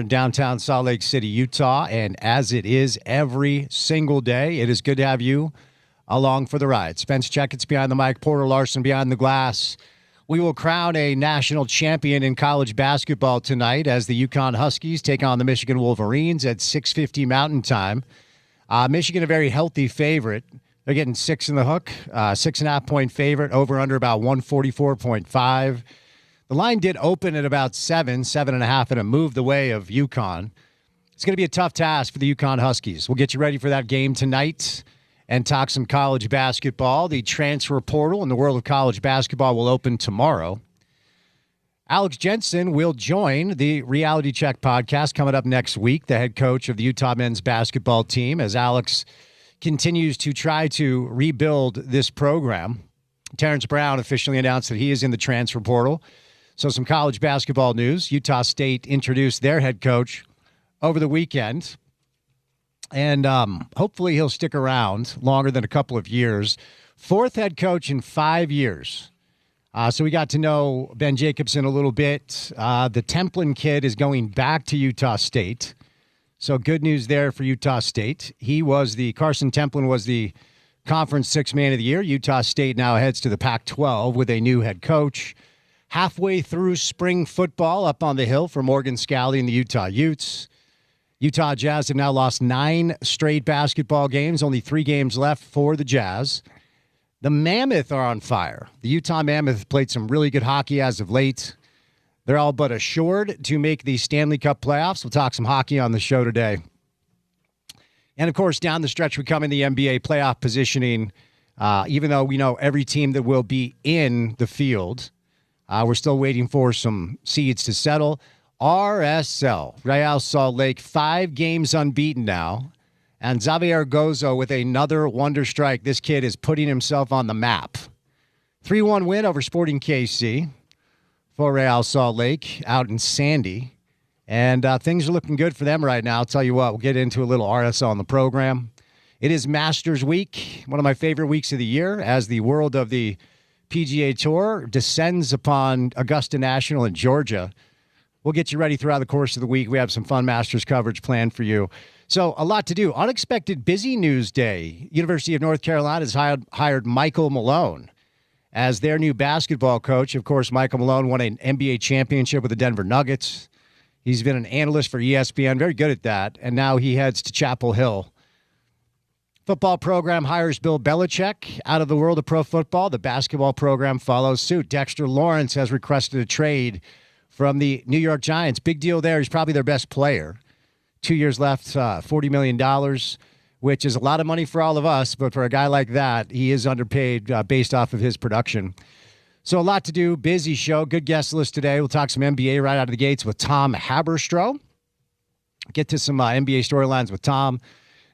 in downtown Salt Lake City, Utah, and as it is every single day, it is good to have you along for the ride. Spence Checketts behind the mic, Porter Larson behind the glass. We will crown a national champion in college basketball tonight as the Yukon Huskies take on the Michigan Wolverines at 6:50 Mountain Time. Michigan, a very healthy favorite. They're getting 6 in the hook, 6.5-point favorite, over under about 144.5. The line did open at about 7.5, and it moved the way of UConn. It's going to be a tough task for the UConn Huskies. We'll get you ready for that game tonight and talk some college basketball. The transfer portal in the world of college basketball will open tomorrow. Alex Jensen will join the Reality Check podcast coming up next week, the head coach of the Utah men's basketball team, as Alex continues to try to rebuild this program. Terrence Brown officially announced that he is in the transfer portal. So some college basketball news. Utah State introduced their head coach over the weekend. And hopefully he'll stick around longer than a couple of years. 4th head coach in 5 years. So we got to know Ben Jacobson a little bit. The Templin kid is going back to Utah State. So good news there for Utah State. Carson Templin was the Conference Sixth Man of the Year. Utah State now heads to the Pac-12 with a new head coach. Halfway through spring football up on the hill for Morgan Scalley and the Utah Utes. Utah Jazz have now lost 9 straight basketball games, only 3 games left for the Jazz. The Mammoth are on fire. The Utah Mammoth played some really good hockey as of late. They're all but assured to make the Stanley Cup playoffs. We'll talk some hockey on the show today. And, of course, down the stretch, we come in the NBA playoff positioning. Even though we know every team that will be in the field, we're still waiting for some seeds to settle. RSL, Real Salt Lake, 5 games unbeaten now. And Xavier Gozo with another wonder strike. This kid is putting himself on the map. 3-1 win over Sporting KC for Real Salt Lake out in Sandy. And things are looking good for them right now. I'll tell you what, we'll get into a little RSL on the program. It is Masters Week, one of my favorite weeks of the year, as the world of the PGA Tour descends upon Augusta National in Georgia. We'll get you ready throughout the course of the week. We have some fun Masters coverage planned for you. So a lot to do. Unexpected busy news day. University of North Carolina has hired Michael Malone as their new basketball coach. Of course, Michael Malone won an NBA championship with the Denver Nuggets. He's been an analyst for ESPN, very good at that. And now he heads to Chapel Hill. Football program hires Bill Belichick out of the world of pro football. The basketball program follows suit. Dexter Lawrence has requested a trade from the New York Giants. Big deal there. He's probably their best player. 2 years left, $40 million, which is a lot of money for all of us. But for a guy like that, he is underpaid based off of his production. So a lot to do. Busy show. Good guest list today. We'll talk some NBA right out of the gates with Tom Haberstroh. Get to some NBA storylines with Tom.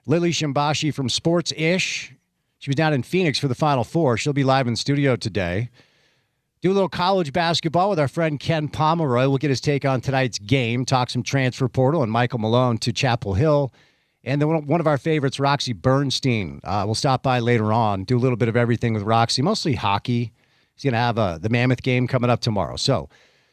Lily Shimbashi from Sports-ish. She was down in Phoenix for the Final Four. She'll be live in studio today. Do a little college basketball with our friend Ken Pomeroy. We'll get his take on tonight's game, talk some transfer portal and Michael Malone to Chapel Hill. And then one of our favorites, Roxy Bernstein, will stop by later on, do a little bit of everything with Roxy, mostly hockey. He's going to have the Mammoth game coming up tomorrow. So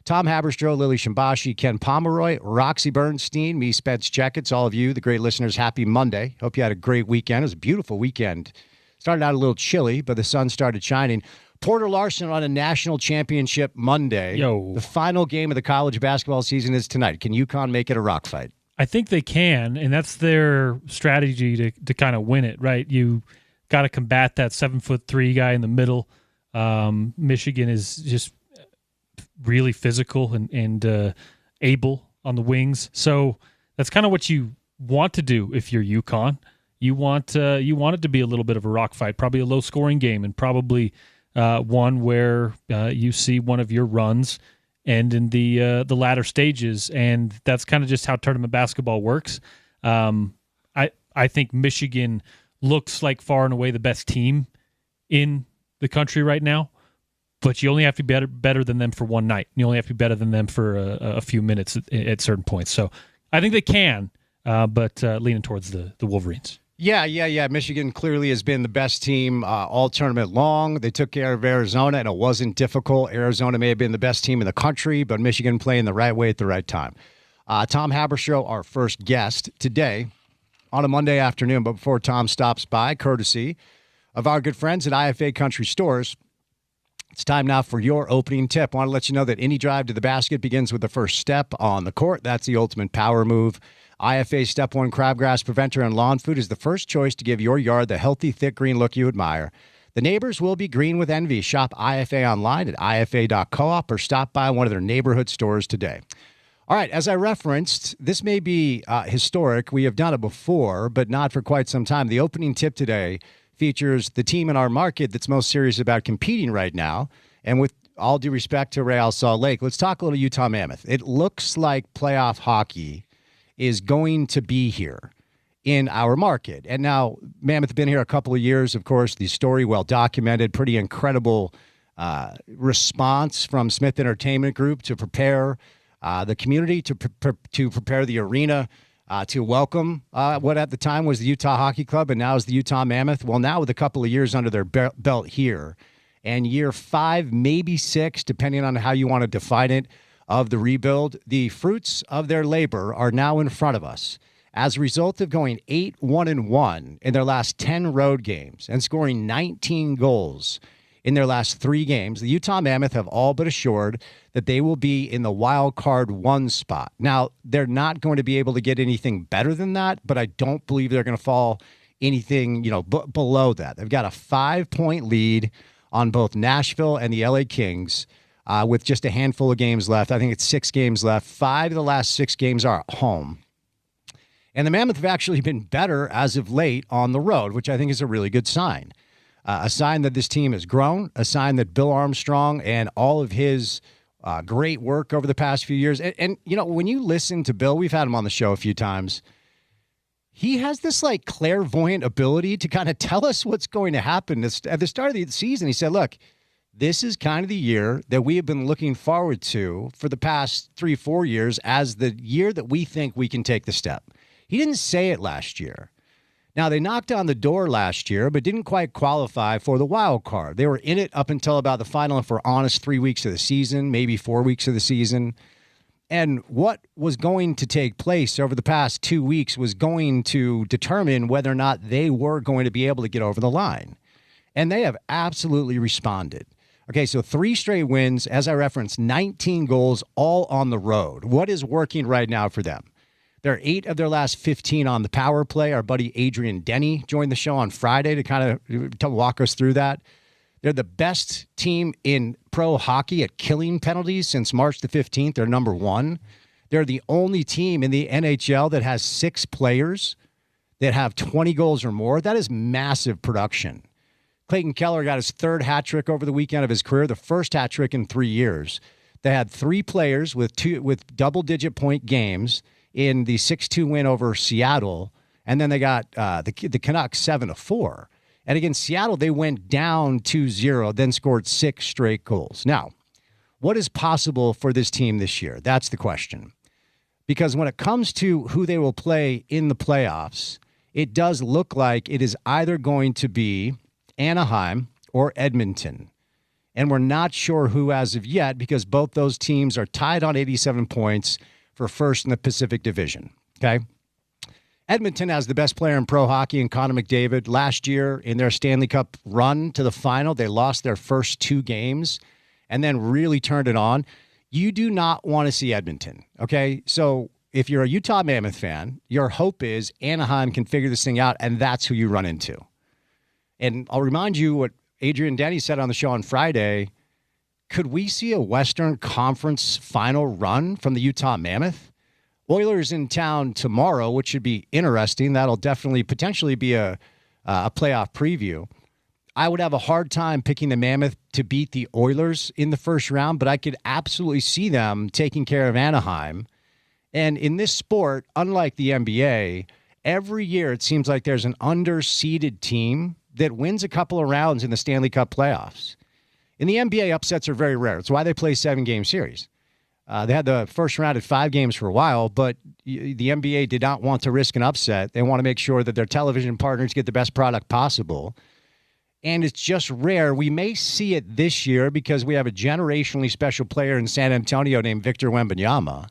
Tom Haberstroh, Lily Shimbashi, Ken Pomeroy, Roxy Bernstein, me, Spence Checketts, all of you, the great listeners, happy Monday. Hope you had a great weekend. It was a beautiful weekend. Started out a little chilly, but the sun started shining. Porter Larson on a national championship Monday. Yo. The final game of the college basketball season is tonight. Can UConn make it a rock fight? I think they can, and that's their strategy to kind of win it, right? You got to combat that 7'3" guy in the middle. Michigan is just really physical and able on the wings. So that's kind of what you want to do if you're UConn. You want it to be a little bit of a rock fight, probably a low-scoring game, and probably one where you see one of your runs end in the latter stages, and that's kind of just how tournament basketball works. I think Michigan looks like far and away the best team in the country right now, but you only have to be better than them for one night. You only have to be better than them for a few minutes at certain points. So I think they can, but leaning towards the Wolverines. Yeah. Michigan clearly has been the best team all tournament long. They took care of Arizona, and it wasn't difficult. Arizona may have been the best team in the country, but Michigan playing the right way at the right time. Tom Haberstroh, our first guest today on a Monday afternoon. But before Tom stops by, courtesy of our good friends at IFA Country Stores, it's time now for your opening tip. I want to let you know that any drive to the basket begins with the first step on the court. That's the ultimate power move. IFA Step 1 Crabgrass Preventer and Lawn Food is the first choice to give your yard the healthy, thick green look you admire. The neighbors will be green with envy. Shop IFA online at ifa.coop or stop by one of their neighborhood stores today. All right, as I referenced, this may be historic. We have done it before, but not for quite some time. The opening tip today features the team in our market that's most serious about competing right now. And with all due respect to Real Salt Lake, let's talk a little Utah Mammoth. It looks like playoff hockey is going to be here in our market. And now Mammoth have been here a couple of years. Of course, the story well documented, pretty incredible response from Smith Entertainment Group to prepare the community, to prepare the arena, to welcome what at the time was the Utah Hockey Club and now is the Utah Mammoth. Well, now with a couple of years under their belt here, and year 5, maybe 6, depending on how you want to define it, of the rebuild, the fruits of their labor are now in front of us. As a result of going 8-1-1 in their last 10 road games and scoring 19 goals in their last 3 games, the Utah Mammoth have all but assured that they will be in the wild card 1 spot. Now, they're not going to be able to get anything better than that, but I don't believe they're going to fall anything, below that. They've got a 5-point lead on both Nashville and the LA Kings with just a handful of games left. I think it's 6 games left. 5 of the last 6 games are at home. And the Mammoth have actually been better as of late on the road, which I think is a really good sign. A sign that this team has grown, a sign that Bill Armstrong and all of his great work over the past few years. And when you listen to Bill, we've had him on the show a few times. He has this like clairvoyant ability to kind of tell us what's going to happen. At the start of the season, he said, look, this is kind of the year that we have been looking forward to for the past 3-4 years as the year that we think we can take the step. He didn't say it last year. Now, they knocked on the door last year, but didn't quite qualify for the wild card. They were in it up until about the final, and for honest, 3 weeks of the season, maybe 4 weeks of the season. And what was going to take place over the past 2 weeks was going to determine whether or not they were going to be able to get over the line. And they have absolutely responded. Okay, so 3 straight wins, as I referenced, 19 goals, all on the road. What is working right now for them? They're 8 of their last 15 on the power play. Our buddy Adrian Denny joined the show on Friday to kind of walk us through that. They're the best team in pro hockey at killing penalties since March the 15th. They're number 1. They're the only team in the NHL that has 6 players that have 20 goals or more. That is massive production. Clayton Keller got his 3rd hat trick over the weekend of his career, the first hat trick in 3 years. They had 3 players with double-digit point games in the 6-2 win over Seattle, and then they got the Canucks 7-4. And against Seattle, they went down 2-0, then scored 6 straight goals. Now, what is possible for this team this year? That's the question. Because when it comes to who they will play in the playoffs, it does look like it is either going to be Anaheim or Edmonton. And we're not sure who as of yet, because both those teams are tied on 87 points for first in the Pacific Division. Okay. Edmonton has the best player in pro hockey in Connor McDavid. Last year in their Stanley Cup run to the final, they lost their first 2 games and then really turned it on. You do not want to see Edmonton. Okay. So if you're a Utah Mammoth fan, your hope is Anaheim can figure this thing out, and that's who you run into. And I'll remind you what Adrian Denny said on the show on Friday. Could we see a Western Conference final run from the Utah Mammoth? Oilers in town tomorrow, which should be interesting. That'll definitely potentially be a playoff preview. I would have a hard time picking the Mammoth to beat the Oilers in the first round, but I could absolutely see them taking care of Anaheim. And in this sport, unlike the NBA, every year it seems like there's an underseeded team that wins a couple of rounds in the Stanley Cup playoffs. In the NBA, upsets are very rare. It's why they play 7-game series. They had the first round at 5 games for a while, but the NBA did not want to risk an upset. They want to make sure that their television partners get the best product possible. And it's just rare. We may see it this year because we have a generationally special player in San Antonio named Victor Wembanyama.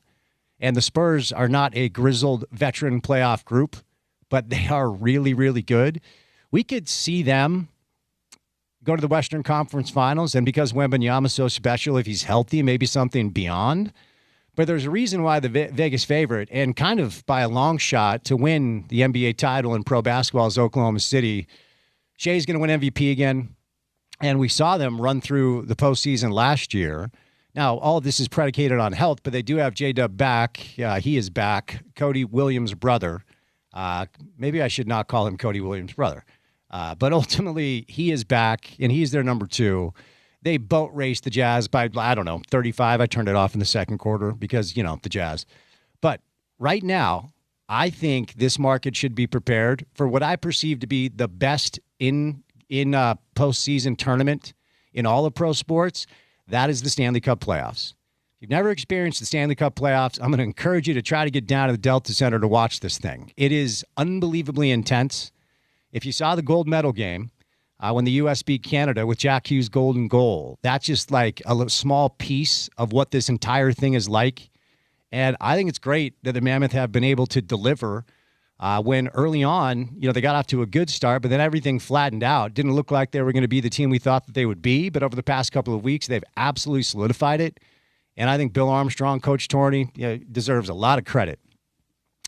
And the Spurs are not a grizzled veteran playoff group, but they are really, really good. We could see them go to the Western Conference Finals, and because Wembanyama's so special, if he's healthy, maybe something beyond. But there's a reason why the Vegas favorite, and kind of by a long shot to win the NBA title in pro basketball, is Oklahoma City. Shea's going to win MVP again, and we saw them run through the postseason last year. Now, all of this is predicated on health, but they do have J-Dub back. He is back. Cody Williams' brother. Maybe I should not call him Cody Williams' brother. But ultimately, he is back, and he's their number 2. They boat raced the Jazz by, 35. I turned it off in the second quarter because, the Jazz. But right now, I think this market should be prepared for what I perceive to be the best in postseason tournament in all of pro sports. That is the Stanley Cup playoffs. If you've never experienced the Stanley Cup playoffs, I'm going to encourage you to try to get down to the Delta Center to watch this thing. It is unbelievably intense. If you saw the gold medal game, when the U.S. beat Canada with Jack Hughes' golden goal, that's just like a small piece of what this entire thing is like. And I think it's great that the Mammoth have been able to deliver when early on, they got off to a good start, but then everything flattened out. Didn't look like they were going to be the team we thought that they would be, but over the past couple of weeks, they've absolutely solidified it. And I think Bill Armstrong, Coach Torney, deserves a lot of credit.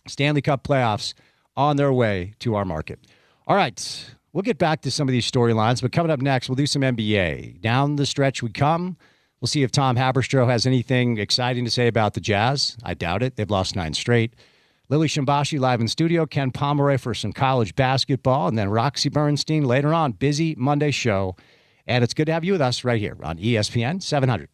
Stanley Cup playoffs on their way to our market. All right. We'll get back to some of these storylines, but coming up next, we'll do some NBA. Down the stretch we come. We'll see if Tom Haberstroh has anything exciting to say about the Jazz. I doubt it. They've lost 9 straight. Lily Shimbashi live in studio. Ken Pomeroy for some college basketball. And then Roxy Bernstein later on. Busy Monday show. And it's good to have you with us right here on ESPN 700.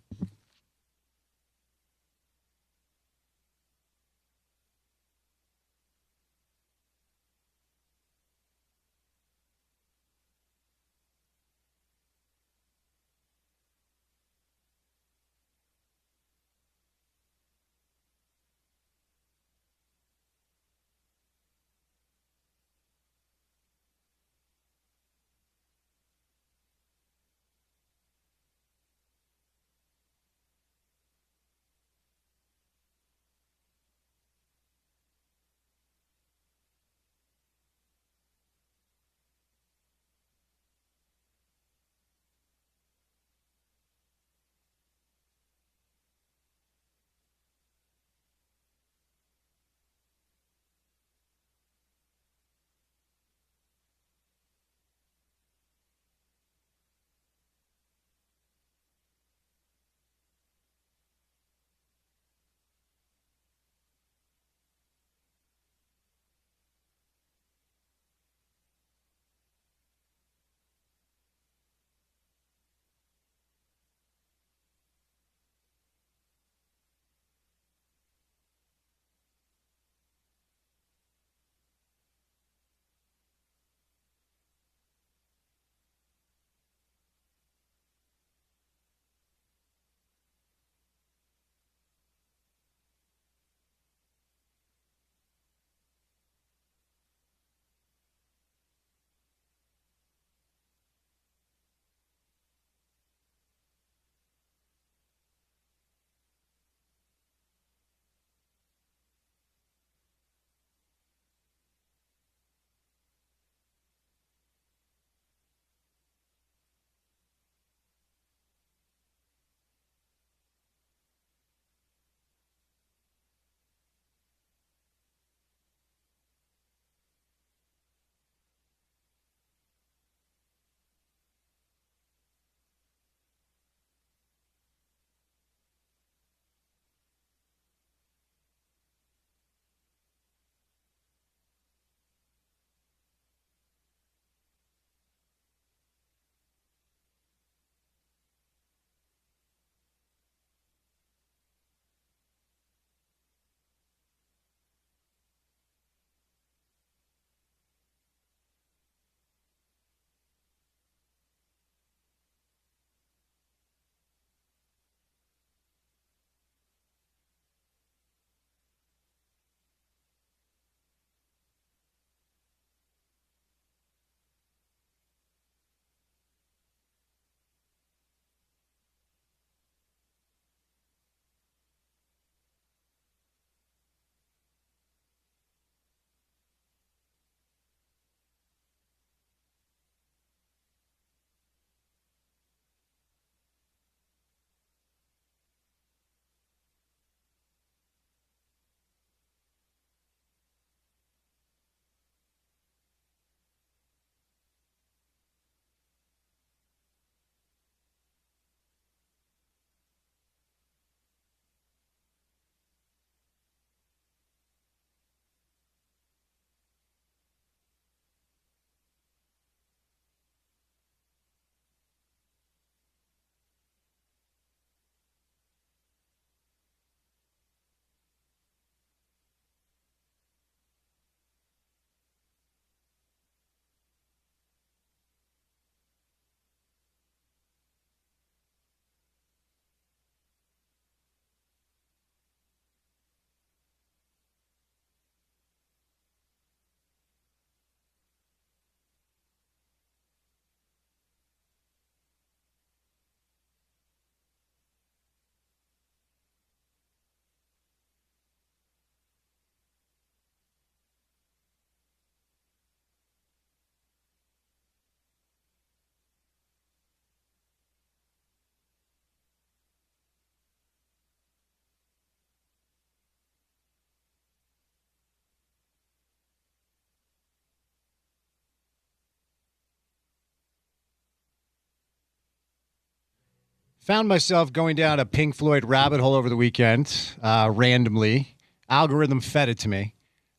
Found myself going down a Pink Floyd rabbit hole over the weekend, randomly. Algorithm fed it to me.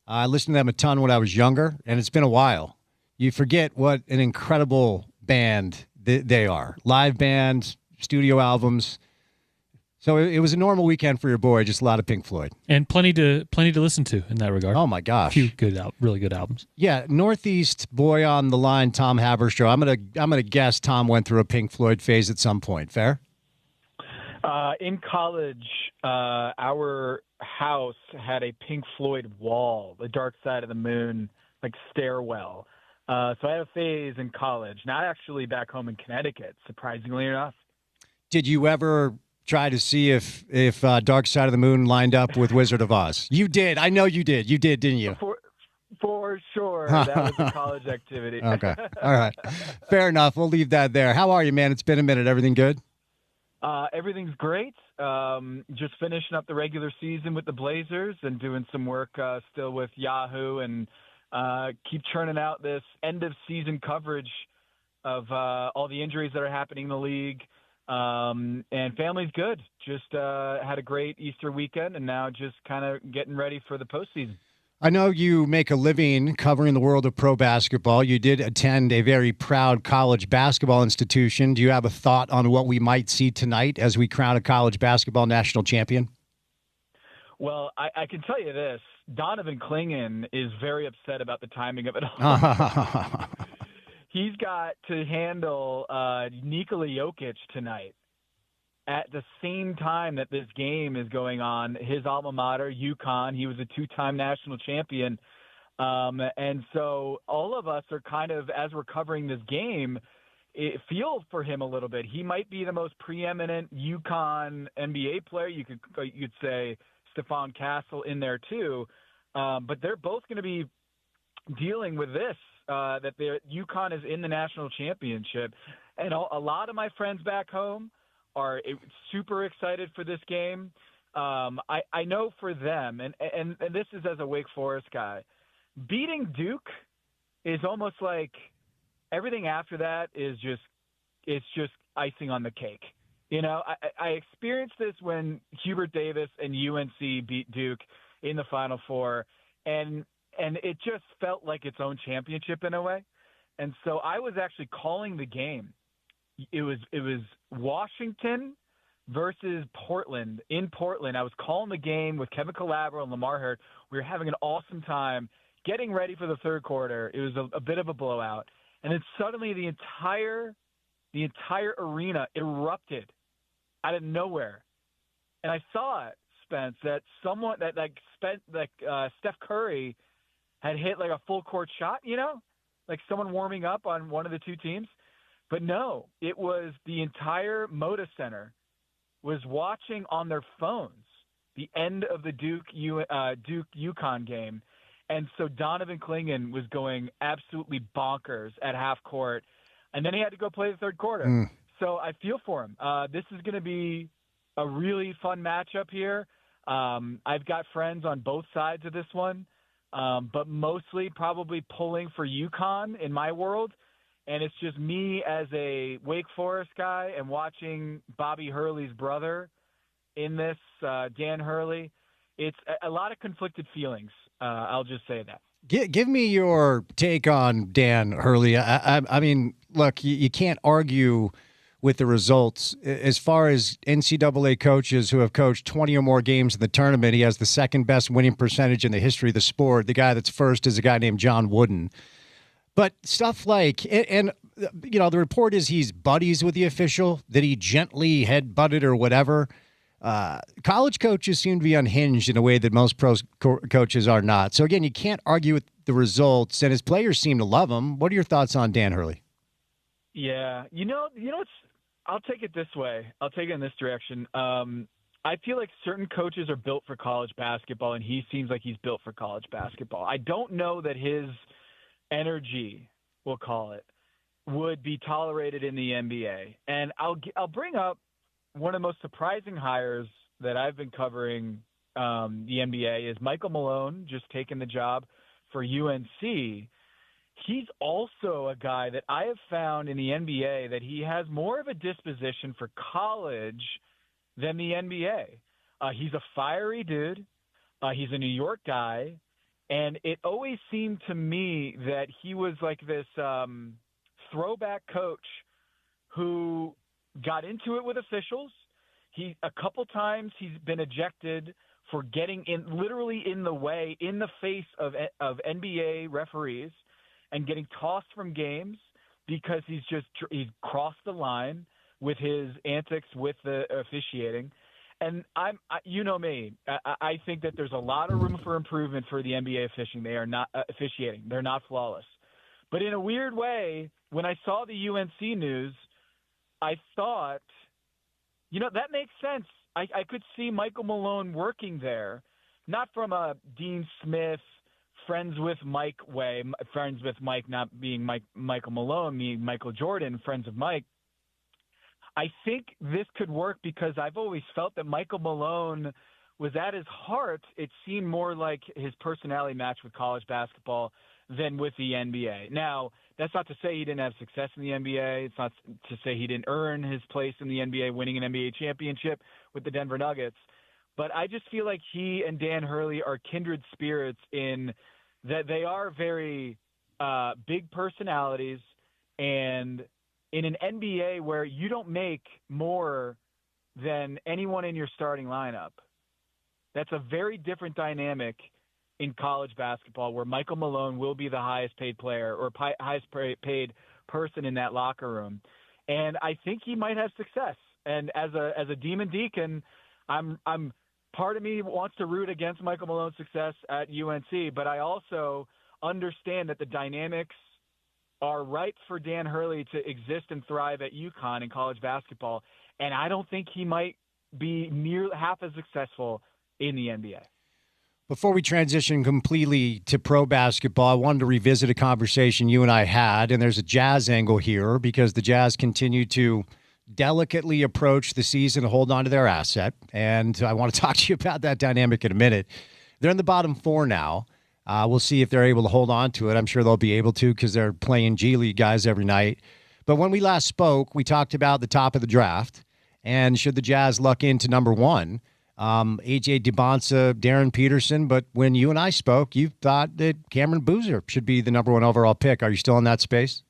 I listened to them a ton when I was younger, and it's been a while. You forget what an incredible band they are. Live band, studio albums. So it was a normal weekend for your boy, just a lot of Pink Floyd. And plenty to listen to in that regard. Oh, my gosh. A few really good albums. Yeah, Northeast boy on the line, Tom Haberstroh. I'm gonna guess Tom went through a Pink Floyd phase at some point. Fair? In college, our house had a Pink Floyd wall, the Dark Side of the Moon, like stairwell. So I had a phase in college, not actually back home in Connecticut, surprisingly enough. Did you ever try to see if Dark Side of the Moon lined up with Wizard of Oz? You did. I know you did. You did, didn't you? For sure. That was a college activity. Okay. All right. Fair enough. We'll leave that there. How are you, man? It's been a minute. Everything good? Everything's great. Just finishing up the regular season with the Blazers and doing some work still with Yahoo and keep churning out this end-of-season coverage of all the injuries that are happening in the league. And family's good. Just had a great Easter weekend and now just kind of getting ready for the postseason. I know you make a living covering the world of pro basketball. You did attend a very proud college basketball institution. Do you have a thought on what we might see tonight as we crown a college basketball national champion? Well, I can tell you this. Donovan Clingan is very upset about the timing of it all. He's got to handle Nikola Jokic tonight at the same time that this game is going on. His alma mater, UConn, he was a two-time national champion. And so all of us are kind of, as we're covering this game, feel for him a little bit. He might be the most preeminent UConn NBA player. You could say Stephon Castle in there too. But they're both going to be dealing with this. That UConn is in the national championship. And a lot of my friends back home are super excited for this game. I know for them, and this is as a Wake Forest guy, beating Duke is almost like everything after that is just icing on the cake. You know, I experienced this when Hubert Davis and UNC beat Duke in the Final Four, and it just felt like its own championship in a way. And so I was actually calling the game. It was Washington versus Portland. In Portland, I was calling the game with Kevin Calabro and Lamar Hurd. We were having an awesome time getting ready for the third quarter. It was a bit of a blowout. And then suddenly the entire arena erupted out of nowhere. And I saw it, Spence, that someone Steph Curry had hit like a full court shot, you know, like someone warming up on one of the two teams. But no, it was the entire Moda Center was watching on their phones the end of the Duke UConn game. And so Donovan Clingan was going absolutely bonkers at half court. And then he had to go play the third quarter. So I feel for him. This is going to be a really fun matchup here. I've got friends on both sides of this one. But mostly probably pulling for UConn in my world. And it's just me as a Wake Forest guy and watching Bobby Hurley's brother in this, Dan Hurley. It's a lot of conflicted feelings. I'll just say that. Give me your take on Dan Hurley. I mean, look, you can't argue with the results. As far as NCAA coaches who have coached 20 or more games in the tournament, he has the second best winning percentage in the history of the sport. The guy that's first is a guy named John Wooden. But stuff like, and you know, the report is he's buddies with the official, that he gently head-butted or whatever. College coaches seem to be unhinged in a way that most pro coaches are not. So, again, you can't argue with the results, and his players seem to love him. What are your thoughts on Dan Hurley? Yeah, you know, I'll take it this way. I'll take it in this direction. I feel like certain coaches are built for college basketball, and he seems like he's built for college basketball. I don't know that his energy, we'll call it, would be tolerated in the NBA. And I'll bring up one of the most surprising hires that I've been covering the NBA is Michael Malone, just taking the job for UNC. he's also a guy that I have found in the NBA that he has more of a disposition for college than the NBA. He's a fiery dude. He's a New York guy. And it always seemed to me that he was like this throwback coach who got into it with officials. A couple times he's been ejected for getting literally in the way, in the face of NBA referees and getting tossed from games because he's crossed the line with his antics with the officiating. And you know me, I think that there's a lot of room for improvement for the NBA officiating. They are not officiating. They're not flawless. But in a weird way, when I saw the UNC news, I thought, that makes sense. I could see Michael Malone working there, not from a Dean Smith, friends with Mike way, friends with Mike not being Michael Malone, being Michael Jordan, friends of Mike. I think this could work because I've always felt that Michael Malone was at his heart. It seemed more like his personality matched with college basketball than with the NBA. Now, that's not to say he didn't have success in the NBA. It's not to say he didn't earn his place in the NBA, winning an NBA championship with the Denver Nuggets. But I just feel like he and Dan Hurley are kindred spirits in that they are very big personalities, and in an NBA where you don't make more than anyone in your starting lineup, that's a very different dynamic in college basketball where Michael Malone will be the highest paid player or highest paid person in that locker room. And I think he might have success. And as a Demon Deacon, I'm part of me wants to root against Michael Malone's success at UNC, but I also understand that the dynamics are right for Dan Hurley to exist and thrive at UConn in college basketball. And I don't think he might be near half as successful in the NBA. Before we transition completely to pro basketball, I wanted to revisit a conversation you and I had, and there's a Jazz angle here because the Jazz continue to delicately approach the season to hold on to their asset, and I want to talk to you about that dynamic in a minute. They're in the bottom four now. We'll see if they're able to hold on to it. I'm sure they'll be able to because they're playing G League guys every night. But when we last spoke, we talked about the top of the draft, and should the Jazz luck into number one, A.J. DeBonsa, Darren Peterson. But when you and I spoke, you thought that Cameron Boozer should be the number one overall pick. Are you still in that space?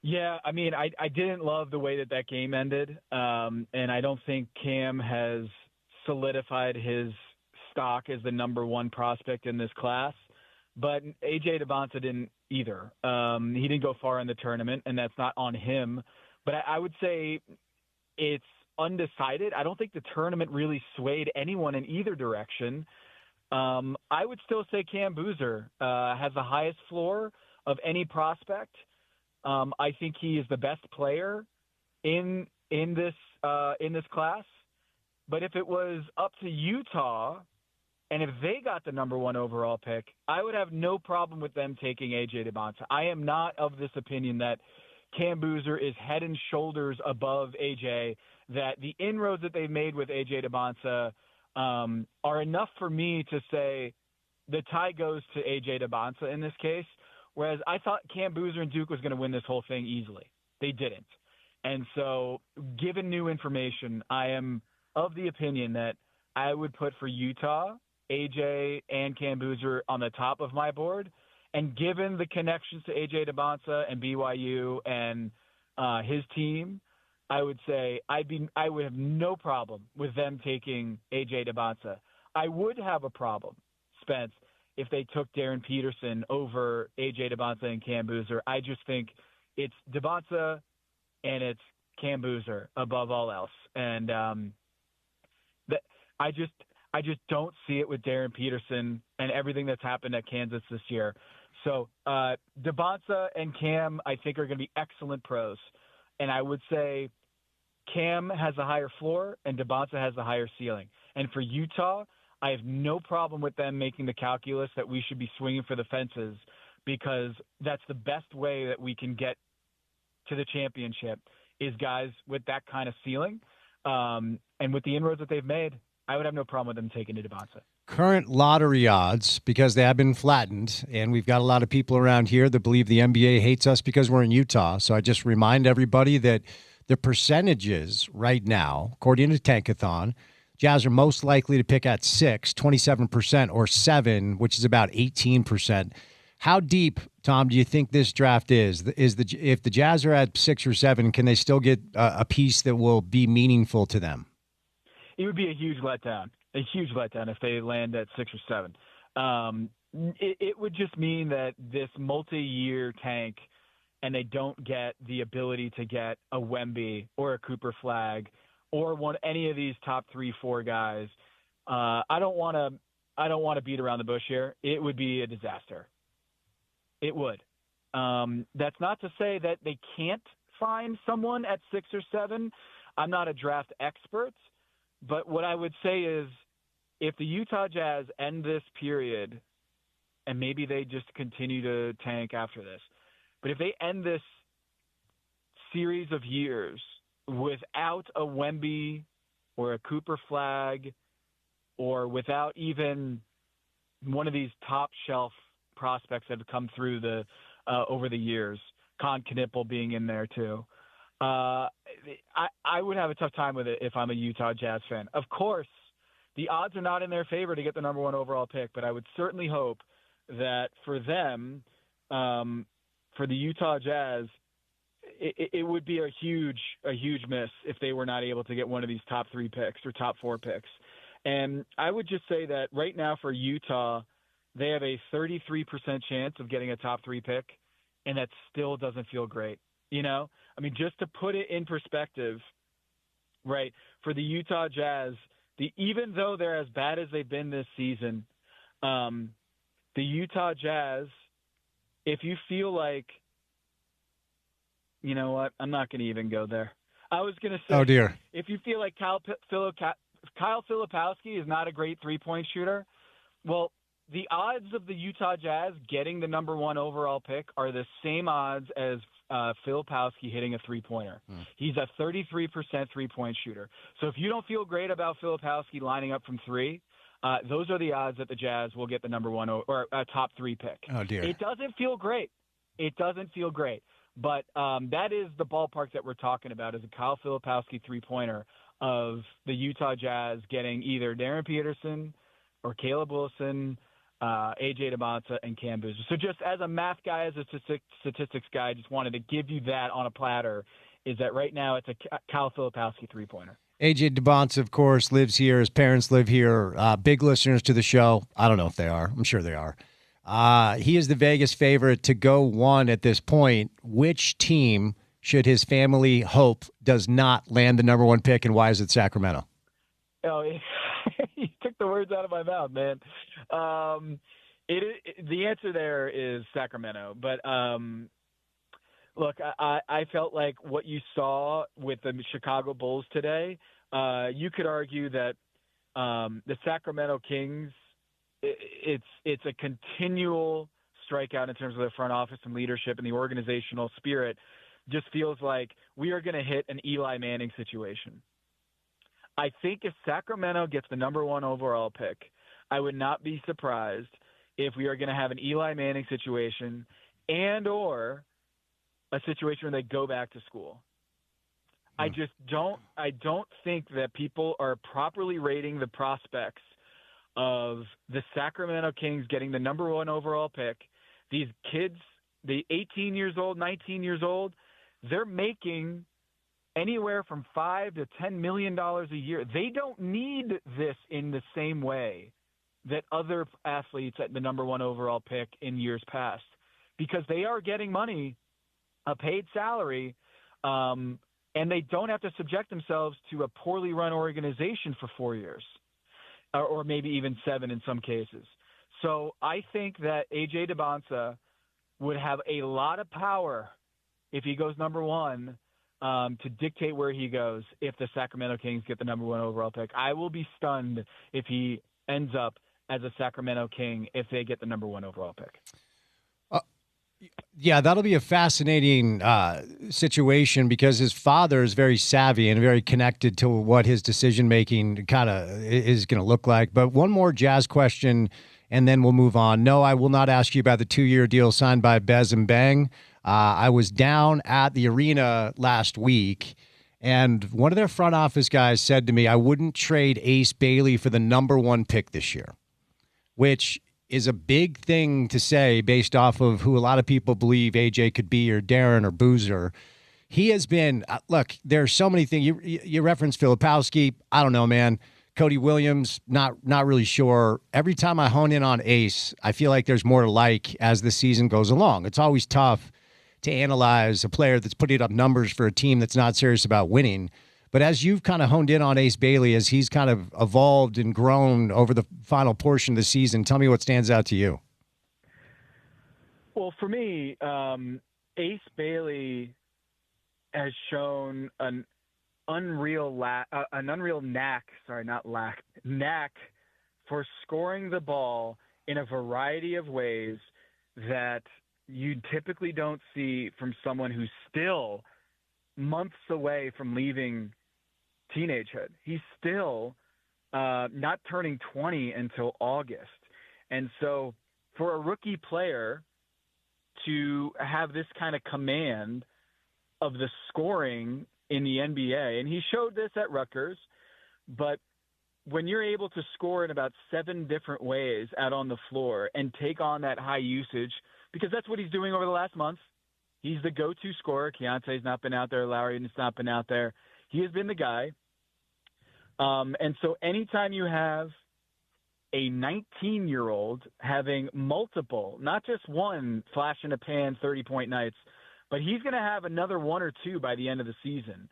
Yeah, I mean, I didn't love the way that game ended, and I don't think Cam has solidified his stock as the number one prospect in this class. But A.J. DeBonsa didn't either. He didn't go far in the tournament, and that's not on him. But I would say it's undecided. I don't think the tournament really swayed anyone in either direction. I would still say Cam Boozer has the highest floor of any prospect. I think he is the best player in this class. But if it was up to Utah, and if they got the number one overall pick, I would have no problem with them taking A.J. DeBonsa. I am not of this opinion that Cam Boozer is head and shoulders above A.J., that the inroads that they've made with A.J. DeBonsa are enough for me to say the tie goes to A.J. DeBonsa in this case, whereas I thought Cam Boozer and Duke was going to win this whole thing easily. They didn't. And so given new information, I am of the opinion that I would put for Utah, A.J. and Cam Boozer on the top of my board. And given the connections to A.J. DeBonsa and BYU and his team, I would say I would have no problem with them taking A.J. DeBonsa. I would have a problem, Spence, if they took Darren Peterson over A.J. DeBonsa and Cam Boozer. I just think it's DeBonsa and it's Cam Boozer above all else. And I just don't see it with Darren Peterson and everything that's happened at Kansas this year. So DeBonsa and Cam, I think, are going to be excellent pros. And I would say Cam has a higher floor and DeBonsa has a higher ceiling. And for Utah, I have no problem with them making the calculus that we should be swinging for the fences because that's the best way that we can get to the championship is guys with that kind of ceiling. And with the inroads that they've made, I would have no problem with them taking to DeBonsa. current lottery odds, because they have been flattened, and we've got a lot of people around here that believe the NBA hates us because we're in Utah. So I just remind everybody that the percentages right now, according to Tankathon, Jazz are most likely to pick at 6, 27%, or 7, which is about 18%. How deep, Tom, do you think this draft is? If the Jazz are at 6 or 7, can they still get a piece that will be meaningful to them? It would be a huge letdown if they land at 6 or 7. It would just mean that this multi-year tank, and they don't get the ability to get a Wemby or a Cooper Flag or any of these top 3, 4 guys. I don't want to beat around the bush here. It would be a disaster. It would. That's not to say that they can't find someone at 6 or 7. I'm not a draft expert, but what I would say is if the Utah Jazz end this period, and maybe they just continue to tank after this, but if they end this series of years without a Wemby or a Cooper Flag, or without even one of these top shelf prospects that have come through over the years, Con Knipple being in there too, I would have a tough time with it if I'm a Utah Jazz fan. Of course, the odds are not in their favor to get the number 1 overall pick, but I would certainly hope that for them, for the Utah Jazz, it would be a huge miss if they were not able to get one of these top 3 picks or top 4 picks. And I would just say that right now for Utah, they have a 33% chance of getting a top 3 pick, and that still doesn't feel great. You know, I mean, just to put it in perspective, right, for the Utah Jazz, even though they're as bad as they've been this season, the Utah Jazz, if you feel like, you know what, I'm not going to even go there. I was going to say, oh dear, if you feel like Kyle Filipowski is not a great three-point shooter, well, the odds of the Utah Jazz getting the number 1 overall pick are the same odds as Filipowski hitting a three-pointer. He's a 33% three-point shooter. So if you don't feel great about Filipowski lining up from 3, those are the odds that the Jazz will get the number 1 or top 3 pick. Oh dear. It doesn't feel great. But that is the ballpark that we're talking about, is a Kyle Filipowski three-pointer of the Utah Jazz getting either Darren Peterson or Caleb Wilson, AJ DeMonta, and Cam Boozer. So just as a math guy, as a statistics guy, I just wanted to give you that on a platter, is that right now it's a Kyle Filipowski three-pointer. AJ DeMonta, of course, lives here. His parents live here. Big listeners to the show. I don't know if they are. I'm sure they are. He is the Vegas favorite to go 1 at this point. Which team should his family hope does not land the number 1 pick, and why is it Sacramento? Oh, you took the words out of my mouth, man. The answer there is Sacramento. But look, I felt like what you saw with the Chicago Bulls today, you could argue that the Sacramento Kings, it's a continual strikeout in terms of their front office and leadership, and the organizational spirit just feels like we are going to hit an Eli Manning situation. I think if Sacramento gets the number 1 overall pick, I would not be surprised if we are going to have an Eli Manning situation and or a situation where they go back to school. I don't think that people are properly rating the prospects of the Sacramento Kings getting the number 1 overall pick. These kids, the 18 years old, 19 years old, they're making anywhere from $5 to $10 million a year. They don't need this in the same way that other athletes at the number 1 overall pick in years past, because they are getting money, a paid salary, and they don't have to subject themselves to a poorly run organization for 4 years, or maybe even 7 in some cases. So I think that AJ DeMonta would have a lot of power if he goes number 1 to dictate where he goes if the Sacramento Kings get the number 1 overall pick. I will be stunned if he ends up as a Sacramento King if they get the number 1 overall pick. Yeah, that'll be a fascinating situation because his father is very savvy and very connected to what his decision making kind of is going to look like. But one more Jazz question, and then we'll move on. No, I will not ask you about the 2-year deal signed by Bez and Bang. I was down at the arena last week, and one of their front office guys said to me, I wouldn't trade Ace Bailey for the number 1 pick this year, which is a big thing to say based off of who a lot of people believe AJ could be, or Darren or Boozer. He has been, look, there's so many things. You referenced Filipowski. I don't know, man. Cody Williams, not really sure. Every time I hone in on Ace, I feel like there's more to like as the season goes along. It's always tough to analyze a player that's putting up numbers for a team that's not serious about winning. But as you've kind of honed in on Ace Bailey, as he's kind of evolved and grown over the final portion of the season, tell me what stands out to you. Well, for me, Ace Bailey has shown an unreal knack for scoring the ball in a variety of ways that you typically don't see from someone who's still months away from leaving teenagehood. He's still not turning 20 until August. And so for a rookie player to have this kind of command of the scoring in the NBA, and he showed this at Rutgers, but when you're able to score in about 7 different ways out on the floor and take on that high usage, because that's what he's doing over the last month. He's the go-to scorer. Keontae's not been out there. Lowry has not been out there. He has been the guy. And so anytime you have a 19-year-old having multiple, not just one flash in a pan 30-point nights, but he's going to have another 1 or 2 by the end of the season.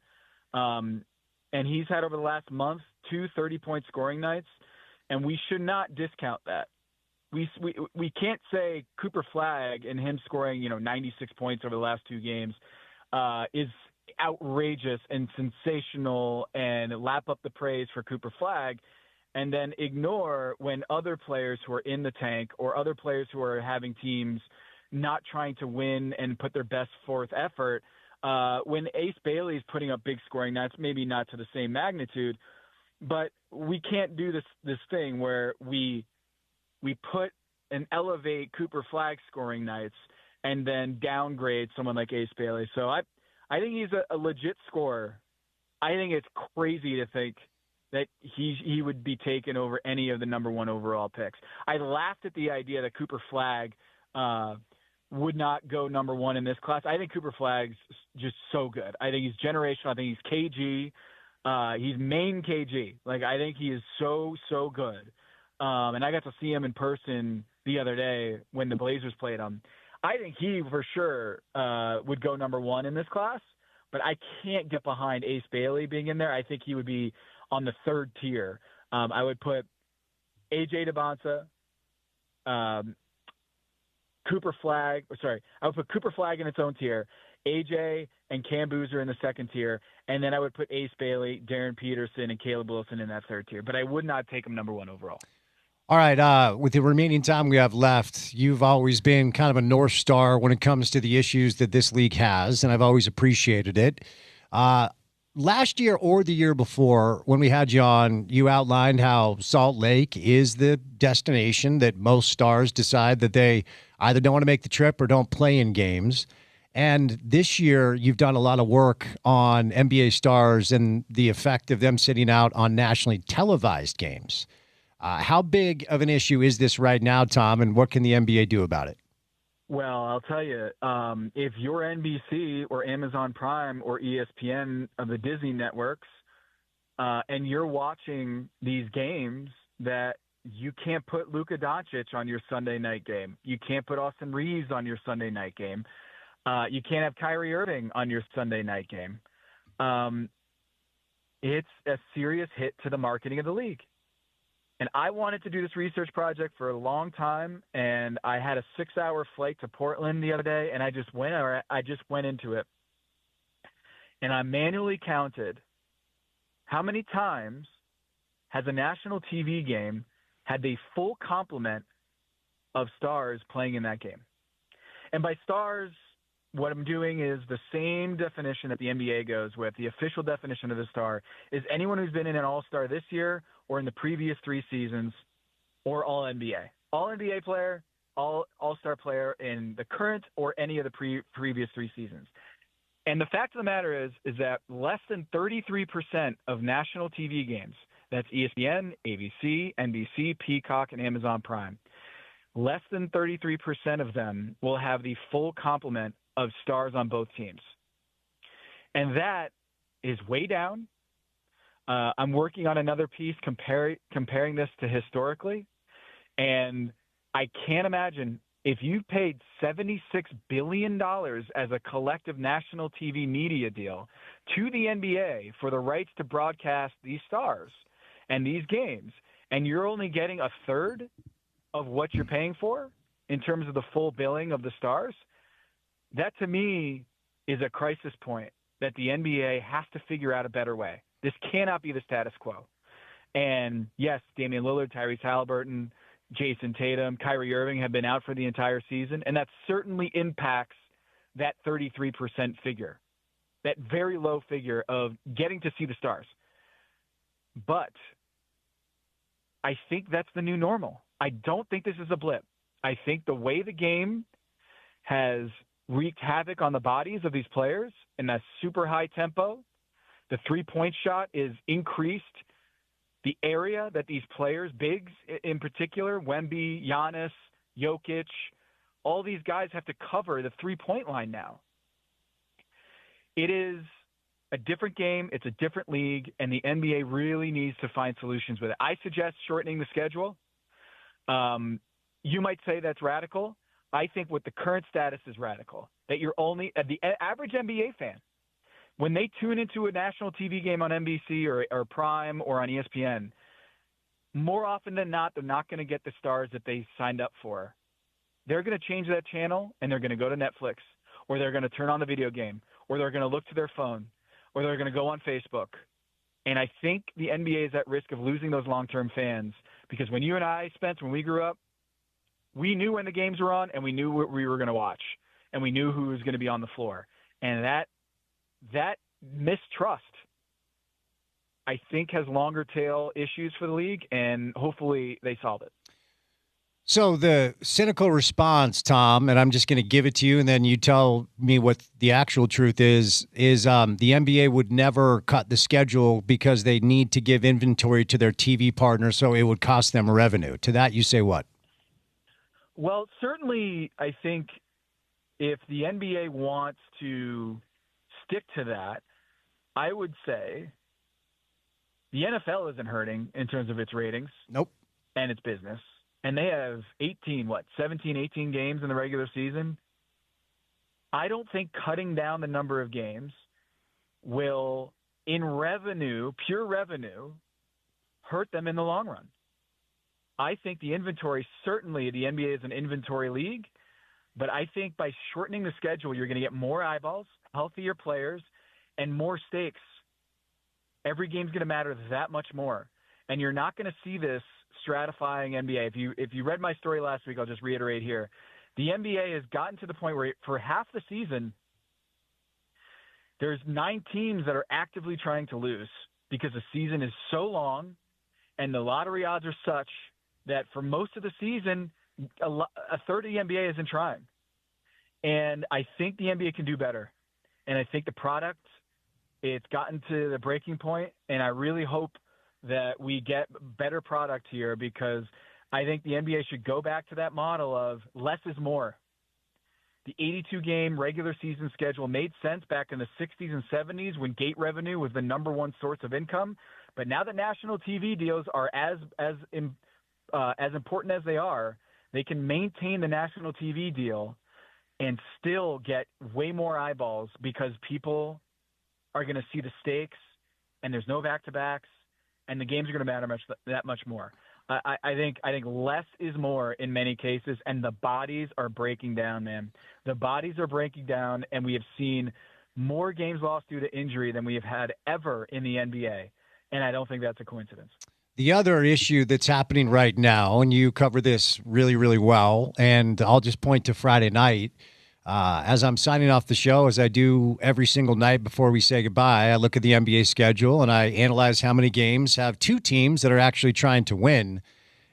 And he's had over the last month 2 30-point scoring nights, and we should not discount that. We can't say Cooper Flagg and him scoring 96 points over the last 2 games is outrageous and sensational and lap up the praise for Cooper Flagg, and then ignore when other players who are in the tank or other players who are having teams not trying to win and put their best forth effort. When Ace Bailey is putting up big scoring nights, maybe not to the same magnitude, but we can't do this thing where we put and elevate Cooper Flagg scoring nights and then downgrade someone like Ace Bailey. So I think he's a legit scorer. I think it's crazy to think that he would be taken over any of the number 1 overall picks. I laughed at the idea that Cooper Flagg would not go number 1 in this class. I think Cooper Flagg's just so good. I think he's generational. I think he's KG. He's main KG. Like, I think he is so good. And I got to see him in person the other day when the Blazers played him. I think he for sure would go number 1 in this class, but I can't get behind Ace Bailey being in there. I think he would be on the 3rd tier. I would put AJ DeBonsa, Cooper Flagg. I would put Cooper Flagg in its own tier, AJ and Cam Boozer in the 2nd tier, and then I would put Ace Bailey, Darren Peterson, and Caleb Wilson in that 3rd tier. But I would not take him number 1 overall. All right, with the remaining time we have left, you've always been kind of a North Star when it comes to the issues that this league has, and I've always appreciated it. Last year or the year before, when we had you on, you outlined how Salt Lake is the destination that most stars decide that they either don't want to make the trip or don't play in games. And this year, you've done a lot of work on NBA stars and the effect of them sitting out on nationally televised games. How big of an issue is this right now, Tom, and what can the NBA do about it? Well, I'll tell you, if you're NBC or Amazon Prime or ESPN of the Disney networks, and you're watching these games, that you can't put Luka Doncic on your Sunday night game. You can't put Austin Reeves on your Sunday night game. You can't have Kyrie Irving on your Sunday night game. It's a serious hit to the marketing of the league. And I wanted to do this research project for a long time, and I had a 6-hour flight to Portland the other day, and I just went into it. And I manually counted how many times has a national TV game had the full complement of stars playing in that game. And by stars, what I'm doing is the same definition that the NBA goes with. The official definition of the star is anyone who's been in an all-star this year or in the previous 3 seasons or all-NBA. All-NBA player, all-star player in the current or any of the previous 3 seasons. And the fact of the matter is that less than 33% of national TV games, that's ESPN, ABC, NBC, Peacock, and Amazon Prime, less than 33% of them will have the full complement of stars on both teams. And that is way down. I'm working on another piece comparing this to historically. And I can't imagine if you paid $76 billion as a collective national TV media deal to the NBA for the rights to broadcast these stars and these games, and you're only getting a third of what you're paying for in terms of the full billing of the stars, that to me is a crisis point that the NBA has to figure out a better way. This cannot be the status quo. And yes, Damian Lillard, Tyrese Halliburton, Jason Tatum, Kyrie Irving have been out for the entire season, and that certainly impacts that 33% figure, that very low figure of getting to see the stars. But I think that's the new normal. I don't think this is a blip. I think the way the game has wreaked havoc on the bodies of these players in that super high tempo, the three-point shot is increased. The area that these players, bigs in particular, Wemby, Giannis, Jokic, all these guys have to cover the three-point line now. It is a different game. It's a different league, and the NBA really needs to find solutions with it. I suggest shortening the schedule. You might say that's radical. I think with the current status is radical, that you're only the average NBA fan, when they tune into a national TV game on NBC or Prime or on ESPN, more often than not, they're not going to get the stars that they signed up for. They're going to change that channel, and they're going to go to Netflix, or they're going to turn on the video game, or they're going to look to their phone, or they're going to go on Facebook. And I think the NBA is at risk of losing those long-term fans, because when you and I, Spence, when we grew up, we knew when the games were on, and we knew what we were going to watch, and we knew who was going to be on the floor. And that mistrust, I think, has longer tail issues for the league, and hopefully they solve it. So the cynical response, Tom, and I'm just going to give it to you, and then you tell me what the actual truth is the NBA would never cut the schedule because they need to give inventory to their TV partner, so it would cost them revenue. To that, you say what? Well, certainly I think if the NBA wants to stick to that, I would say the NFL isn't hurting in terms of its ratings. Nope. And its business. And they have 18 games in the regular season. I don't think cutting down the number of games will, in revenue, pure revenue, hurt them in the long run. I think the inventory, certainly the NBA is an inventory league, but I think by shortening the schedule, you're going to get more eyeballs, healthier players, and more stakes. Every game's going to matter that much more. And you're not going to see this stratifying NBA. If you read my story last week, I'll just reiterate here. The NBA has gotten to the point where for half the season, there's 9 teams that are actively trying to lose because the season is so long and the lottery odds are such that for most of the season, a third of the NBA isn't trying. And I think the NBA can do better. And I think the product, it's gotten to the breaking point, and I really hope that we get better product here, because I think the NBA should go back to that model of less is more. The 82-game regular season schedule made sense back in the 60s and 70s when gate revenue was the number one source of income. But now that national TV deals are as important as they are, they can maintain the national TV deal and still get way more eyeballs because people are going to see the stakes, and there's no back-to-backs, and the games are going to matter that much more. I think less is more in many cases, and the bodies are breaking down, man. The bodies are breaking down, and we have seen more games lost due to injury than we have had ever in the NBA, and I don't think that's a coincidence. The other issue that's happening right now, and you cover this really, really well, and I'll just point to Friday night, As I'm signing off the show, as I do every single night before we say goodbye, I look at the NBA schedule and I analyze how many games have two teams that are actually trying to win.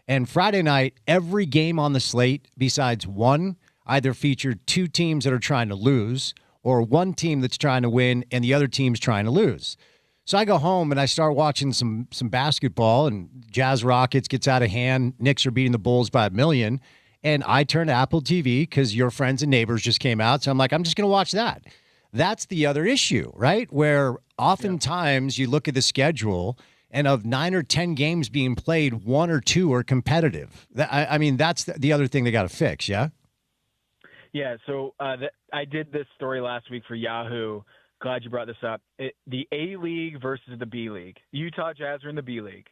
And Friday night, every game on the slate, besides one, either featured two teams that are trying to lose or one team that's trying to win and the other team's trying to lose. So I go home and I start watching some basketball, and Jazz Rockets gets out of hand. Knicks are beating the Bulls by 1,000,000. And I turn to Apple TV because Your Friends and Neighbors just came out. So I'm like, I'm just going to watch that. That's the other issue, right? Where oftentimes you look at the schedule, and of 9 or 10 games being played, 1 or 2 are competitive. I mean, that's the other thing they got to fix, yeah? Yeah, so I did this story last week for Yahoo. Glad you brought this up. The A League versus the B League. Utah Jazz are in the B League.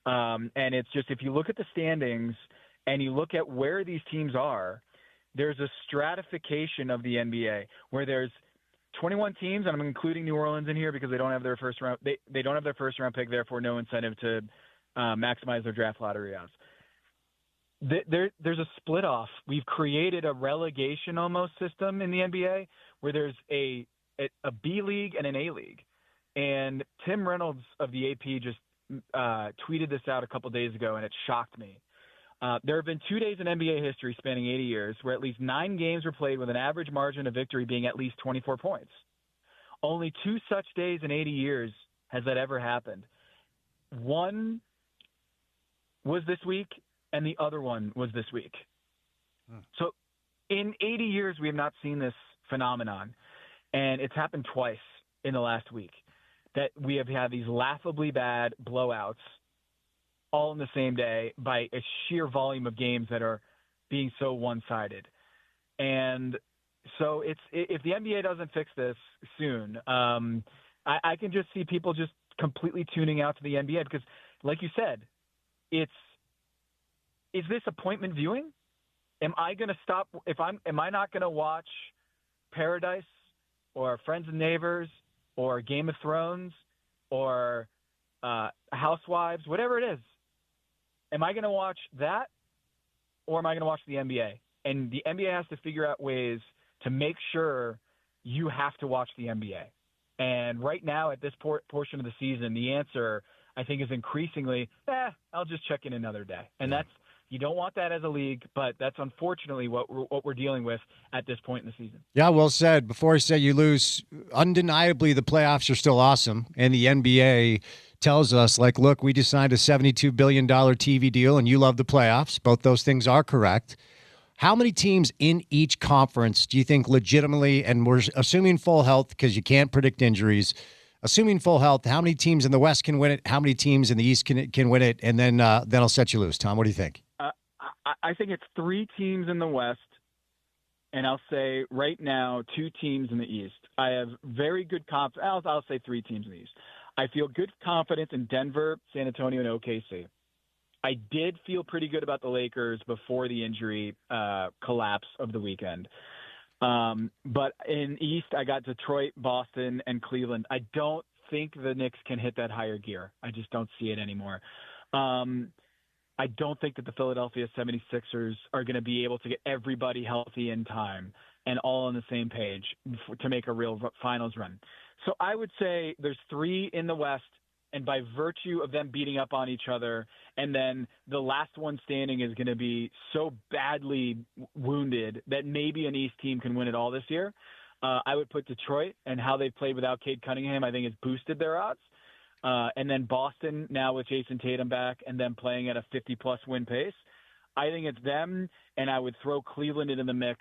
And it's just, if you look at the standings and you look at where these teams are, there's a stratification of the NBA where there's 21 teams, and I'm including New Orleans in here because they don't have their first round. They don't have their first round pick, therefore no incentive to maximize their draft lottery odds. There's a split off. We've created a relegation almost system in the NBA where there's a B League and an A League. And Tim Reynolds of the AP just tweeted this out a couple days ago, and it shocked me. There have been 2 days in NBA history spanning 80 years where at least 9 games were played with an average margin of victory being at least 24 points. Only 2 such days in 80 years has that ever happened. One was this week, and the other one was this week. So in 80 years, we have not seen this phenomenon, and it's happened twice in the last week, that we have had these laughably bad blowouts all in the same day by a sheer volume of games that are being so one-sided. And so if the NBA doesn't fix this soon, I can just see people just completely tuning out to the NBA because, like you said, is this appointment viewing? Am I going to stop? Am I not going to watch Paradise or Friends and Neighbors or Game of Thrones or Housewives, whatever it is? Am I going to watch that, or am I going to watch the NBA? And the NBA has to figure out ways to make sure you have to watch the NBA. And right now, at this portion of the season, the answer, I think, is increasingly, I'll just check in another day. And that's, you don't want that as a league, but that's unfortunately what we're dealing with at this point in the season. Yeah, well said. Before I say you lose, undeniably the playoffs are still awesome, and the NBA tells us, like, look, we just signed a $72 billion TV deal, and you love the playoffs. Both those things are correct. How many teams in each conference do you think legitimately, and we're assuming full health because you can't predict injuries, assuming full health, how many teams in the West can win it? How many teams in the East can win it? And then I'll set you loose. Tom, what do you think? I think it's 3 teams in the West, and I'll say right now 2 teams in the East. I have very good confidence. I'll say 3 teams in the East. I feel good confidence in Denver, San Antonio, and OKC. I did feel pretty good about the Lakers before the injury collapse of the weekend. But in East, I got Detroit, Boston, and Cleveland. I don't think the Knicks can hit that higher gear. I just don't see it anymore. I don't think that the Philadelphia 76ers are going to be able to get everybody healthy in time and all on the same page to make a real finals run. So I would say there's 3 in the West, and by virtue of them beating up on each other, and then the last one standing is going to be so badly wounded that maybe an East team can win it all this year. I would put Detroit, and how they've played without Cade Cunningham, I think, has boosted their odds. And then Boston now with Jason Tatum back and them playing at a 50-plus win pace. I think it's them, and I would throw Cleveland into the mix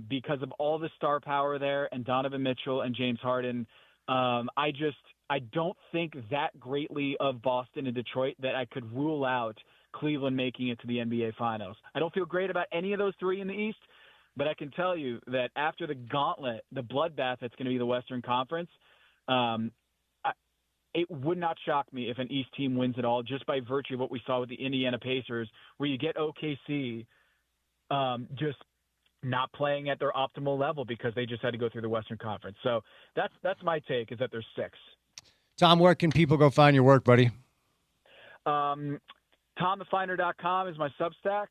because of all the star power there and Donovan Mitchell and James Harden. I don't think that greatly of Boston and Detroit that I could rule out Cleveland making it to the NBA Finals. I don't feel great about any of those 3 in the East, but I can tell you that after the gauntlet, the bloodbath that's going to be the Western Conference, it would not shock me if an East team wins it all just by virtue of what we saw with the Indiana Pacers, where you get OKC just not playing at their optimal level because they just had to go through the Western Conference. So that's my take, is that there's 6. Tom, where can people go find your work, buddy? TomTheFinder.com is my Substack.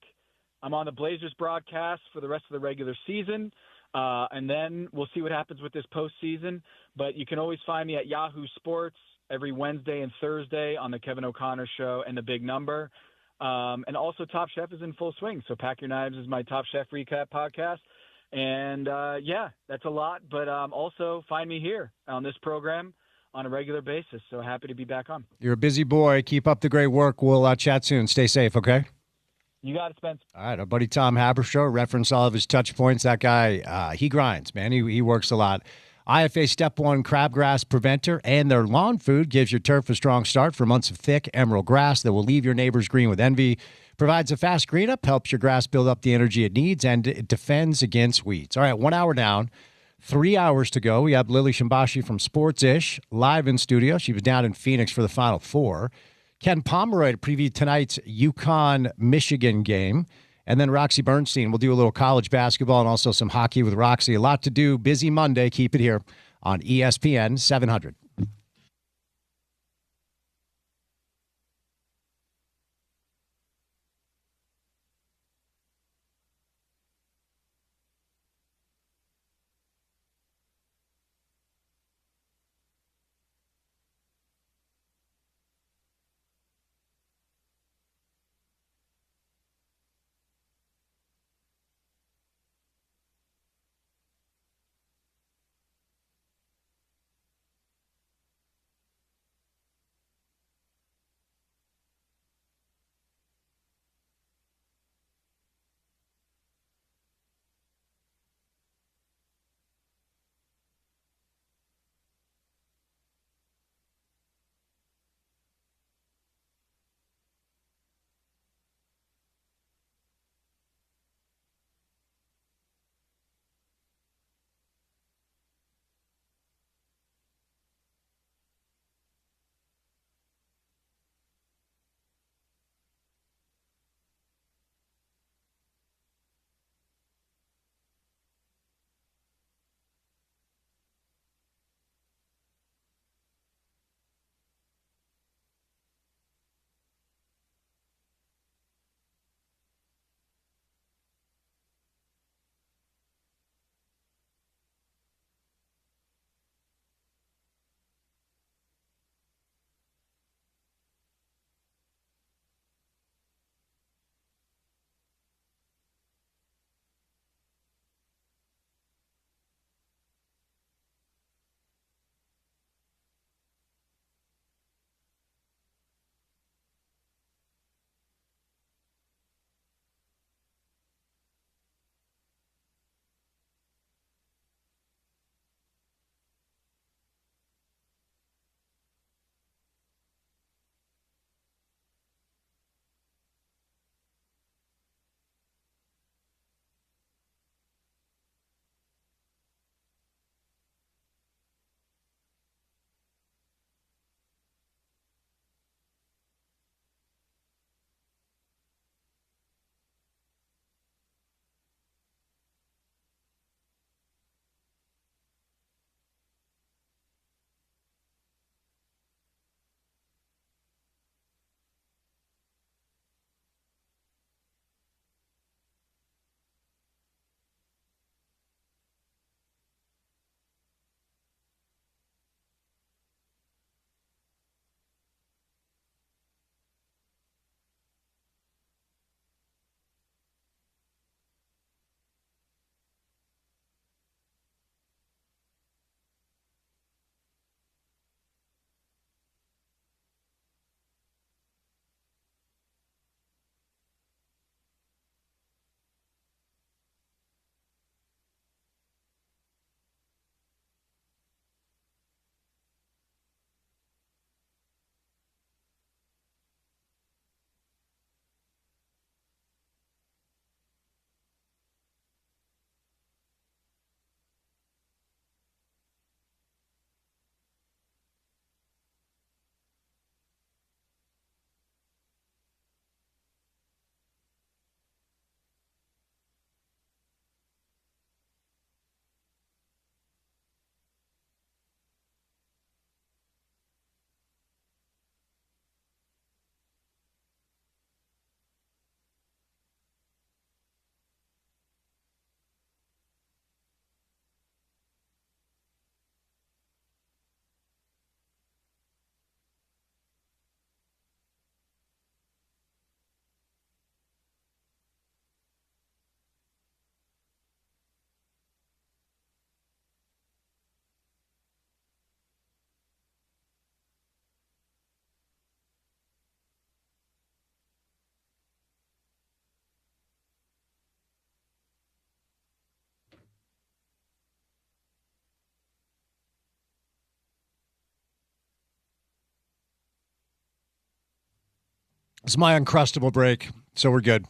I'm on the Blazers broadcast for the rest of the regular season. And then we'll see what happens with this postseason. But you can always find me at Yahoo Sports every Wednesday and Thursday on the Kevin O'Connor Show and The Big Number. And also Top Chef is in full swing. So Pack Your Knives is my Top Chef recap podcast. And, yeah, that's a lot. But also find me here on this program on a regular basis. So happy to be back on. You're a busy boy. Keep up the great work. We'll chat soon. Stay safe, okay? You got it, Spence. All right, our buddy Tom Haberstroh referenced all of his touch points. That guy, he grinds, man. He works a lot. IFA Step 1 crabgrass preventer and their lawn food gives your turf a strong start for months of thick emerald grass that will leave your neighbors green with envy. Provides a fast green up, helps your grass build up the energy it needs, and it defends against weeds. All right, 1 hour down, 3 hours to go. We have Lily Shimbashi from Sports-ish live in studio. She was down in Phoenix for the Final Four. Ken Pomeroy to preview tonight's UConn-Michigan game. And then Roxy Bernstein will do a little college basketball and also some hockey with Roxy. A lot to do. Busy Monday. Keep it here on ESPN 700. It's my Uncrustable break, so we're good.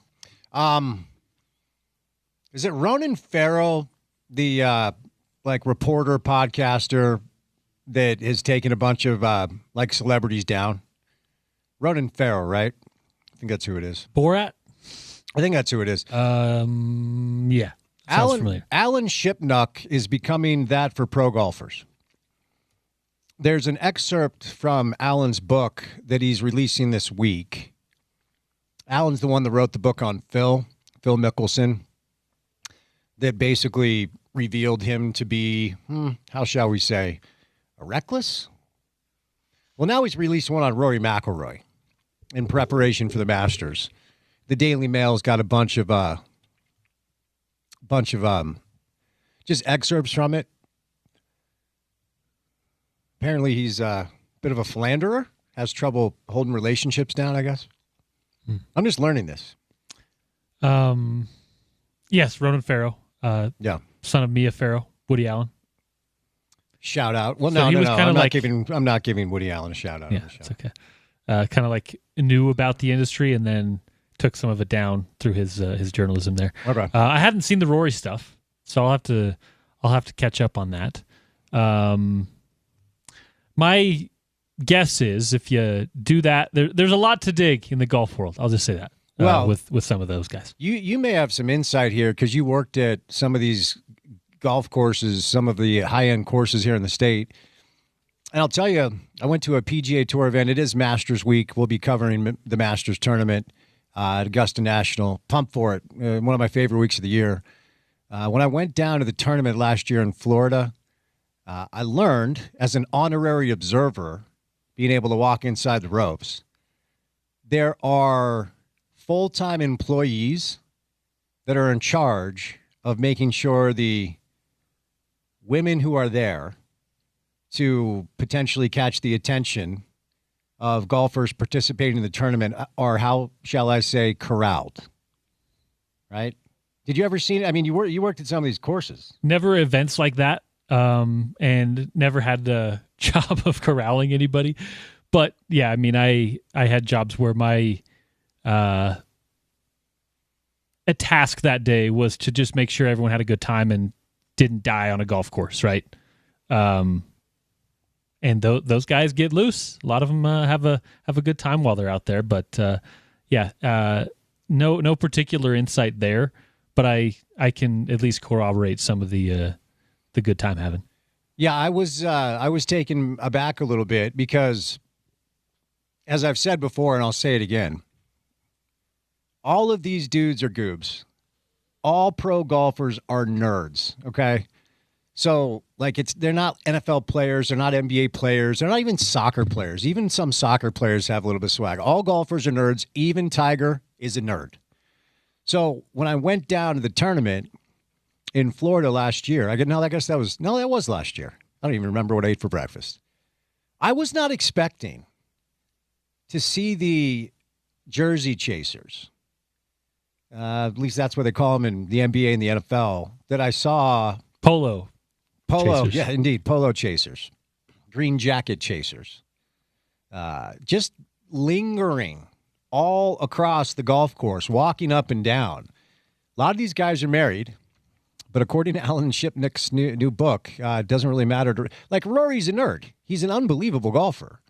Is it Ronan Farrow, the reporter, podcaster that has taken a bunch of celebrities down? Ronan Farrow, right? I think that's who it is. Borat? I think that's who it is. Yeah. Sounds familiar. Alan Shipnuck is becoming that for pro golfers. There's an excerpt from Alan's book that he's releasing this week. Alan's the one that wrote the book on Phil Mickelson, that basically revealed him to be, how shall we say, a reckless? Well, now he's released one on Rory McIlroy in preparation for the Masters. The Daily Mail's got a bunch of just excerpts from it. Apparently he's a bit of a philanderer, has trouble holding relationships down, I guess. I'm just learning this. Yes, Ronan Farrow. Yeah. Son of Mia Farrow, Woody Allen. Shout out. Well, So no. I'm not giving Woody Allen a shout out. Yeah, it's okay. Kind of like knew about the industry and then took some of it down through his journalism there. Okay. I hadn't seen the Rory stuff, so I'll have to catch up on that. My guess is if you do that, there's a lot to dig in the golf world. I'll just say that. Well, with some of those guys, you may have some insight here because you worked at some of these golf courses, some of the high-end courses here in the state. And I'll tell you, I went to a PGA Tour event. It is Masters Week. We'll be covering the Masters tournament at Augusta National. Pumped for it. One of my favorite weeks of the year. When I went down to the tournament last year in Florida, I learned as an honorary observer, being able to walk inside the ropes, there are full-time employees that are in charge of making sure the women who are there to potentially catch the attention of golfers participating in the tournament are, how shall I say, corralled. Right? Did you ever see it? I mean, you worked at some of these courses. Never events like that, and never had the job of corralling anybody. But yeah, I mean, I had jobs where my a task that day was to just make sure everyone had a good time and didn't die on a golf course, right? And those guys get loose. A lot of them have a good time while they're out there. But no particular insight there. But I can at least corroborate some of the good time having. Yeah, I was taken aback a little bit because, as I've said before, and I'll say it again, all of these dudes are goobs. All pro golfers are nerds, okay? So, they're not NFL players, they're not NBA players, they're not even soccer players. Even some soccer players have a little bit of swag. All golfers are nerds. Even Tiger is a nerd. So, when I went down to the tournament in Florida last year, that was last year. I don't even remember what I ate for breakfast. I was not expecting to see the jersey chasers. At least that's what they call them in the NBA and the NFL, that I saw. Polo chasers. Yeah, indeed, polo chasers, green jacket chasers, just lingering all across the golf course, walking up and down. A lot of these guys are married, but according to Alan Shipnuck's new book, it doesn't really matter. Rory's a nerd. He's an unbelievable golfer,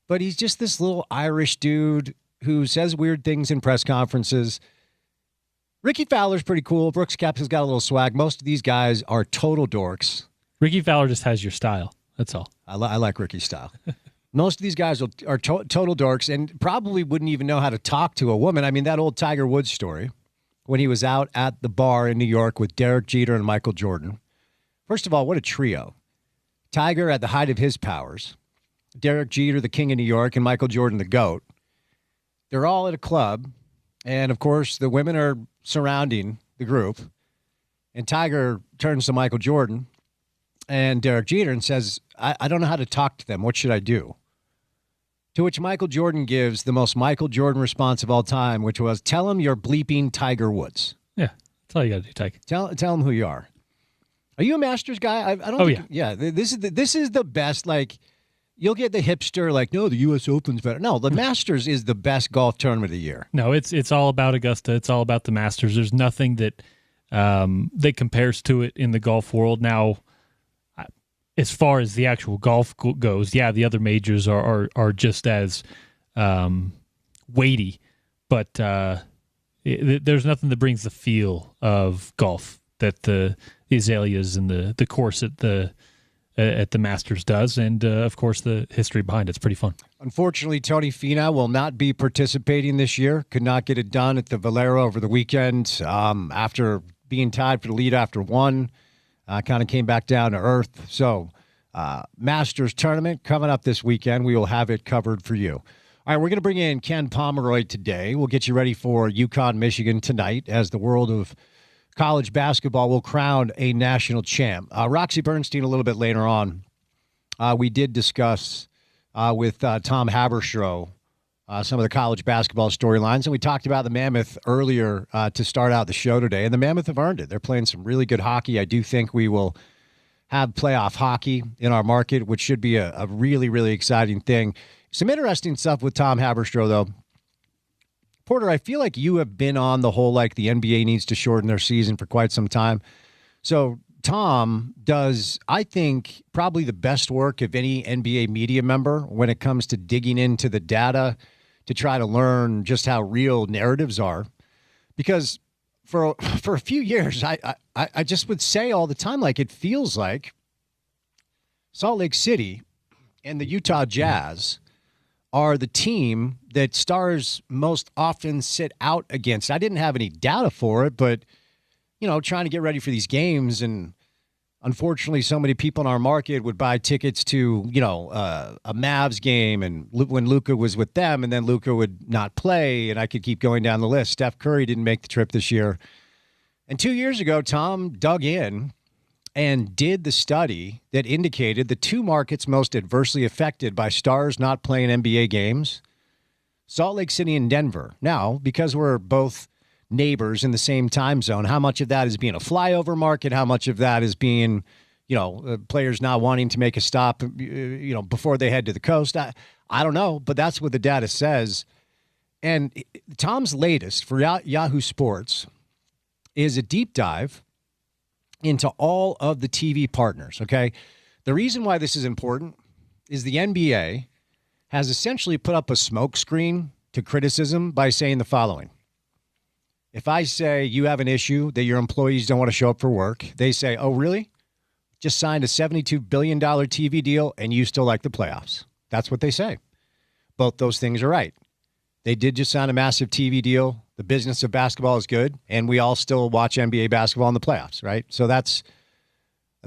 but he's just this little Irish dude who says weird things in press conferences. Ricky Fowler's pretty cool. Brooks Koepka's got a little swag. Most of these guys are total dorks. Ricky Fowler just has your style. That's all. I like Ricky's style. Most of these guys are total dorks and probably wouldn't even know how to talk to a woman. I mean, that old Tiger Woods story when he was out at the bar in New York with Derek Jeter and Michael Jordan. First of all, what a trio. Tiger at the height of his powers, Derek Jeter, the king of New York, and Michael Jordan, the GOAT. They're all at a club, and of course, the women are surrounding the group. And Tiger turns to Michael Jordan and Derek Jeter and says, I don't know how to talk to them. What should I do? To which Michael Jordan gives the most Michael Jordan response of all time, which was, tell him you're bleeping Tiger Woods. Yeah, that's all you got to do, Tiger. Tell him who you are. Are you a Masters guy? I don't. Oh, think, yeah. This is the best. You'll get the hipster like, no, the U.S. Open's better. No, the Masters is the best golf tournament of the year. No, it's all about Augusta. It's all about the Masters. There's nothing that compares to it in the golf world. Now, as far as the actual golf goes, yeah, the other majors are just as weighty, but there's nothing that brings the feel of golf that the azaleas and the course at the Masters does, and of course the history behind it's pretty fun. Unfortunately, Tony Finau will not be participating this year. Could not get it done at the Valero over the weekend after being tied for the lead after one. Kind of came back down to earth. So Masters tournament coming up this weekend. We will have it covered for you. All right, we're going to bring in Ken Pomeroy today. We'll get you ready for UConn, Michigan tonight as the world of college basketball will crown a national champ. Roxy Bernstein a little bit later on. We did discuss with Tom Haberstroh some of the college basketball storylines, and we talked about the Mammoth earlier to start out the show today, and the Mammoth have earned it. They're playing some really good hockey. I do think we will have playoff hockey in our market, which should be a really, really exciting thing. Some interesting stuff with Tom Haberstroh, though. Porter, I feel like you have been on the whole, like, the NBA needs to shorten their season for quite some time. So Tom does, I think, probably the best work of any NBA media member when it comes to digging into the data to try to learn just how real narratives are. Because for a few years, I just would say all the time, like, it feels like Salt Lake City and the Utah Jazz are the team that stars most often sit out against. I didn't have any data for it, but, trying to get ready for these games, and unfortunately so many people in our market would buy tickets to, a Mavs game, and when Luka was with them, and then Luka would not play, and I could keep going down the list. Steph Curry didn't make the trip this year. And 2 years ago, Tom dug in and did the study that indicated the two markets most adversely affected by stars not playing NBA games, Salt Lake City and Denver. Now, because we're both neighbors in the same time zone, how much of that is being a flyover market? How much of that is being, players not wanting to make a stop, before they head to the coast? I don't know, but that's what the data says. And Tom's latest for Yahoo Sports is a deep dive into all of the TV partners, okay? The reason why this is important is the NBA has essentially put up a smokescreen to criticism by saying the following. If I say you have an issue that your employees don't want to show up for work, they say, oh, really? Just signed a $72 billion TV deal and you still like the playoffs. That's what they say. Both those things are right. They did just sign a massive TV deal. The business of basketball is good, and we all still watch NBA basketball in the playoffs, right? So that's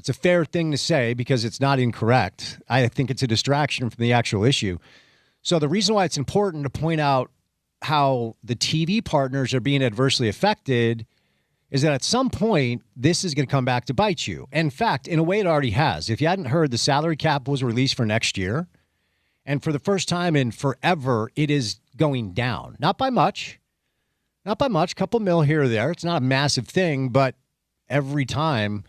a fair thing to say because it's not incorrect. I think it's a distraction from the actual issue. So the reason why it's important to point out how the TV partners are being adversely affected is that at some point, this is going to come back to bite you. In fact, in a way, it already has. If you hadn't heard, the salary cap was released for next year, and for the first time in forever, it is going down. Not by much, couple mil here or there. It's not a massive thing, but every time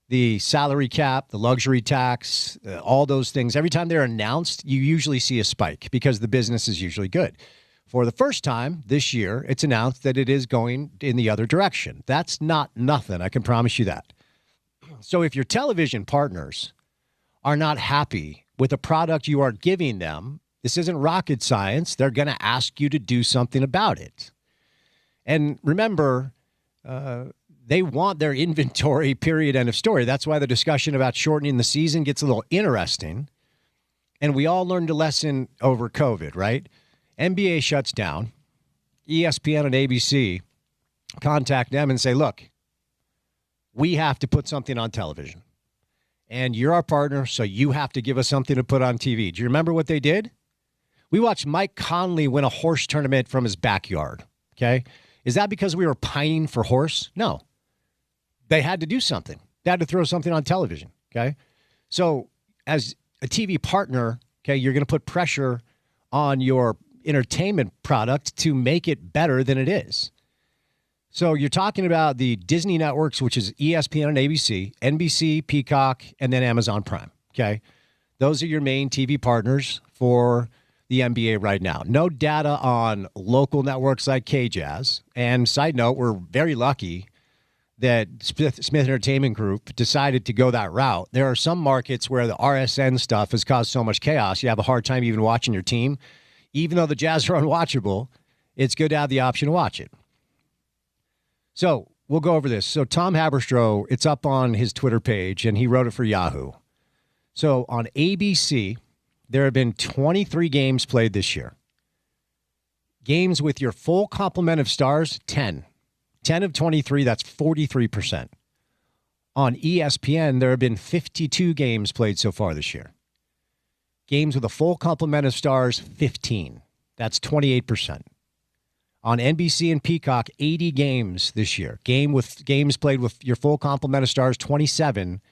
the salary cap, the luxury tax, all those things, every time they're announced, you usually see a spike because the business is usually good. For the first time this year, it's announced that it is going in the other direction. That's not nothing. I can promise you that. So if your television partners are not happy with the product you are giving them, this isn't rocket science. They're going to ask you to do something about it. And remember, they want their inventory, period, end of story. That's why the discussion about shortening the season gets a little interesting. And we all learned a lesson over COVID, right? NBA shuts down. ESPN and ABC contact them and say, look, we have to put something on television. And you're our partner, so you have to give us something to put on TV. Do you remember what they did? We watched Mike Conley win a horse tournament from his backyard, okay? Is that because we were pining for horse? No. They had to do something. They had to throw something on television, okay? So as a TV partner, okay, you're going to put pressure on your entertainment product to make it better than it is. So you're talking about the Disney networks, which is ESPN and ABC, NBC, Peacock, and then Amazon Prime, okay? Those are your main TV partners for the NBA right now. No data on local networks like KJazz. And side note, we're very lucky that Smith Entertainment Group decided to go that route. There are some markets where the RSN stuff has caused so much chaos, you have a hard time even watching your team. Even though the Jazz are unwatchable, it's good to have the option to watch it. So we'll go over this. So Tom Haberstroh, it's up on his Twitter page, and he wrote it for Yahoo. So on ABC, there have been 23 games played this year. Games with your full complement of stars, 10. 10 of 23, that's 43%. On ESPN, there have been 52 games played so far this year. Games with a full complement of stars, 15. That's 28%. On NBC and Peacock, 80 games this year. Games played with your full complement of stars, 27.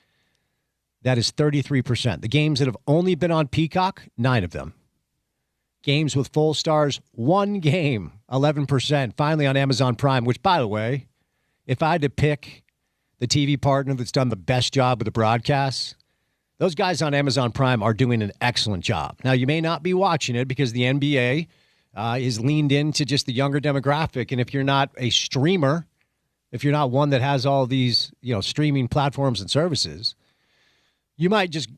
That is 33%. The games that have only been on Peacock, 9 of them. Games with full stars, 1 game, 11%. Finally on Amazon Prime, which, by the way, if I had to pick the TV partner that's done the best job with the broadcasts, those guys on Amazon Prime are doing an excellent job. Now, you may not be watching it because the NBA is leaned into just the younger demographic. And if you're not a streamer, if you're not one that has all these, streaming platforms and services, you might just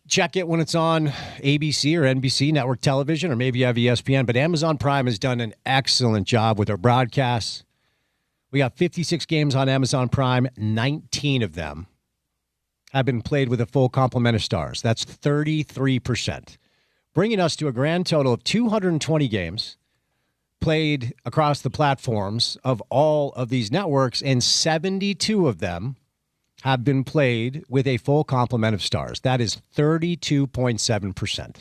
check it when it's on ABC or NBC network television, or maybe you have ESPN. But Amazon Prime has done an excellent job with their broadcasts. We got 56 games on Amazon Prime. 19 of them have been played with a full complement of stars. That's 33%, bringing us to a grand total of 220 games played across the platforms of all of these networks, and 72 of them have been played with a full complement of stars. That is 32.7%.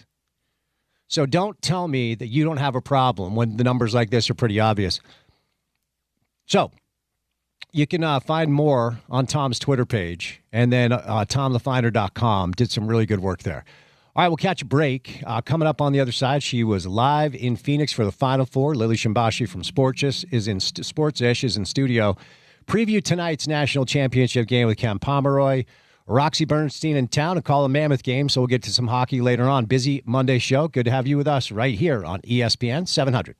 So don't tell me that you don't have a problem when the numbers like this are pretty obvious. So you can find more on Tom's Twitter page, and then TomTheFinder.com did some really good work there. All right, we'll catch a break. Coming up on the other side, she was live in Phoenix for the Final Four. Lily Shimbashi from Sportsish is in studio. Preview tonight's national championship game with Ken Pomeroy. Roxy Bernstein in town to call a Mammoth game, so we'll get to some hockey later on. Busy Monday show. Good to have you with us right here on ESPN 700.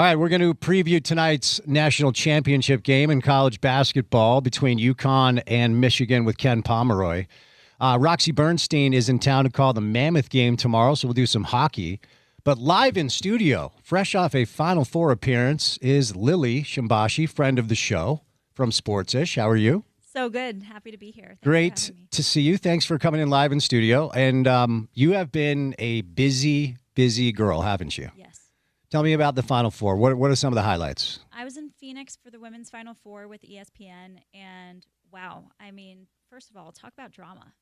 All right, we're going to preview tonight's national championship game in college basketball between UConn and Michigan with Ken Pomeroy. Roxy Bernstein is in town to call the Mammoth game tomorrow, so we'll do some hockey. But live in studio, fresh off a Final Four appearance, is Lily Shimbashi, friend of the show from Sportsish. How are you? So good. Happy to be here. Thanks Great to see you. Thanks for coming in live in studio. And you have been a busy girl, haven't you? Yes. Tell me about the Final Four. What are some of the highlights? I was in Phoenix for the Women's Final Four with ESPN, and wow. I mean, first of all, talk about drama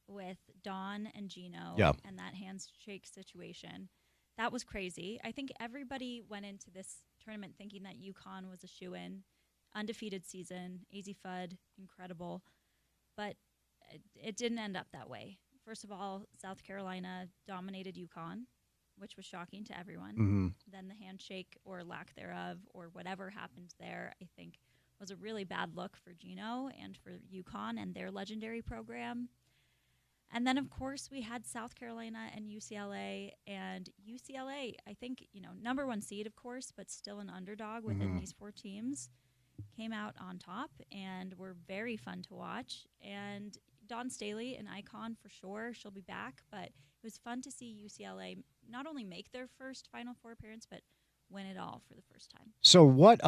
with Dawn and Gino and that handshake situation. That was crazy. I think everybody went into this tournament thinking that UConn was a shoo-in. Undefeated season, AZ Fudd, incredible. But it didn't end up that way. First of all, South Carolina dominated UConn, which was shocking to everyone. Mm-hmm. Then the handshake or lack thereof or whatever happened there, I think, was a really bad look for Gino and for UConn and their legendary program. And then, of course, we had South Carolina and UCLA. And UCLA, I think, number one seed, of course, but still an underdog within these four teams, came out on top and were very fun to watch. And Dawn Staley, an icon for sure. She'll be back. But it was fun to see UCLA not only make their first Final Four appearance, but win it all for the first time. So what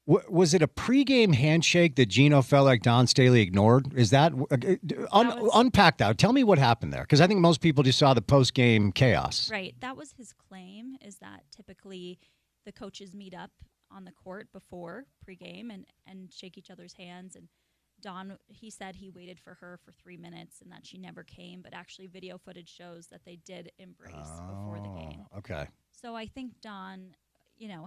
was it a pregame handshake that Gino felt like Dawn Staley ignored? Is that unpack that? Tell me what happened there, because I think most people just saw the postgame chaos. Right. That was his claim, is that typically the coaches meet up on the court before pregame and shake each other's hands. And Dawn, he said he waited for her for 3 minutes and that she never came, but actually video footage shows that they did embrace before the game. Okay. So I think Dawn,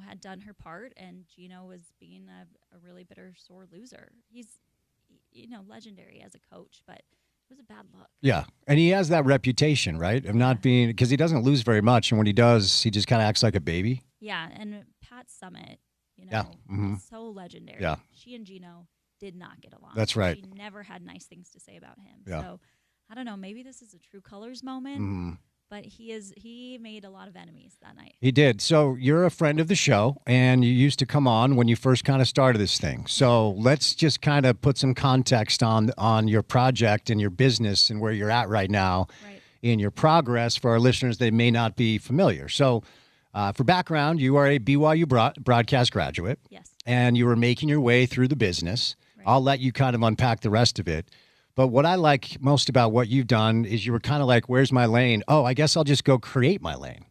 had done her part, and Gino was being a really bitter, sore loser. He's, legendary as a coach, but it was a bad look. Yeah, and he has that reputation, right, of not being, because he doesn't lose very much, and when he does, he just kind of acts like a baby. Yeah, and Pat Summitt, so legendary. Yeah. She and Gino did not get along. That's right. She never had nice things to say about him. Yeah. So I don't know, maybe this is a true colors moment. Mm-hmm. But he made a lot of enemies that night. He did. So you're a friend of the show, and you used to come on when you first kind of started this thing. So let's just kind of put some context on your project and your business and where you're at right now in your progress for our listeners that may not be familiar. So for background, you are a BYU broadcast graduate. Yes. And you were making your way through the business. Right. I'll let you kind of unpack the rest of it. But what I like most about what you've done is you were kind of like, where's my lane? Oh, I guess I'll just go create my lane.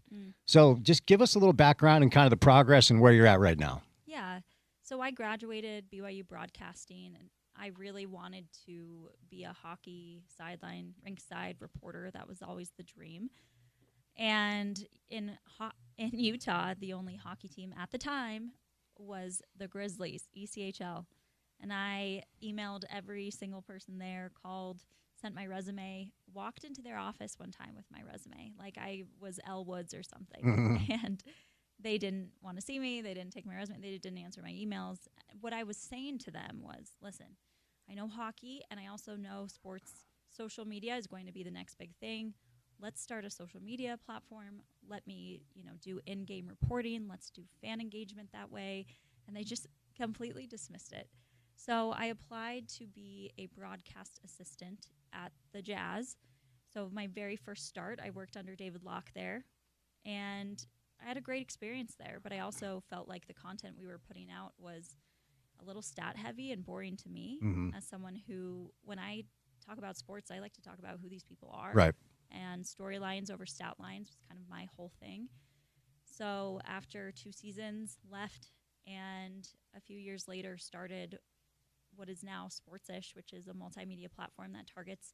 So just give us a little background and kind of the progress and where you're at right now. Yeah. So I graduated BYU broadcasting, and I really wanted to be a hockey sideline, rinkside reporter. That was always the dream. And in Utah, the only hockey team at the time was the Grizzlies, ECHL. And I emailed every single person there, called, sent my resume, walked into their office one time with my resume, like I was Elle Woods or something. Mm-hmm. And they didn't want to see me. They didn't take my resume. They didn't answer my emails. What I was saying to them was, listen, I know hockey, and I also know sports social media is going to be the next big thing. Let's start a social media platform. Let me, do in-game reporting. Let's do fan engagement that way. And they just completely dismissed it. So I applied to be a broadcast assistant at the Jazz. So my very first start, I worked under David Locke there, and I had a great experience there. But I also felt like the content we were putting out was a little stat heavy and boring to me, as someone who, when I talk about sports, I like to talk about who these people are. Right. And storylines over stat lines was kind of my whole thing. So after 2 seasons, left, and a few years later started what is now Sportsish, which is a multimedia platform that targets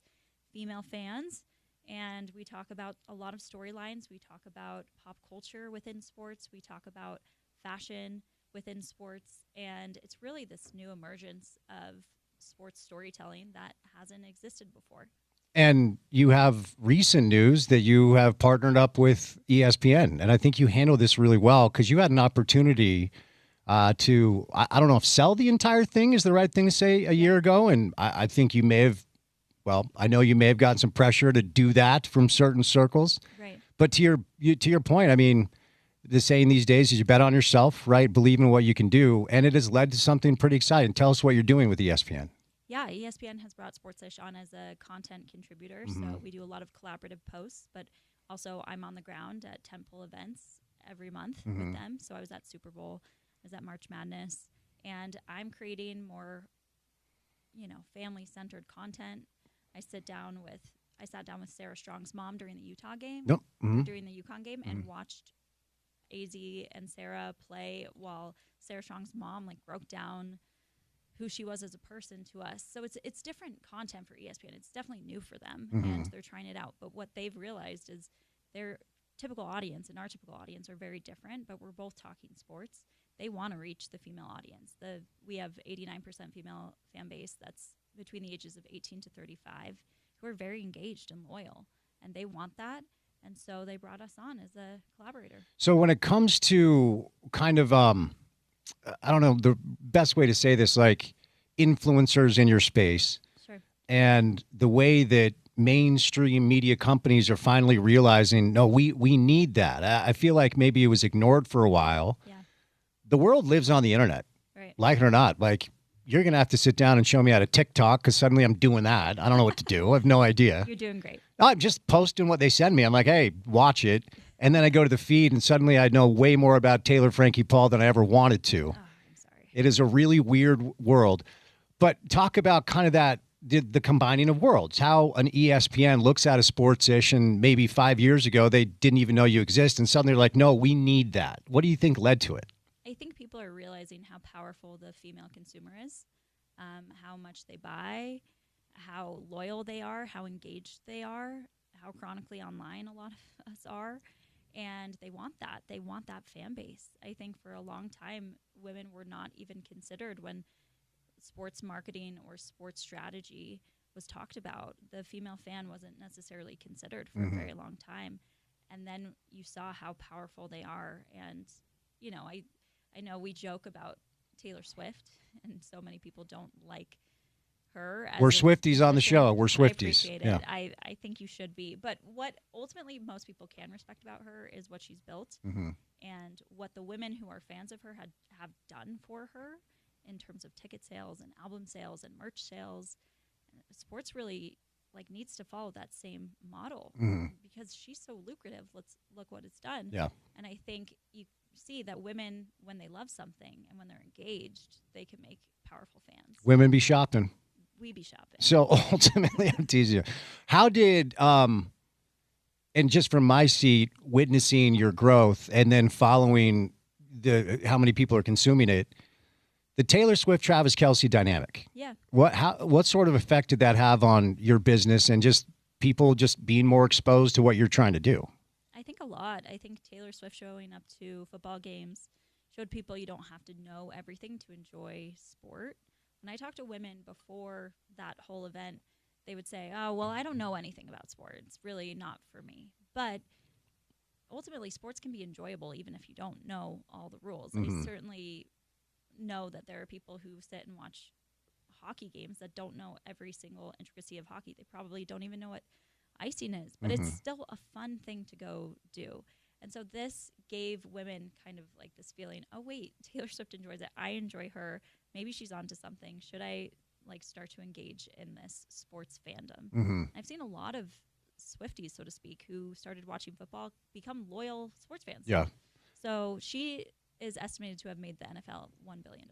female fans. And we talk about a lot of storylines. We talk about pop culture within sports. We talk about fashion within sports. And it's really this new emergence of sports storytelling that hasn't existed before. And you have recent news that you have partnered up with ESPN. And I think you handled this really well, because you had an opportunity to, I don't know if sell the entire thing is the right thing to say, a year ago. And I think you may have, I know you may have gotten some pressure to do that from certain circles. Right. But to your point, I mean, the saying these days is you bet on yourself, right? Believe in what you can do. And it has led to something pretty exciting. Tell us what you're doing with ESPN. Yeah, ESPN has brought Sportsish on as a content contributor. So we do a lot of collaborative posts, but also I'm on the ground at Temple events every month with them. So I was at Super Bowl, I was at March Madness, and I'm creating more, family-centered content. I sat down with Sarah Strong's mom during the Utah game, during the UConn game, and watched AZ and Sarah play while Sarah Strong's mom broke down who she was as a person to us. So it's different content for ESPN. It's definitely new for them, and they're trying it out. But what they've realized is their typical audience and our typical audience are very different, but we're both talking sports. They want to reach the female audience. We have 89% female fan base that's between the ages of 18 to 35 who are very engaged and loyal, and they want that. And so they brought us on as a collaborator. So when it comes to kind of, I don't know, the best way to say this, like influencers in your space, Sure. and the way that mainstream media companies are finally realizing, no, we need that. I feel like maybe it was ignored for a while. Yeah. The world lives on the internet, Right. like it or not. Like, you're going to have to sit down and show me how to TikTok because suddenly I'm doing that. I don't know what to do. I have no idea. You're doing great. I'm just posting what they send me. I'm like, hey, watch it. And then I go to the feed and suddenly I know way more about Taylor Frankie Paul than I ever wanted to. Oh, I'm sorry. It is a really weird world. But talk about kind of that, the combining of worlds, how an ESPN looks at a sports-ish, and maybe 5 years ago they didn't even know you exist, and suddenly they're like, no, we need that. What do you think led to it? I think people are realizing how powerful the female consumer is, how much they buy, how loyal they are, how engaged they are, how chronically online a lot of us are. And they want that. They want that fan base. I think for a long time, women were not even considered when sports marketing or sports strategy was talked about. The female fan wasn't necessarily considered for a very long time. And then you saw how powerful they are. And, I know we joke about Taylor Swift, and so many people don't like her. We're Swifties on the show. We're Swifties. I appreciate it. Yeah. I think you should be. But what ultimately most people can respect about her is what she's built and what the women who are fans of her have done for her in terms of ticket sales and album sales and merch sales. Sports really needs to follow that same model because she's so lucrative. Let's look what it's done. Yeah. And I think you see that women, when they love something and when they're engaged, they can make powerful fans. Women be shopping. We be shopping. So ultimately, I'm teasing you. How did, and just from my seat, witnessing your growth and then following how many people are consuming it, the Taylor Swift, Travis Kelce dynamic. Yeah. What sort of effect did that have on your business and just people just being more exposed to what you're trying to do? I think a lot. I think Taylor Swift showing up to football games showed people you don't have to know everything to enjoy sport. When I talk to women before that whole event, they would say, oh, well, I don't know anything about sport. It's really not for me. But ultimately, sports can be enjoyable even if you don't know all the rules. I certainly know that there are people who sit and watch hockey games that don't know every single intricacy of hockey. They probably don't even know what icing is, but it's still a fun thing to go do. And so this gave women kind of this feeling, oh, wait, Taylor Swift enjoys it. I enjoy her. Maybe she's onto something. Should I start to engage in this sports fandom? I've seen a lot of Swifties, so to speak, who started watching football become loyal sports fans. Yeah. So she is estimated to have made the NFL $1 billion.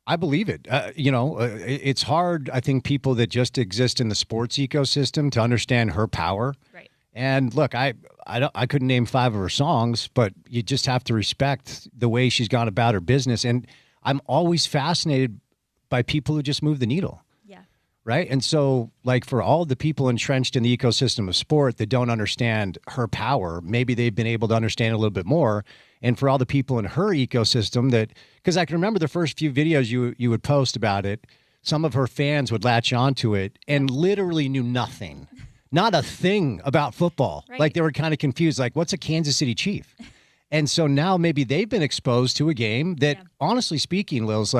I believe it. It's hard, I think, people that just exist in the sports ecosystem to understand her power. Right. And look, I couldn't name 5 of her songs, but you just have to respect the way she's gone about her business. And I'm always fascinated by people who just move the needle. Yeah. Right. And so, for all the people entrenched in the ecosystem of sport that don't understand her power, maybe they've been able to understand a little bit more. And for all the people in her ecosystem because I can remember the first few videos you would post about it, some of her fans would latch onto it and literally knew nothing, not a thing about football. Right. They were kind of confused, what's a Kansas City Chief? And so now maybe they've been exposed to a game that, honestly speaking, Lil's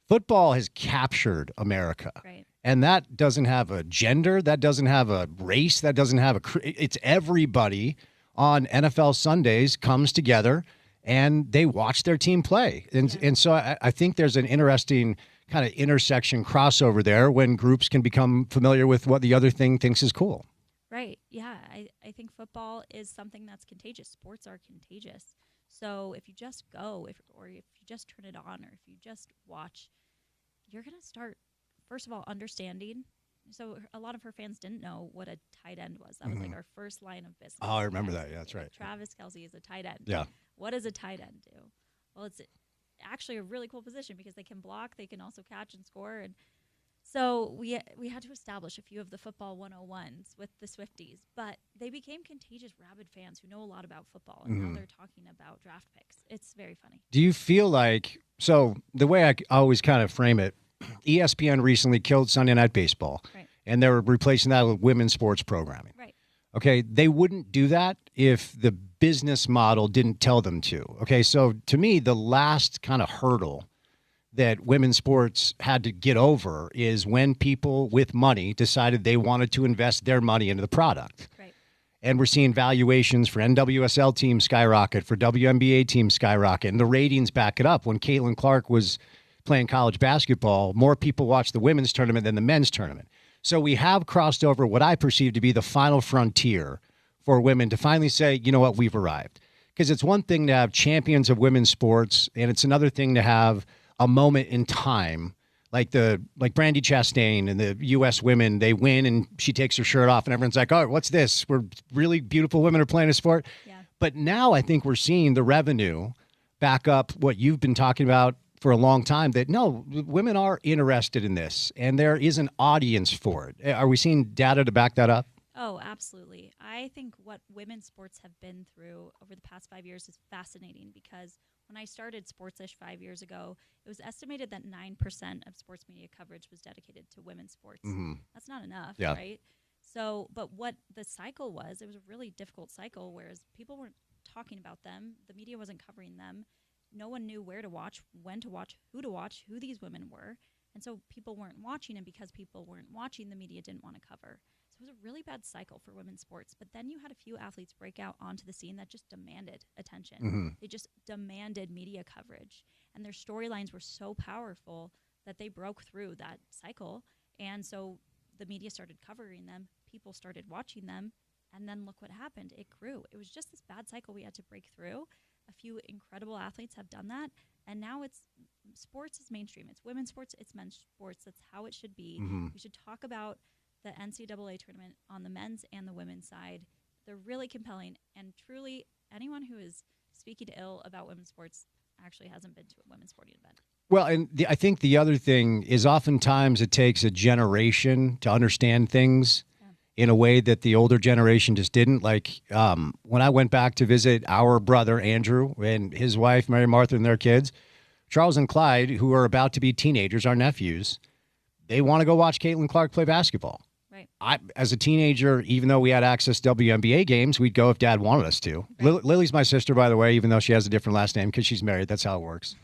football has captured America. Right. And that doesn't have a gender, that doesn't have a race, that doesn't have it's everybody on NFL Sundays comes together and they watch their team play. And so I think there's an interesting kind of intersection crossover there when groups can become familiar with what the other thing thinks is cool. Right. Yeah. I think football is something that's contagious. Sports are contagious. So if you just go, or if you just turn it on, or if you just watch, you're going to start, first of all, understanding. So a lot of her fans didn't know what a tight end was. That was like our first line of business. Oh, I remember that. Yeah, that's right. Travis Kelce is a tight end. Yeah. What does a tight end do? Well, it's actually a really cool position because they can block, they can also catch and score. And so we had to establish a few of the football 101s with the Swifties, but they became contagious rabid fans who know a lot about football, and now they're talking about draft picks. It's very funny. Do you feel like, so the way I always kind of frame it, ESPN recently killed Sunday Night Baseball, Right. and they're replacing that with women's sports programming. Right. Okay, they wouldn't do that if the business model didn't tell them to. Okay, so to me, the last kind of hurdle that women's sports had to get over is when people with money decided they wanted to invest their money into the product. Right. And we're seeing valuations for NWSL teams skyrocket, for WNBA teams skyrocket, and the ratings back it up. When Caitlin Clark was playing college basketball, more people watched the women's tournament than the men's tournament. So we have crossed over what I perceive to be the final frontier for women to finally say, you know what, we've arrived. Because it's one thing to have champions of women's sports, and it's another thing to have a moment in time, like Brandi Chastain and the U.S. women, they win and she takes her shirt off and everyone's like, oh, what's this? We're really beautiful women are playing a sport. Yeah. But now I think we're seeing the revenue back up what you've been talking about for a long time, that no, women are interested in this and there is an audience for it. Are we seeing data to back that up? Oh, absolutely. I think what women's sports have been through over the past 5 years is fascinating, because when I started Sportsish 5 years ago, it was estimated that 9% of sports media coverage was dedicated to women's sports. That's not enough, right? So, but what the cycle was, it was a really difficult cycle, whereas people weren't talking about them, the media wasn't covering them, no one knew where to watch, when to watch, who these women were, and so people weren't watching, and because people weren't watching, the media didn't want to cover. So it was a really bad cycle for women's sports. But then you had a few athletes break out onto the scene that just demanded attention. They just demanded media coverage. And their storylines were so powerful that they broke through that cycle. And so the media started covering them. People started watching them. And then look what happened. It grew. It was just this bad cycle we had to break through. A few incredible athletes have done that. And now sports is mainstream. It's women's sports. It's men's sports. That's how it should be. We should talk about the NCAA tournament on the men's and the women's side. They're really compelling, and truly anyone who is speaking ill about women's sports actually hasn't been to a women's sporting event. Well, and I think the other thing is oftentimes it takes a generation to understand things in a way that the older generation just didn't. Like when I went back to visit our brother, Andrew, and his wife, Mary Martha, and their kids, Charles and Clyde, who are about to be teenagers, our nephews, they want to go watch Caitlin Clark play basketball. Right. As a teenager, even though we had access to WNBA games, we'd go if Dad wanted us to. Right. Lily's my sister, by the way, even though she has a different last name because she's married. That's how it works.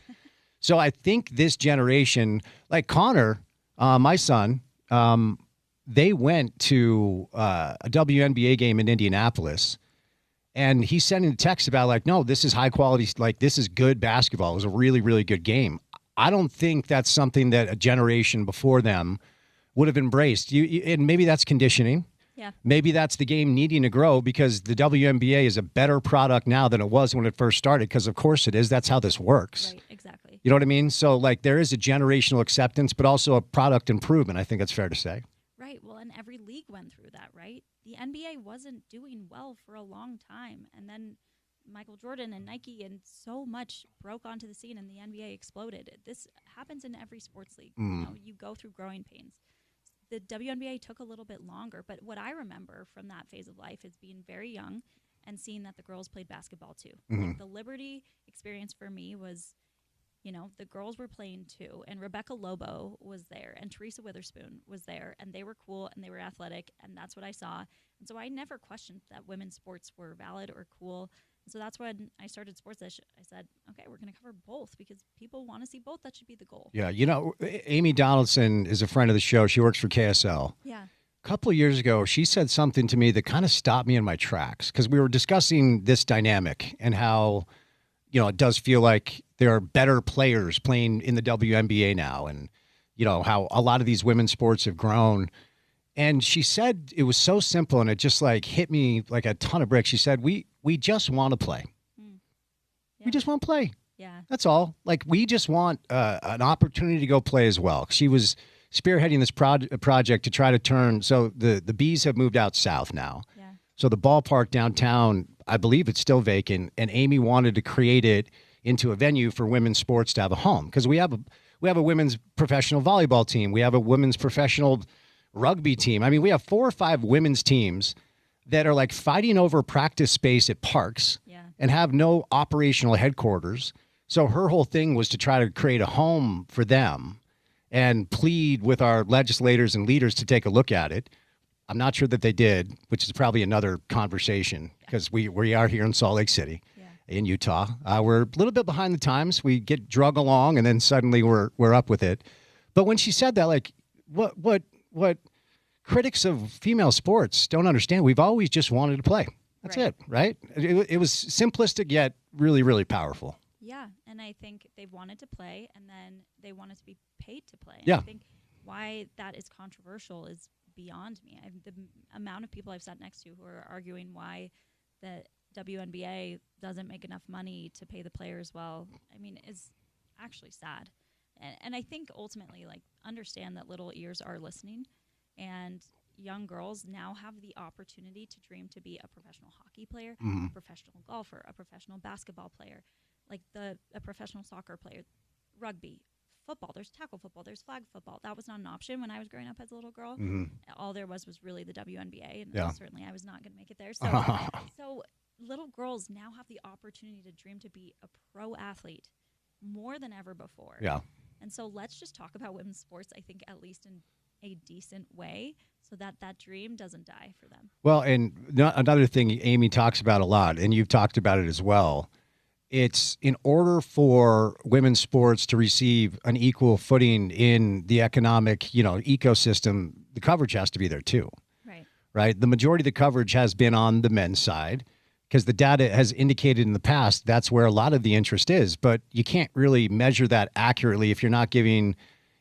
So I think this generation, like Connor, my son, they went to a WNBA game in Indianapolis, and he's sending a text about like, no, this is high quality, like this is good basketball. It was a really, really good game. I don't think that's something that a generation before them would have embraced. And maybe that's conditioning. Yeah. Maybe that's the game needing to grow, because the WNBA is a better product now than it was when it first started, because of course it is. That's how this works. Right, exactly. You know what I mean? So like there is a generational acceptance, but also a product improvement. I think that's fair to say. Right. Well, and every league went through that, right? The NBA wasn't doing well for a long time. And then Michael Jordan and Nike and so much broke onto the scene and the NBA exploded. This happens in every sports league. You know, you go through growing pains. The WNBA took a little bit longer, but what I remember from that phase of life is being very young and seeing that the girls played basketball too. Like the Liberty experience for me was, you know, the girls were playing too, and Rebecca Lobo was there, and Teresa Witherspoon was there, and they were cool and they were athletic, and that's what I saw. And so I never questioned that women's sports were valid or cool. So that's when I started Sportsish. I said, okay, we're going to cover both because people want to see both. That should be the goal. Yeah. You know, Amy Donaldson is a friend of the show. She works for KSL. Yeah. couple of years ago, she said something to me that kind of stopped me in my tracks because we were discussing this dynamic and how, it does feel like there are better players playing in the WNBA now, and, how a lot of these women's sports have grown. And she said it was so simple, and it just like hit me like a ton of bricks. She said, we just want to play. Yeah. We just want to play. Yeah. That's all. Like, we just want an opportunity to go play as well. She was spearheading this project to try to turn. So the Bees have moved out south now. Yeah. So the ballpark downtown, I believe it's still vacant. And Amy wanted to create it into a venue for women's sports to have a home. Because we have a women's professional volleyball team. We have a women's professional rugby team. I mean, we have 4 or 5 women's teams that are like fighting over practice space at parks and have no operational headquarters. So her whole thing was to try to create a home for them and plead with our legislators and leaders to take a look at it. I'm not sure that they did, which is probably another conversation because we are here in Salt Lake City in Utah. We're a little bit behind the times. We get drug along and then suddenly we're up with it. But when she said that, like, what critics of female sports don't understand, we've always just wanted to play. That's it, right? It was simplistic yet really, really powerful. Yeah, and I think they wanted to play, and then they wanted to be paid to play. Yeah. I think why that is controversial is beyond me. The amount of people I've sat next to who are arguing why the WNBA doesn't make enough money to pay the players well, I mean, is actually sad. And I think ultimately, like, understand that little ears are listening, and young girls now have the opportunity to dream to be a professional hockey player, a professional golfer, a professional basketball player, like a professional soccer player, rugby, football. There's tackle football. There's flag football. That was not an option when I was growing up as a little girl. All there was really the WNBA, and certainly I was not going to make it there. So little girls now have the opportunity to dream to be a pro athlete more than ever before. Yeah. And so let's just talk about women's sports, I think, at least in a decent way, so that dream doesn't die for them. Well, and another thing Amy talks about a lot, and you've talked about it as well, it's in order for women's sports to receive an equal footing in the economic, ecosystem, the coverage has to be there too. Right? The majority of the coverage has been on the men's side because the data has indicated in the past that's where a lot of the interest is, but you can't really measure that accurately if you're not giving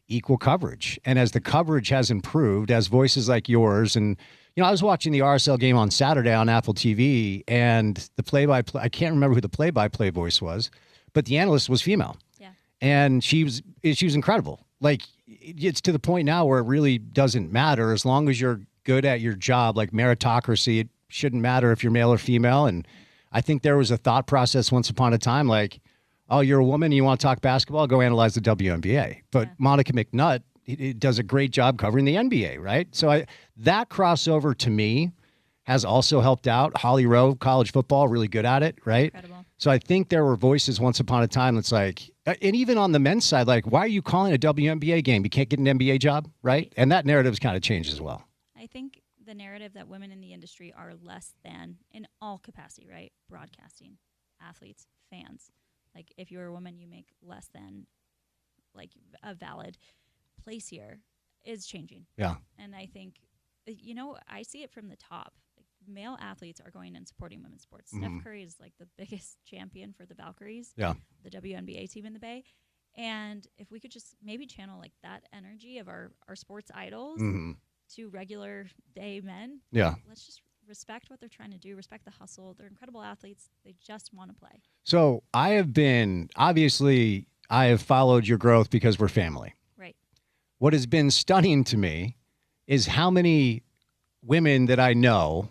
equal coverage. And as the coverage has improved, as voices like yours, and I was watching the RSL game on Saturday on Apple TV, and the play-by-play, I can't remember who the play-by-play voice was, but the analyst was female. Yeah. And she was incredible. Like, it's to the point now where it really doesn't matter as long as you're good at your job, like meritocracy. It shouldn't matter if you're male or female. And I think there was a thought process once upon a time, like, oh, you're a woman and you want to talk basketball, go analyze the WNBA. But Monica McNutt does a great job covering the NBA, right? So that crossover to me has also helped out. Holly Rowe, college football, really good at it, right? Incredible. So I think there were voices once upon a time that's like, and even on the men's side, like, why are you calling a WNBA game? You can't get an NBA job, right? And that narrative's kind of changed as well. I think the narrative that women in the industry are less than in all capacity, right? Broadcasting, athletes, fans. Like, if you're a woman, you make less than, like, a valid place here is changing. Yeah. And I think, I see it from the top. Like, male athletes are going and supporting women's sports. Steph Curry is, like, the biggest champion for the Valkyries, the WNBA team in the Bay. And if we could just maybe channel, like, that energy of our sports idols to regular day men, let's just respect what they're trying to do, respect the hustle. They're incredible athletes. They just want to play. So I have followed your growth because we're family. Right. What has been stunning to me is how many women that I know,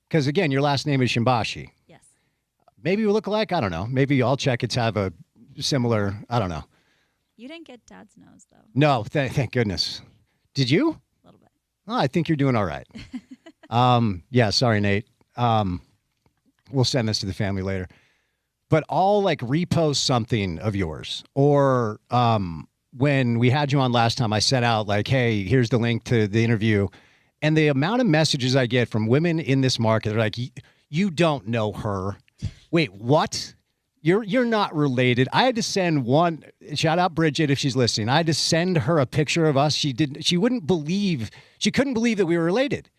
because again, your last name is Shimbashi. Yes. Maybe we look alike. I don't know. Maybe all Checketts have a similar, I don't know. You didn't get Dad's nose, though. No, thank goodness. Did you? A little bit. Oh, I think you're doing all right. Yeah, sorry, Nate. We'll send this to the family later. But I'll like repost something of yours. Or when we had you on last time, I sent out like, hey, here's the link to the interview. And the amount of messages I get from women in this market are like, you don't know her. Wait, what? You're not related. I had to send one. Shout out Bridget if she's listening. I had to send her a picture of us. She didn't. She wouldn't believe. She couldn't believe that we were related.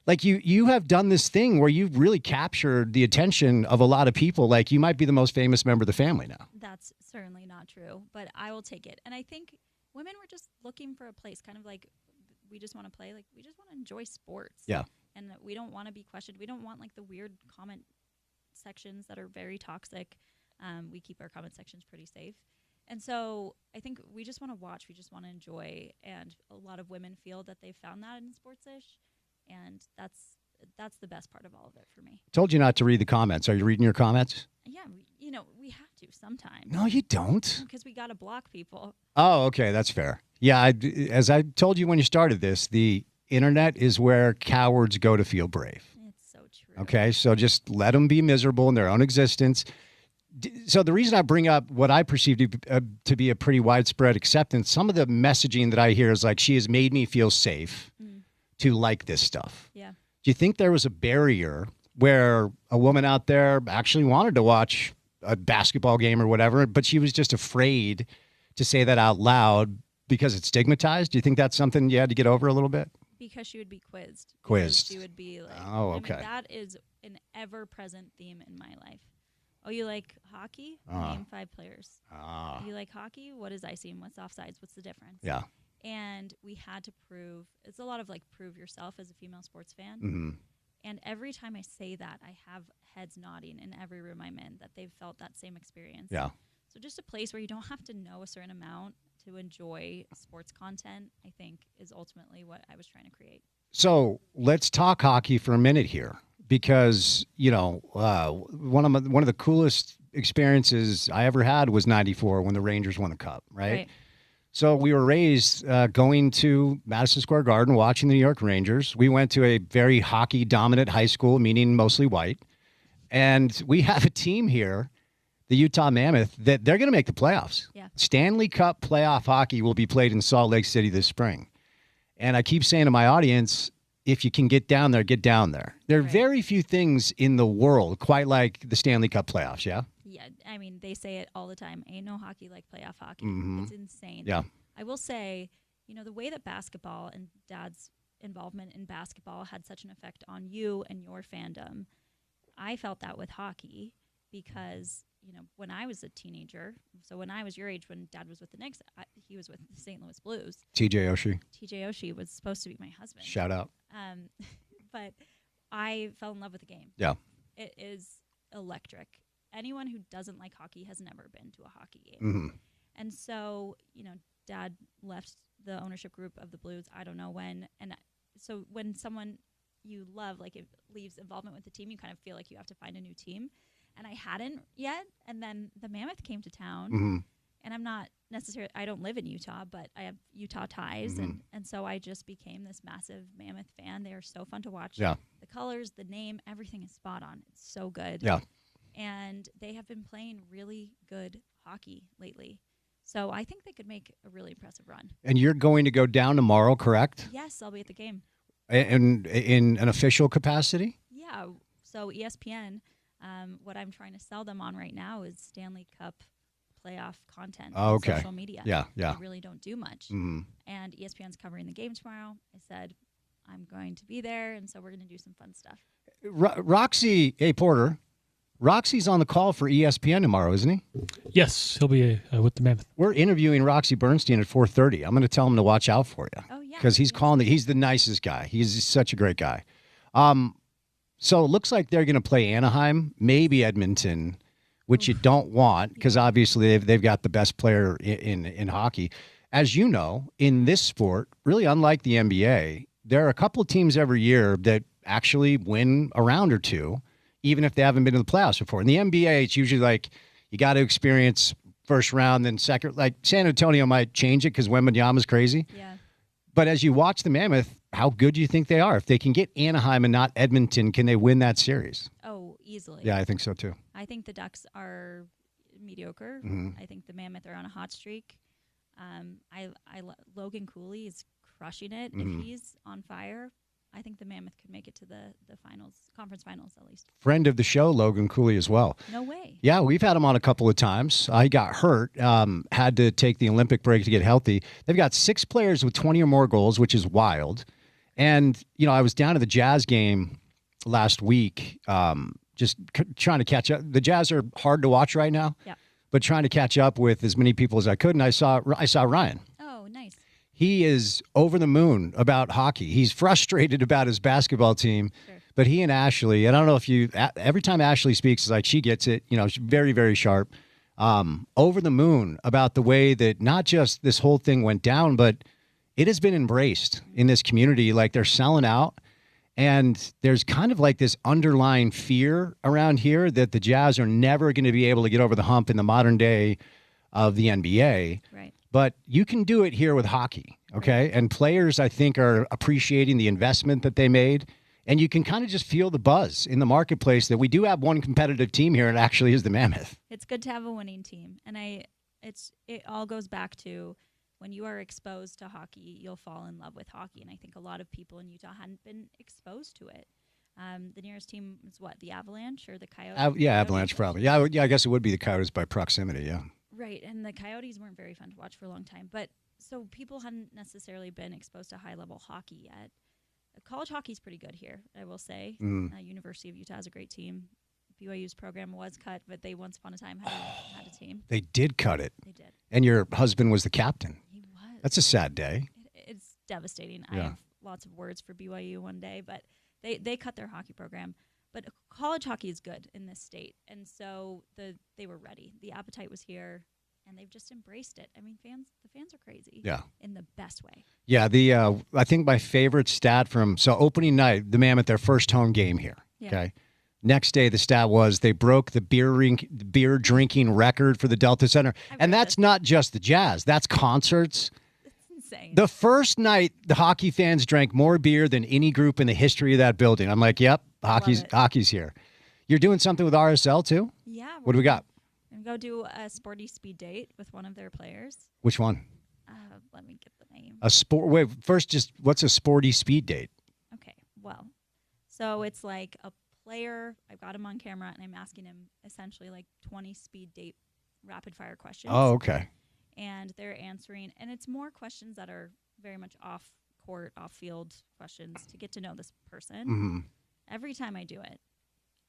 Like you have done this thing where you've really captured the attention of a lot of people. Like you might be the most famous member of the family now. That's certainly not true, but I will take it. And I think women were just looking for a place, kind of like we just want to play. Like we just want to enjoy sports. Yeah. And we don't want to be questioned. We don't want like the weird comment sections that are very toxic. We keep our comment sections pretty safe. And so I think we just want to watch. We just want to enjoy. And a lot of women feel that they found that in Sports-ish. And that's the best part of all of it for me. Told you not to read the comments. Are you reading your comments? Yeah, we have to sometimes. No, you don't. Because we got to block people. Oh, okay. That's fair. Yeah. As I told you when you started this, the internet is where cowards go to feel brave. It's so true. Okay. So just let them be miserable in their own existence. So the reason I bring up what I perceive to be a pretty widespread acceptance, some of the messaging that I hear is like, she has made me feel safe to like this stuff. Yeah. Do you think there was a barrier where a woman out there actually wanted to watch a basketball game or whatever, but she was just afraid to say that out loud because it's stigmatized? Do you think that's something you had to get over a little bit? Because she would be quizzed. Quizzed. She would be like, oh, okay. I mean, that is an ever-present theme in my life. Oh, you like hockey? Name 5 players. You like hockey? What is icing? What's offsides? What's the difference? Yeah. And we had to prove. It's a lot of like prove yourself as a female sports fan. Mm-hmm. And every time I say that, I have heads nodding in every room I'm in that they've felt that same experience. Yeah. So just a place where you don't have to know a certain amount to enjoy sports content, I think, is ultimately what I was trying to create. So let's talk hockey for a minute here, because one of the coolest experiences I ever had was '94 when the Rangers won the Cup. Right. So we were raised going to Madison Square Garden, watching the New York Rangers. We went to a very hockey dominant high school, meaning mostly white, and we have a team here, the Utah Mammoth, that they're going to make the playoffs. Yeah. Stanley Cup playoff hockey will be played in Salt Lake City this spring. And I keep saying to my audience, if you can get down there, get down there. There are very few things in the world quite like the Stanley Cup playoffs, yeah? Yeah, I mean, they say it all the time. Ain't no hockey like playoff hockey. Mm-hmm. It's insane. Yeah. I will say, the way that basketball and Dad's involvement in basketball had such an effect on you and your fandom, I felt that with hockey because, when I was a teenager, so when I was your age, when Dad was with the Knicks, he was with the St. Louis Blues. TJ Oshie. TJ Oshie was supposed to be my husband. Shout out. But I fell in love with the game. Yeah. It is electric. Anyone who doesn't like hockey has never been to a hockey game. Mm-hmm. And so, Dad left the ownership group of the Blues, I don't know when. And so when someone you love, like, it leaves involvement with the team, you kind of feel like you have to find a new team. And I hadn't yet. And then the Mammoth came to town. Mm-hmm. And I'm not necessarily, I don't live in Utah, but I have Utah ties. Mm-hmm. And so I just became this massive Mammoth fan. They are so fun to watch. Yeah. The colors, the name, everything is spot on. It's so good. Yeah. And they have been playing really good hockey lately. So I think they could make a really impressive run. And you're going to go down tomorrow, correct? Yes, I'll be at the game. In an official capacity? Yeah. So ESPN, what I'm trying to sell them on right now is Stanley Cup playoff content on social media. Yeah. I really don't do much. Mm-hmm. And ESPN's covering the game tomorrow. I said, I'm going to be there, and so we're going to do some fun stuff. Roxy, hey, Porter, Roxy's on the call for ESPN tomorrow, isn't he? Yes, he'll be with the Mammoth. We're interviewing Roxy Bernstein at 4:30. I'm going to tell him to watch out for you. Oh, yeah. Because he's he's the nicest guy. He's such a great guy. So it looks like they're going to play Anaheim, maybe Edmonton, which you don't want because obviously they've got the best player in hockey. As you know, in this sport, really unlike the NBA, there are a couple of teams every year that actually win a round or two, even if they haven't been to the playoffs before. In the NBA, it's usually like you got to experience first round, then second. Like San Antonio might change it because Wembanyama's crazy. Yeah. But as you watch the Mammoth, how good do you think they are? If they can get Anaheim and not Edmonton, can they win that series? Oh, easily. Yeah, I think so too. I think the Ducks are mediocre. Mm-hmm. I think the Mammoth are on a hot streak. Logan Cooley is crushing it. Mm-hmm. If he's on fire, I think the Mammoth could make it to the finals, conference finals at least. Friend of the show, Logan Cooley, as well. No way. Yeah, we've had him on a couple of times. He got hurt, had to take the Olympic break to get healthy. They've got 6 players with 20 or more goals, which is wild. And, I was down at the Jazz game last week, just trying to catch up. The Jazz are hard to watch right now, but trying to catch up with as many people as I could. And I saw Ryan. Oh, nice. He is over the moon about hockey. He's frustrated about his basketball team, but he and Ashley, and I don't know if every time Ashley speaks, it's like she gets it, she's very, very sharp, over the moon about the way that not just this whole thing went down, but it has been embraced in this community. Like they're selling out, and there's kind of like this underlying fear around here that the Jazz are never going to be able to get over the hump in the modern day of the NBA. Right. But you can do it here with hockey, okay? Right. And players, I think, are appreciating the investment that they made. And you can kind of just feel the buzz in the marketplace that we do have one competitive team here, and it actually is the Mammoth. It's good to have a winning team. And it all goes back to when you are exposed to hockey, you'll fall in love with hockey. And I think a lot of people in Utah hadn't been exposed to it. The nearest team is what, the Avalanche or the Coyotes? Avalanche probably. Yeah, I guess it would be the Coyotes by proximity, yeah. Right, and the Coyotes weren't very fun to watch for a long time. But so people hadn't necessarily been exposed to high-level hockey yet. College hockey's pretty good here, I will say. University of Utah has a great team. BYU's program was cut, but they once upon a time had a team. They did cut it. They did. And your husband was the captain. He was. That's a sad day. It's devastating. Yeah. I have lots of words for BYU one day, but they cut their hockey program. But college hockey is good in this state, and so they were ready. The appetite was here, and they've just embraced it. I mean, the fans are crazy. Yeah. In the best way. Yeah. I think my favorite stat opening night, the Mammoth, their first home game here. Yeah. Okay. Next day, the stat was they broke the beer drinking record for the Delta Center, and that's not just the Jazz. That's concerts. Insane. The first night, the hockey fans drank more beer than any group in the history of that building. I'm like, yep, hockey's here. You're doing something with RSL too? Yeah. What do we got? I'm going to go do a sporty speed date with one of their players. Which one? Let me get the name. First, just what's a sporty speed date? Okay, well, so it's like a player. I've got him on camera, and I'm asking him essentially like 20 speed date rapid fire questions. Oh, okay. And they're answering, and it's more questions that are very much off-court, off-field questions to get to know this person. Mm-hmm. Every time I do it,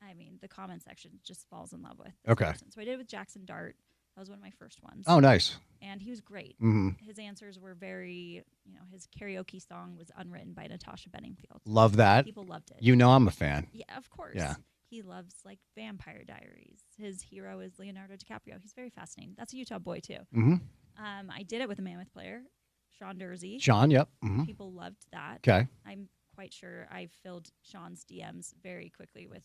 I mean, the comment section just falls in love with this person. So I did it with Jackson Dart. That was one of my first ones. Oh, nice. And he was great. Mm-hmm. His answers were very, his karaoke song was unwritten by Natasha Bedingfield. Love that. People loved it. I'm a fan. Yeah, of course. Yeah. He loves, like, Vampire Diaries. His hero is Leonardo DiCaprio. He's very fascinating. That's a Utah boy, too. Mm-hmm. I did it with a Mammoth player, Sean Dursey. Sean, yep. Mm-hmm. People loved that. Okay. I'm quite sure I filled Sean's DMs very quickly with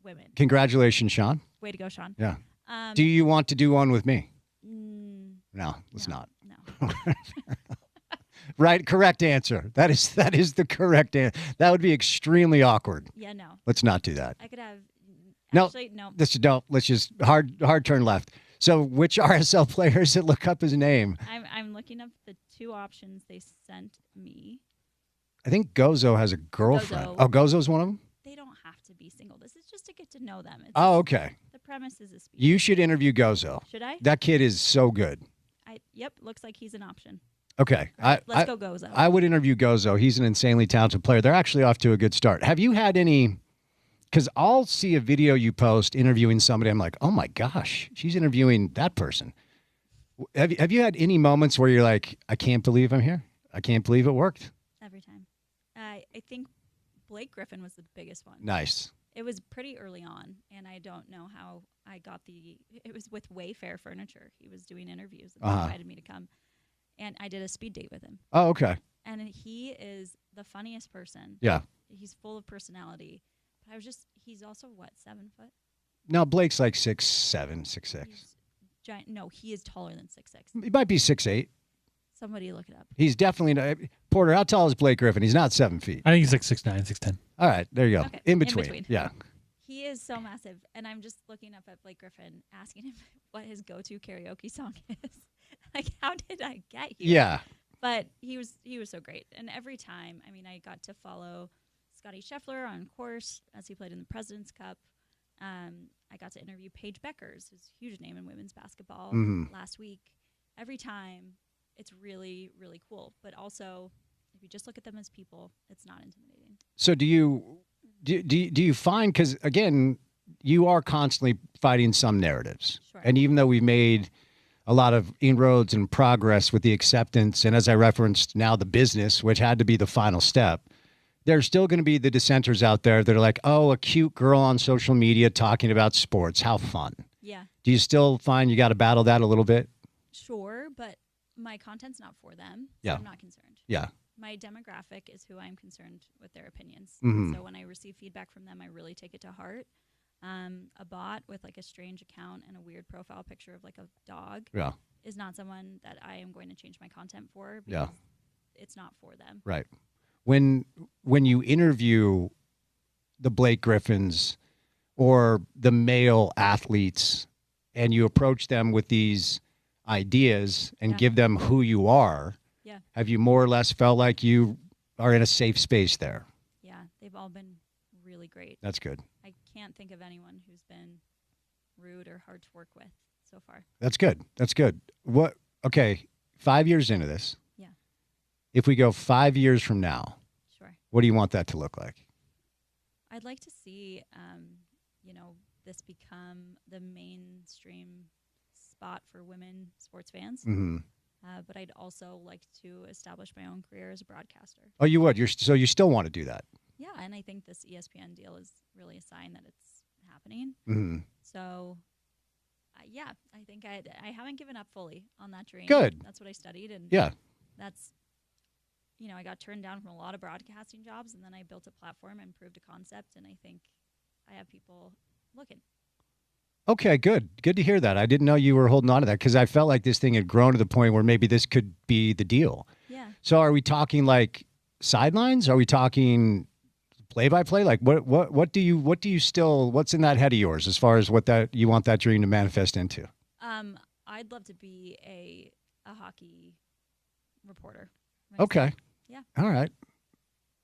women. Congratulations, Sean. Way to go, Sean. Yeah. Do you want to do one with me? No, let's not. No. Right, correct answer. That is the correct answer. That would be extremely awkward. Yeah, no. Let's not do that. I could have. Actually, no. Let's just hard turn left. So, which RSL players that look up his name? I'm looking up the 2 options they sent me. I think Gozo has a girlfriend. Gozo. Oh, Gozo's one of them? They don't have to be single. This is just to get to know them. Okay. The premise is a speech. You should interview Gozo. Should I? That kid is so good. Yep, looks like he's an option. Okay. Right, let's go Gozo. I would interview Gozo. He's an insanely talented player. They're actually off to a good start. Have you had any... Because I'll see a video you post interviewing somebody. I'm like, oh, my gosh, she's interviewing that person. Have you had any moments where you're like, I can't believe I'm here? I can't believe it worked? Every time. I think Blake Griffin was the biggest one. Nice. It was pretty early on, and I don't know how I got it was with Wayfair Furniture. He was doing interviews, and they invited me to come. And I did a speed date with him. Oh, okay. And he is the funniest person. Yeah. He's full of personality. But he's also, 7 foot? No, Blake's like 6'7", 6'6". He's giant. No, he is taller than 6'6". He might be 6'8". Somebody look it up. He's definitely Porter. How tall is Blake Griffin? He's not 7 feet. I think he's like 6'9", 6'10". All right, there you go. Okay. In between. Yeah. He is so massive, and I'm just looking up at Blake Griffin, asking him what his go-to karaoke song is. Like, how did I get here? Yeah. But he was so great, and every time, I mean, I got to follow Scotty Scheffler on course as he played in the President's Cup. I got to interview Paige Beckers, who's a huge name in women's basketball, last week. Every time, it's really, really cool. But also, if you just look at them as people, it's not intimidating. So do you find, because again, you are constantly fighting some narratives. Sure. And even though we've made a lot of inroads and progress with the acceptance, and as I referenced, now the business, which had to be the final step, there's still going to be the dissenters out there that are like, oh, a cute girl on social media talking about sports. How fun. Yeah. Do you still find you got to battle that a little bit? Sure, but my content's not for them. So Yeah. I'm not concerned. Yeah. My demographic is who I'm concerned with their opinions. Mhm. So when I receive feedback from them, I really take it to heart. A bot with like a strange account and a weird profile picture of like a dog Yeah. is not someone that I am going to change my content for Yeah. because it's not for them. Right. When you interview the Blake Griffins or the male athletes and you approach them with these ideas and Yeah. give them who you are, Yeah. have you more or less felt like you are in a safe space there? Yeah, they've all been really great. That's good. I can't think of anyone who's been rude or hard to work with so far. That's good. That's good. Okay, 5 years into this. Yeah. If we go 5 years from now, Sure. what do you want that to look like? I'd like to see, this become the mainstream spot for women sports fans. Mm-hmm. But I'd also like to establish my own career as a broadcaster. Oh, you would? So you still want to do that? Yeah, and I think this ESPN deal is really a sign that it's happening. Mm-hmm. So, I think I haven't given up fully on that dream. Good. That's what I studied, and Yeah. that's, I got turned down from a lot of broadcasting jobs, and then I built a platform and proved a concept, and I think I have people looking. Okay, good. Good to hear that. I didn't know you were holding on to that because I felt like this thing had grown to the point where maybe this could be the deal. Yeah. So are we talking like sidelines? Are we talking play-by-play? Like what do you still, what's in that head of yours as far as what that you want that dream to manifest into? I'd love to be a hockey reporter. Okay. Yeah. All right.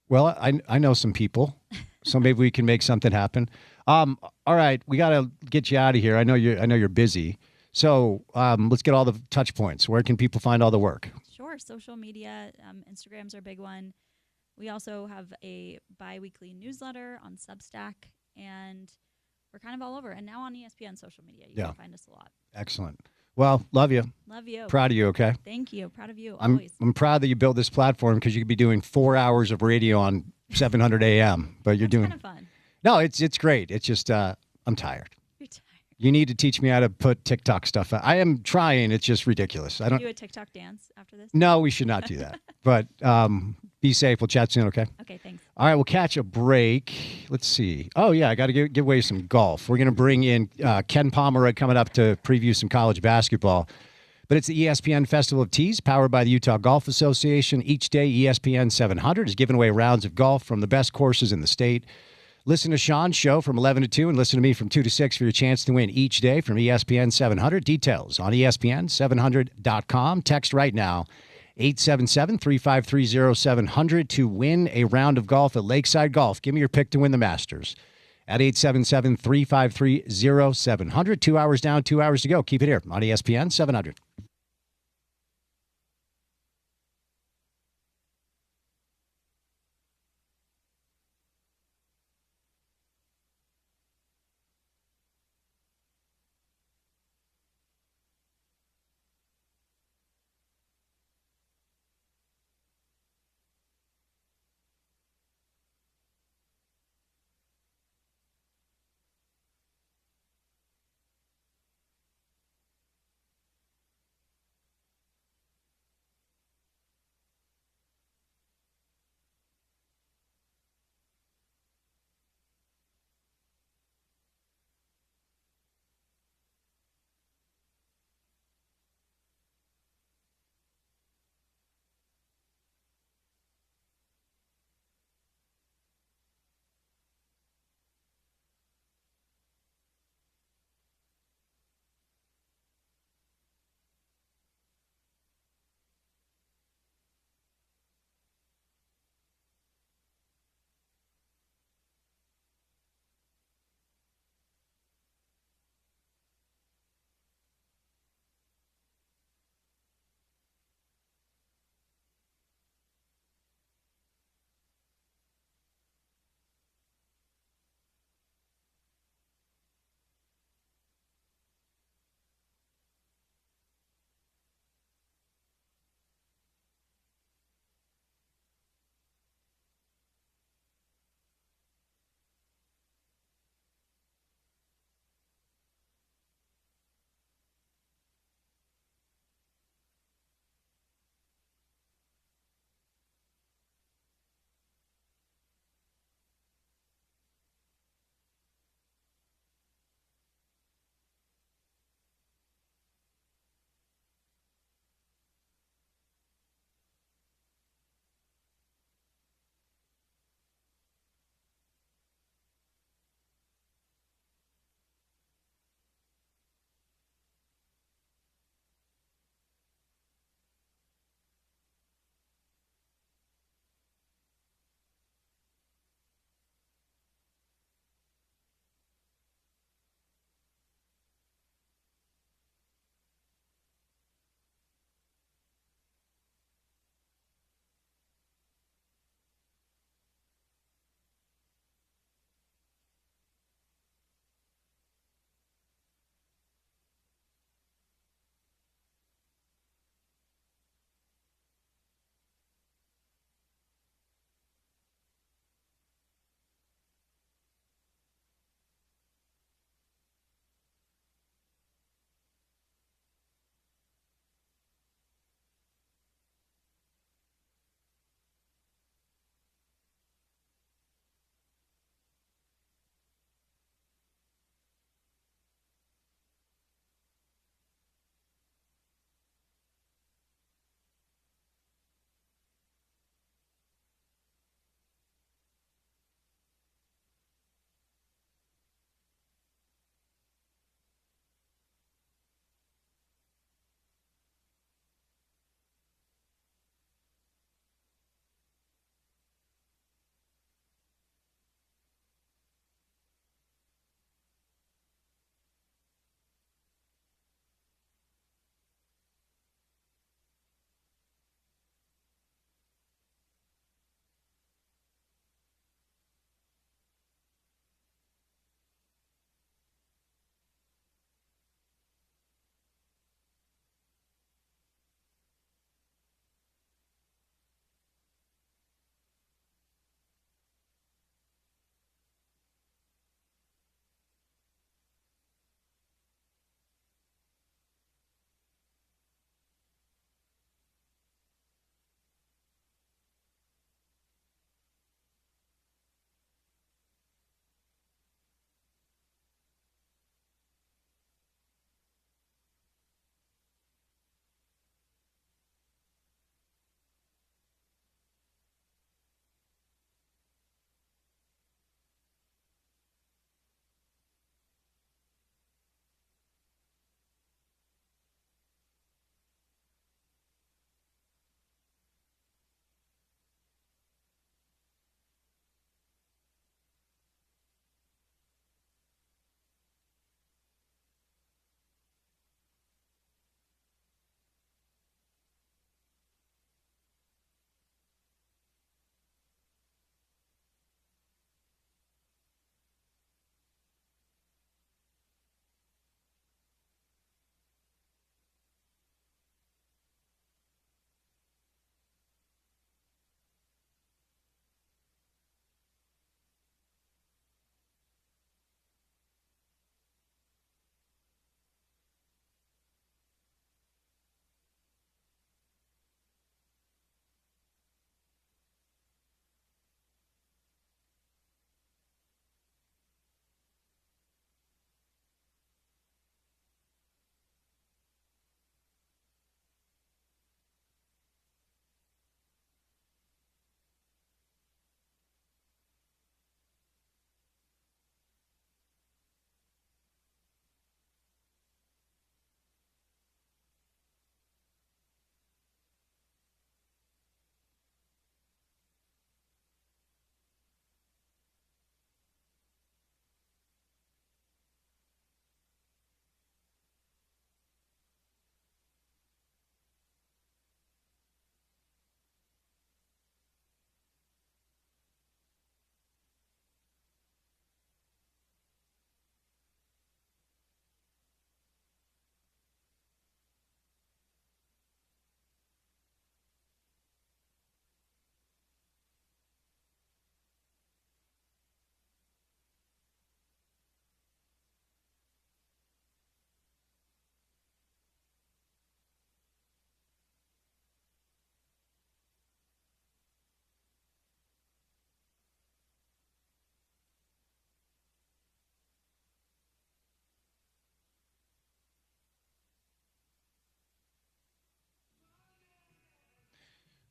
Well, I know some people, so maybe we can make something happen. All right, we got to get you out of here. I know you're busy. So let's get all the touch points. Where can people find all the work? Sure. Social media, Instagram's our big one. We also have a bi-weekly newsletter on Substack, and we're kind of all over. And now on ESPN social media, you can find us a lot. Excellent. Well, love you. Love you. Proud of you, okay? Thank you. Proud of you, I'm always. proud that you built this platform because you could be doing 4 hours of radio on 700 AM, but you're doing kind of fun. No, it's great. It's just I'm tired. You're tired. You need to teach me how to put TikTok stuff out. I am trying. It's just ridiculous. I don't do a TikTok dance after this? No, we should not do that. But be safe. We'll chat soon, okay? Okay, thanks. All right, we'll catch a break. Let's see. Oh, yeah, I got to give away some golf. We're going to bring in Ken Pomeroy coming up to preview some college basketball. But it's the ESPN Festival of Tees, powered by the Utah Golf Association. Each day, ESPN 700 is giving away rounds of golf from the best courses in the state. Listen to Sean's show from 11 to 2 and listen to me from 2 to 6 for your chance to win each day from ESPN 700. Details on ESPN700.com. Text right now, 877-353-0700 to win a round of golf at Lakeside Golf. Give me your pick to win the Masters at 877-353-0700. 2 hours down, 2 hours to go. Keep it here on ESPN 700.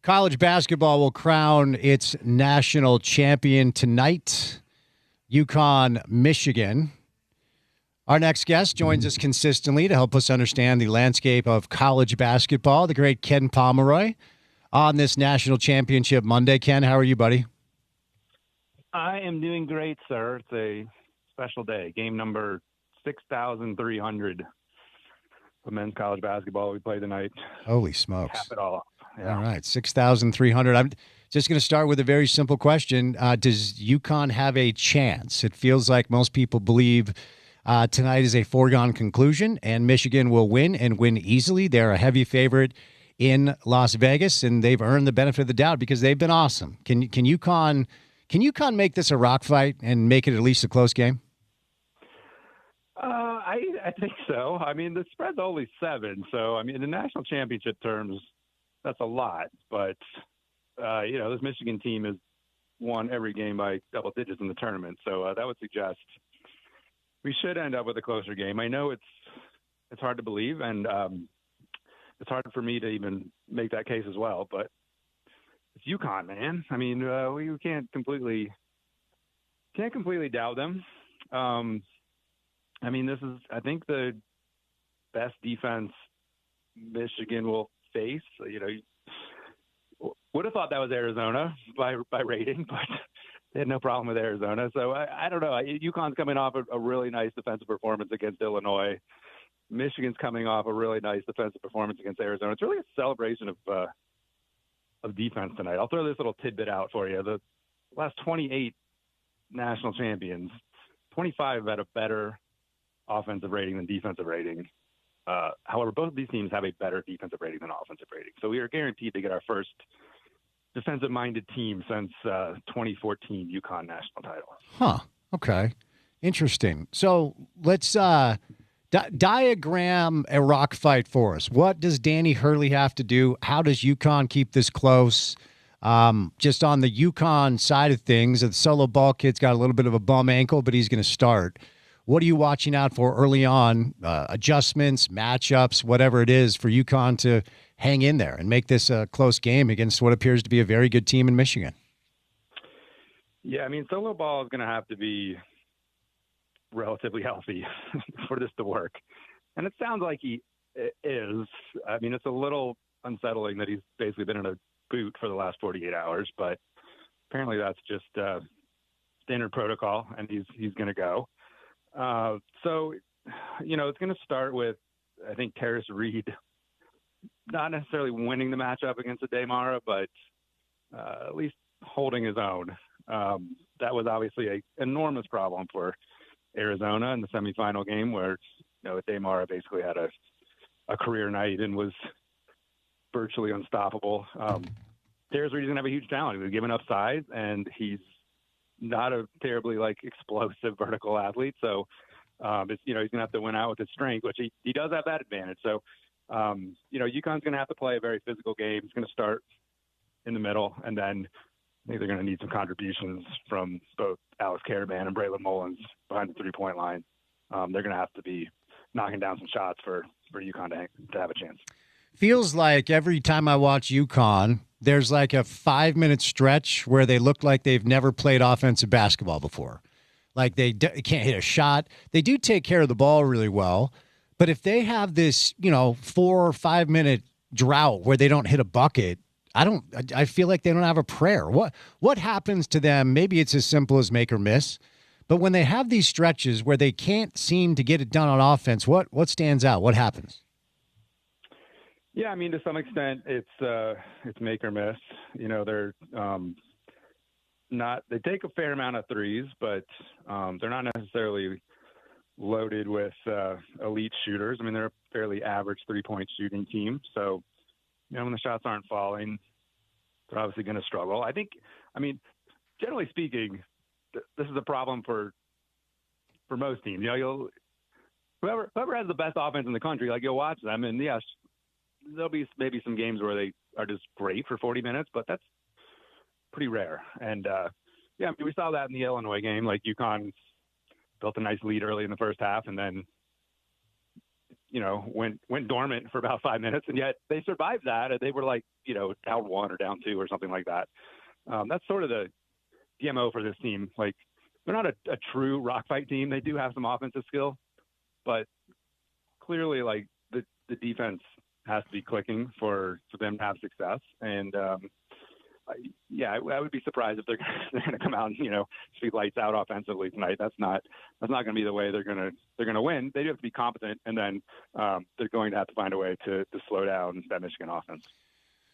College basketball will crown its national champion tonight. UConn, Michigan. Our next guest joins us consistently to help us understand the landscape of college basketball, the great Ken Pomeroy, on this national championship Monday. Ken, how are you, buddy? I am doing great, sir. It's a special day. Game number 6,300 for men's college basketball we play tonight. Holy smokes. Cap it all. Yeah. All right, 6,300. I'm just going to start with a very simple question. Does UConn have a chance? It feels like most people believe tonight is a foregone conclusion, and Michigan will win and win easily. They're a heavy favorite in Las Vegas, and they've earned the benefit of the doubt because they've been awesome. Can UConn make this a rock fight and make it at least a close game? I think so. I mean, the spread's only 7, so I mean, in the national championship terms, that's a lot. But this Michigan team has won every game by double digits in the tournament, so that would suggest we should end up with a closer game. I know it's hard to believe, and it's hard for me to even make that case as well. But it's UConn, man. I mean, we can't completely doubt them. I mean, this is, I think, the best defense Michigan will face. You know, would have thought that was Arizona by rating, but they had no problem with Arizona. So I don't know. UConn's coming off a really nice defensive performance against Illinois. Michigan's coming off a really nice defensive performance against Arizona. It's really a celebration of defense tonight. I'll throw this little tidbit out for you. The last 28 national champions, 25 have had a better offensive rating than defensive rating. However, both of these teams have a better defensive rating than offensive rating. So we are guaranteed to get our first defensive-minded team since 2014 UConn national title. Huh. Okay. Interesting. So let's diagram a rock fight for us. What does Danny Hurley have to do? How does UConn keep this close? Just on the UConn side of things, the solo ball kid's got a little bit of a bum ankle, but he's going to start. What are you watching out for early on? Adjustments, matchups, whatever it is for UConn to hang in there and make this a close game against what appears to be a very good team in Michigan. Yeah, I mean, solo ball is going to have to be relatively healthy for this to work. And it sounds like he is. I mean, it's a little unsettling that he's basically been in a boot for the last 48 hours, but apparently that's just standard protocol, and he's going to go. So, it's going to start with, I think, Terrace Reed not necessarily winning the matchup against Ademara, but at least holding his own. That was obviously an enormous problem for Arizona in the semifinal game where, Ademara basically had a career night and was virtually unstoppable. Terrace Reed is going to have a huge challenge. He's given up size, and he's not a terribly explosive vertical athlete. So, he's going to have to win out with his strength, which he does have that advantage. So, UConn's going to have to play a very physical game. It's going to start in the middle, and then I think they're going to need some contributions from both Alex Caravan and Braylon Mullins behind the three-point line. They're going to have to be knocking down some shots for UConn to have a chance. Feels like every time I watch UConn, there's like a 5-minute stretch where they look like they've never played offensive basketball before. Like they can't hit a shot. They do take care of the ball really well. But if they have this, 4 or 5 minute drought where they don't hit a bucket, I feel like they don't have a prayer. What happens to them? Maybe it's as simple as make or miss. But when they have these stretches where they can't seem to get it done on offense, what stands out? What happens? Yeah, I mean, to some extent, it's make or miss. They're they take a fair amount of threes, but they're not necessarily loaded with elite shooters. I mean, they're a fairly average 3-point shooting team. So, when the shots aren't falling, they're obviously going to struggle. I mean, generally speaking, this is a problem for most teams. Whoever has the best offense in the country, you'll watch them, and yes, there'll be maybe some games where they are just great for 40 minutes, but that's pretty rare. And we saw that in the Illinois game. UConn built a nice lead early in the first half, and then went dormant for about 5 minutes, and yet they survived that. And they were like, down 1 or down 2 or something like that. That's sort of the DMO for this team. Like, they're not a true rock fight team. They do have some offensive skill, but clearly, like, the defense has to be clicking for them to have success. And I would be surprised if they're going to come out and be lights out offensively tonight. That's not going to be the way they're going to win. They do have to be competent, and then they're going to have to find a way to slow down that Michigan offense.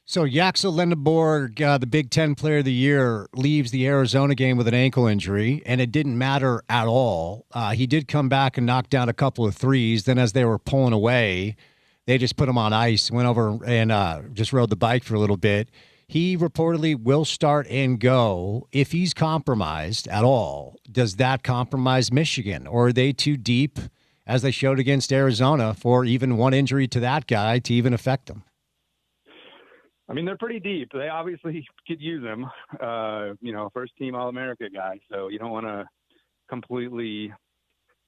So Yaxel Lindeborg, the Big Ten Player of the Year, leaves the Arizona game with an ankle injury, and it didn't matter at all. He did come back and knock down a couple of threes. Then as they were pulling away, they just put him on ice, went over and just rode the bike for a little bit. He reportedly will start and go. If he's compromised at all, does that compromise Michigan? Or are they too deep, as they showed against Arizona, for even one injury to that guy to even affect them? I mean, they're pretty deep. They obviously could use him, first team All-America guy. So you don't want to completely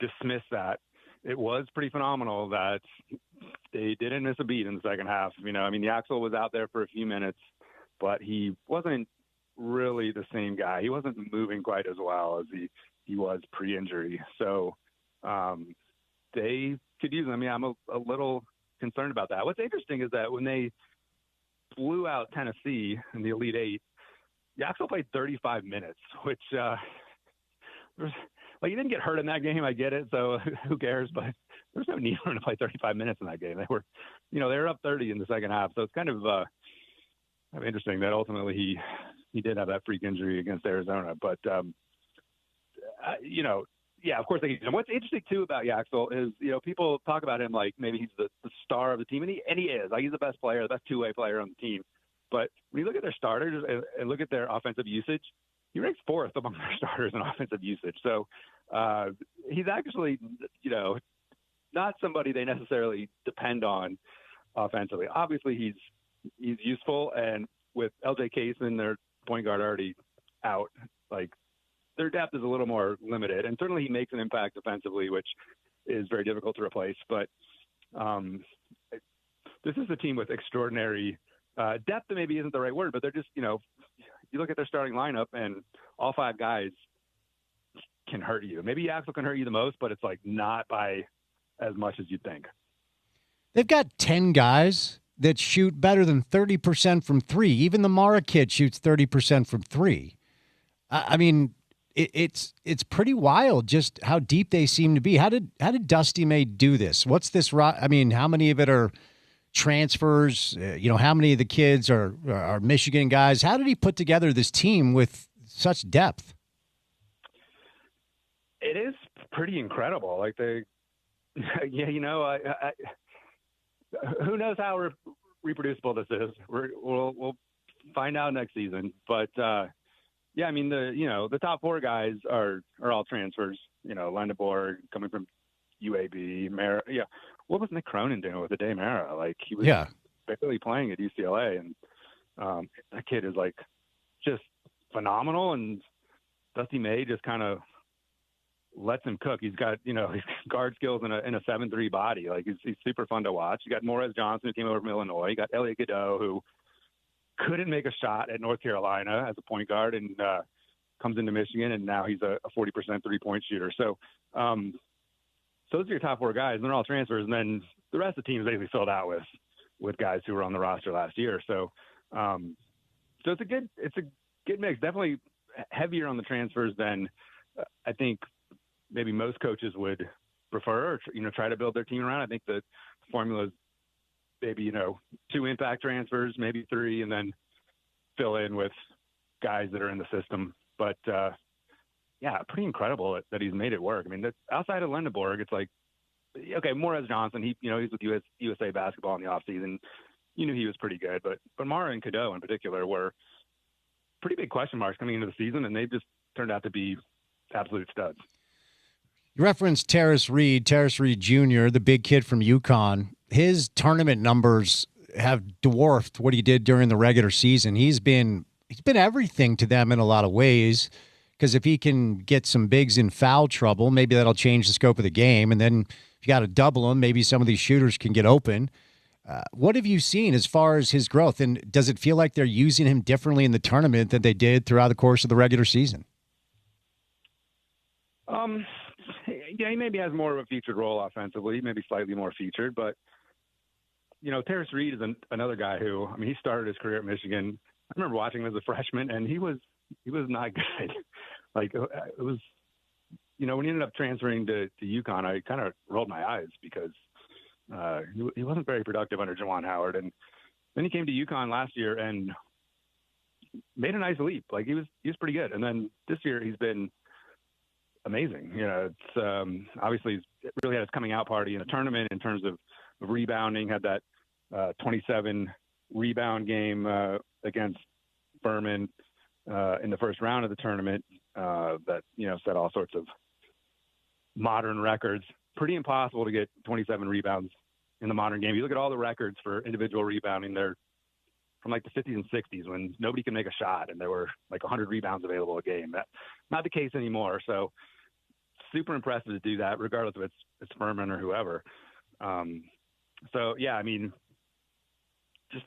dismiss that. It was pretty phenomenal that they didn't miss a beat in the second half. Yaxel was out there for a few minutes, but he wasn't really the same guy. He wasn't moving quite as well as he was pre-injury. So they could use him. I mean, I'm a little concerned about that. What's interesting is that when they blew out Tennessee in the Elite Eight, Yaxel played 35 minutes, which he didn't get hurt in that game. I get it, so who cares? But there's no need for him to play 35 minutes in that game. They were up 30 in the second half, so it's kind of interesting that ultimately he did have that freak injury against Arizona. But of course they can use him. What's interesting too about Yaxel is people talk about him like maybe he's the star of the team, and he is. Like, he's the best player, the best two-way player on the team. But when you look at their starters and look at their offensive usage, he ranks 4th among their starters in offensive usage. So he's actually, not somebody they necessarily depend on offensively. Obviously, he's useful, and with LJ Kaysen, their point guard, already out, like, their depth is a little more limited. And certainly he makes an impact offensively, which is very difficult to replace. But this is a team with extraordinary depth. That maybe isn't the right word, but they're just, you look at their starting lineup and all 5 guys can hurt you. Maybe Yaxel can hurt you the most, but it's like not by as much as you'd think. They've got 10 guys that shoot better than 30% from 3. Even the Mara kid shoots 30% from 3. I mean, it's pretty wild just how deep they seem to be. How did Dusty May do this? What's this? I mean, how many of it are transfers? How many of the kids are Michigan guys? How did he put together this team with such depth? It is pretty incredible. Like who knows how reproducible this is? We'll find out next season. But I mean, the top 4 guys are all transfers. Lindeborg coming from UAB, Mara. Yeah, what was Nick Cronin doing with Ade Mara? Like, he was barely playing at UCLA, and that kid is like just phenomenal. And Dusty May just kind of lets him cook. He's got his guard skills in a 7'3" body. Like, he's super fun to watch. You got Morez Johnson, who came over from Illinois. You got Elliot Godot, who couldn't make a shot at North Carolina as a point guard, and comes into Michigan, and now he's a 40% 3-point shooter. So those are your top 4 guys, and they're all transfers. And then the rest of the team is basically filled out with guys who were on the roster last year. So it's a good mix. Definitely heavier on the transfers than I think maybe most coaches would prefer, or try to build their team around. I think the formula is maybe 2 impact transfers, maybe 3, and then fill in with guys that are in the system. But pretty incredible that he's made it work. I mean, that's outside of Lindeborg. It's like, okay, Morez Johnson, he's with USA basketball in the offseason. You knew he was pretty good, but Mara and Cadeau in particular were pretty big question marks coming into the season, and they've just turned out to be absolute studs. You referenced Terrace Reed Jr., the big kid from UConn. His tournament numbers have dwarfed what he did during the regular season. He's been everything to them in a lot of ways, because if he can get some bigs in foul trouble, maybe that'll change the scope of the game. And then you got to double him, maybe some of these shooters can get open. What have you seen as far as his growth? And does it feel like they're using him differently in the tournament than they did throughout the course of the regular season? Yeah, he maybe has more of a featured role offensively, maybe slightly more featured. But, Terrace Reed is another guy who, he started his career at Michigan. I remember watching him as a freshman, and he was not good. Like, it was, when he ended up transferring to UConn, I kind of rolled my eyes because he wasn't very productive under Juwan Howard. And then he came to UConn last year and made a nice leap. Like, he was pretty good. And then this year he's been amazing. It's obviously he's really had his coming out party in the tournament in terms of rebounding, had that 27 rebound game against Furman in the first round of the tournament that, set all sorts of modern records. Pretty impossible to get 27 rebounds in the modern game. You look at all the records for individual rebounding, they're from like the 50s and 60s when nobody can make a shot and there were like 100 rebounds available a game. That's not the case anymore. So super impressive to do that, regardless if it's Furman or whoever. Just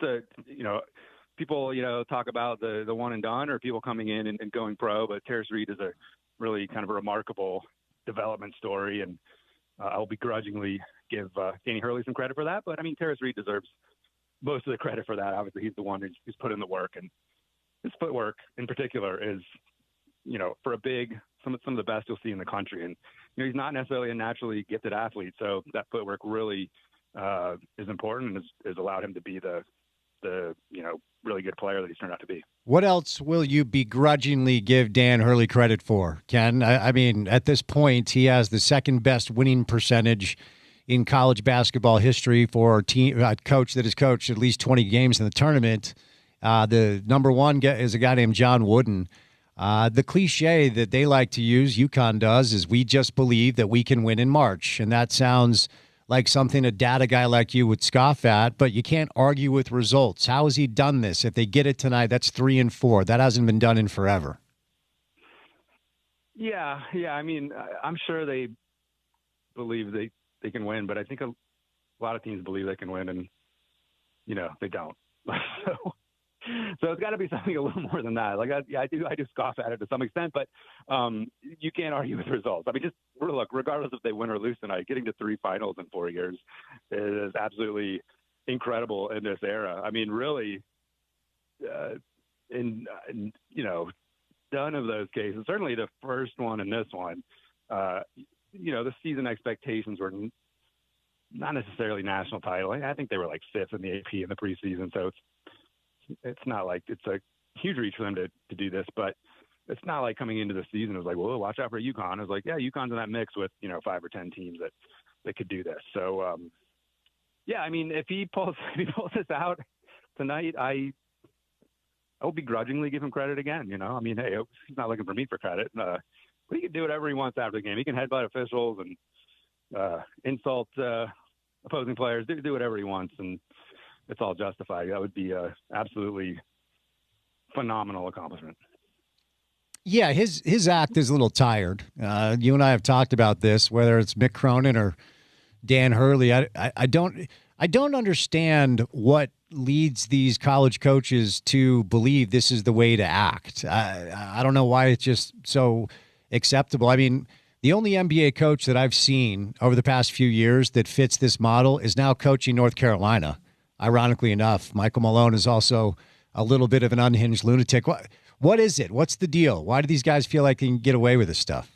people, talk about the one and done or people coming in and going pro, but Terrace Reed is a really kind of a remarkable development story. And I'll begrudgingly give Danny Hurley some credit for that. But Terrace Reed deserves most of the credit for that. Obviously, he's the one who's put in the work, and his footwork in particular is, for a big, some of the best you'll see in the country. And he's not necessarily a naturally gifted athlete, so that footwork really is important and has allowed him to be the really good player that he's turned out to be. What else will you begrudgingly give Dan Hurley credit for, Ken? At this point, he has the second best winning percentage in college basketball history for a coach that has coached at least 20 games in the tournament. The number one is a guy named John Wooden. The cliche that they like to use, UConn does, is we just believe that we can win in March. And that sounds like something a data guy like you would scoff at, but you can't argue with results. How has he done this? If they get it tonight, that's 3-4. That hasn't been done in forever. Yeah. I'm sure they believe they can win, but I think a lot of teams believe they can win, and they don't. So it's got to be something a little more than that. Like I do scoff at it to some extent, but you can't argue with results. Just look, regardless if they win or lose tonight, getting to 3 finals in 4 years is absolutely incredible in this era. Really, none of those cases, certainly the first one and this one, the season expectations were not necessarily national title. I think they were like 5th in the AP in the preseason. So it's not like it's a huge reach for them to do this, but it's not like coming into the season it was like, well, watch out for UConn. It was like, yeah, UConn's in that mix with 5 or 10 teams that could do this. So if he pulls this out tonight, I will begrudgingly give him credit again. Hey, he's not looking for me for credit. But he can do whatever he wants after the game. He can headbutt officials and insult opposing players. Do whatever he wants, and it's all justified. That would be a absolutely phenomenal accomplishment. Yeah, his act is a little tired. You and I have talked about this, whether it's Mick Cronin or Dan Hurley. I don't understand what leads these college coaches to believe this is the way to act. I don't know why it's just so acceptable. The only NBA coach that I've seen over the past few years that fits this model is now coaching North Carolina. Ironically enough, Michael Malone is also a little bit of an unhinged lunatic. What is it? What's the deal? Why do these guys feel like they can get away with this stuff?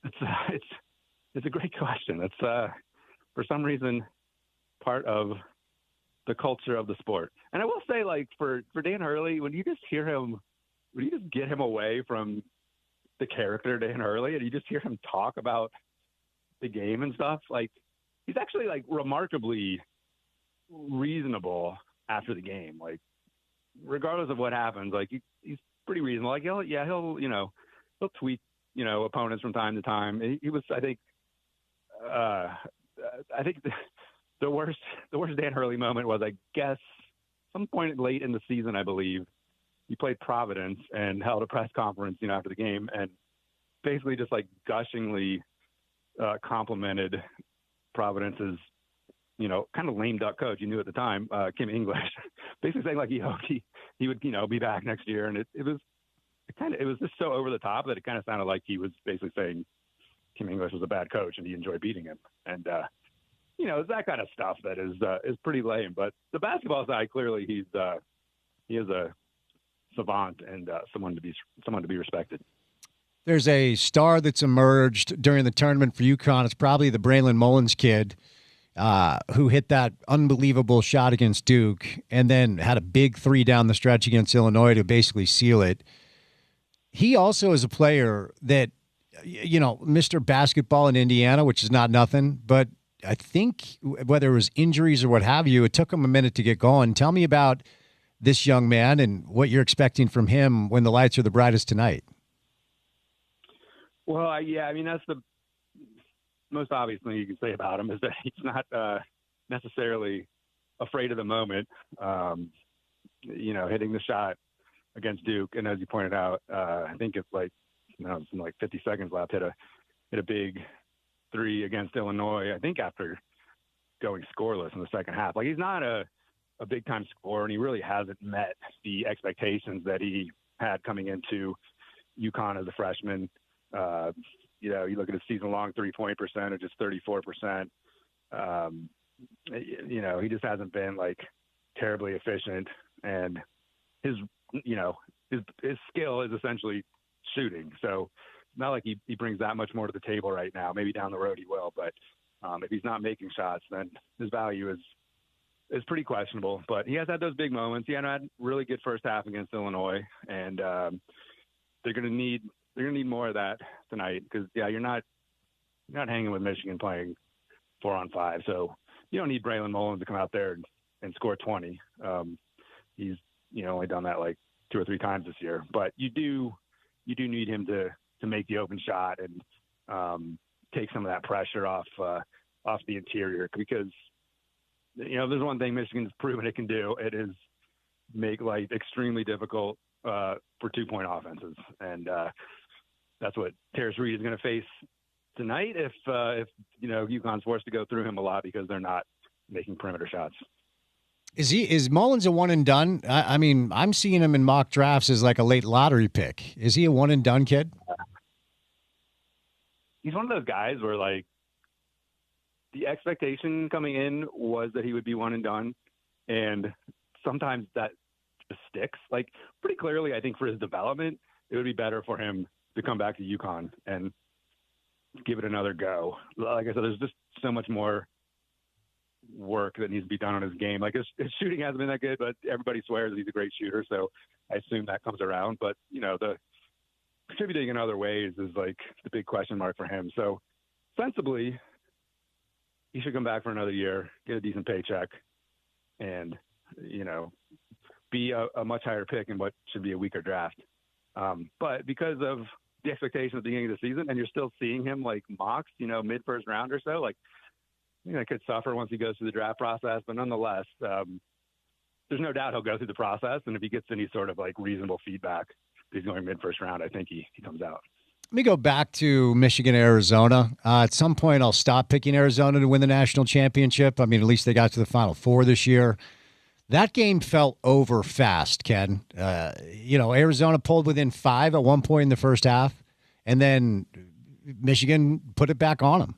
It's a great question. It's for some reason part of the culture of the sport. And I will say, like for Dan Hurley, when you just get him away from the character Dan Hurley and you just hear him talk about the game and stuff, like he's actually like remarkably reasonable after the game. Like regardless of what happens, like he's pretty reasonable. Like he'll tweet, opponents from time to time. He was, I think the worst Dan Hurley moment was, I guess, some point late in the season, I believe. He played Providence and held a press conference, after the game, and basically just like gushingly complimented Providence's, kind of lame duck coach. You knew at the time, Kim English, basically saying like he hoped he would, be back next year. And it was just so over the top that it kind of sounded like he was basically saying Kim English was a bad coach and he enjoyed beating him. And, it's that kind of stuff that is pretty lame. But the basketball side, clearly he is a savant and someone to be respected. There's a star that's emerged during the tournament for UConn. It's probably the Braylon Mullins kid who hit that unbelievable shot against Duke and then had a big three down the stretch against Illinois to basically seal it. He also is a player that, Mr. Basketball in Indiana, which is not nothing, but I think whether it was injuries or what have you, it took him a minute to get going. Tell me about this young man and what you're expecting from him when the lights are the brightest tonight. Well, that's the most obvious thing you can say about him is that he's not necessarily afraid of the moment. Hitting the shot against Duke, and as you pointed out, I think it's like, it's like 50 seconds left. Hit a big three against Illinois. I think after going scoreless in the second half. Like, he's not a big time scorer, and he really hasn't met the expectations that he had coming into UConn as a freshman. You look at his season-long three-point percentage, it's 34%. He just hasn't been like terribly efficient, and his skill is essentially shooting. So it's not like he brings that much more to the table right now. Maybe down the road he will, but if he's not making shots, then his value is pretty questionable. But he has had those big moments. He had a really good first half against Illinois, and they're going to need more of that tonight because you're not hanging with Michigan playing 4-on-5. So you don't need Braylon Mullins to come out there and score 20. He's only done that like 2 or 3 times this year, but you do need him to make the open shot and take some of that pressure off the interior, because there's one thing Michigan's proven it can do. It is make life extremely difficult for 2-point offenses, and that's what Terrace Reed is going to face tonight if UConn's forced to go through him a lot because they're not making perimeter shots. Is Mullins a one and done? I mean, I'm seeing him in mock drafts as like a late lottery pick. Is he a one and done kid? He's one of those guys where like the expectation coming in was that he would be one and done, and sometimes that just sticks. Like, pretty clearly, I think for his development, it would be better for him to come back to UConn and give it another go. Like I said, there's just so much more work that needs to be done on his game. Like, his shooting hasn't been that good, but everybody swears that he's a great shooter, so I assume that comes around. But the contributing in other ways is like the big question mark for him. So sensibly, he should come back for another year, get a decent paycheck, and be a much higher pick in what should be a weaker draft. But because of the expectation at the beginning of the season, and you're still seeing him like mocks, mid first round or so, like, I could suffer once he goes through the draft process. But nonetheless, there's no doubt he'll go through the process. And if he gets any sort of like reasonable feedback, he's going mid first round, I think he comes out. Let me go back to Michigan, Arizona. At some point, I'll stop picking Arizona to win the national championship. I mean, at least they got to the Final Four this year. That game felt over fast, Ken. Arizona pulled within 5 at one point in the first half, and then Michigan put it back on them.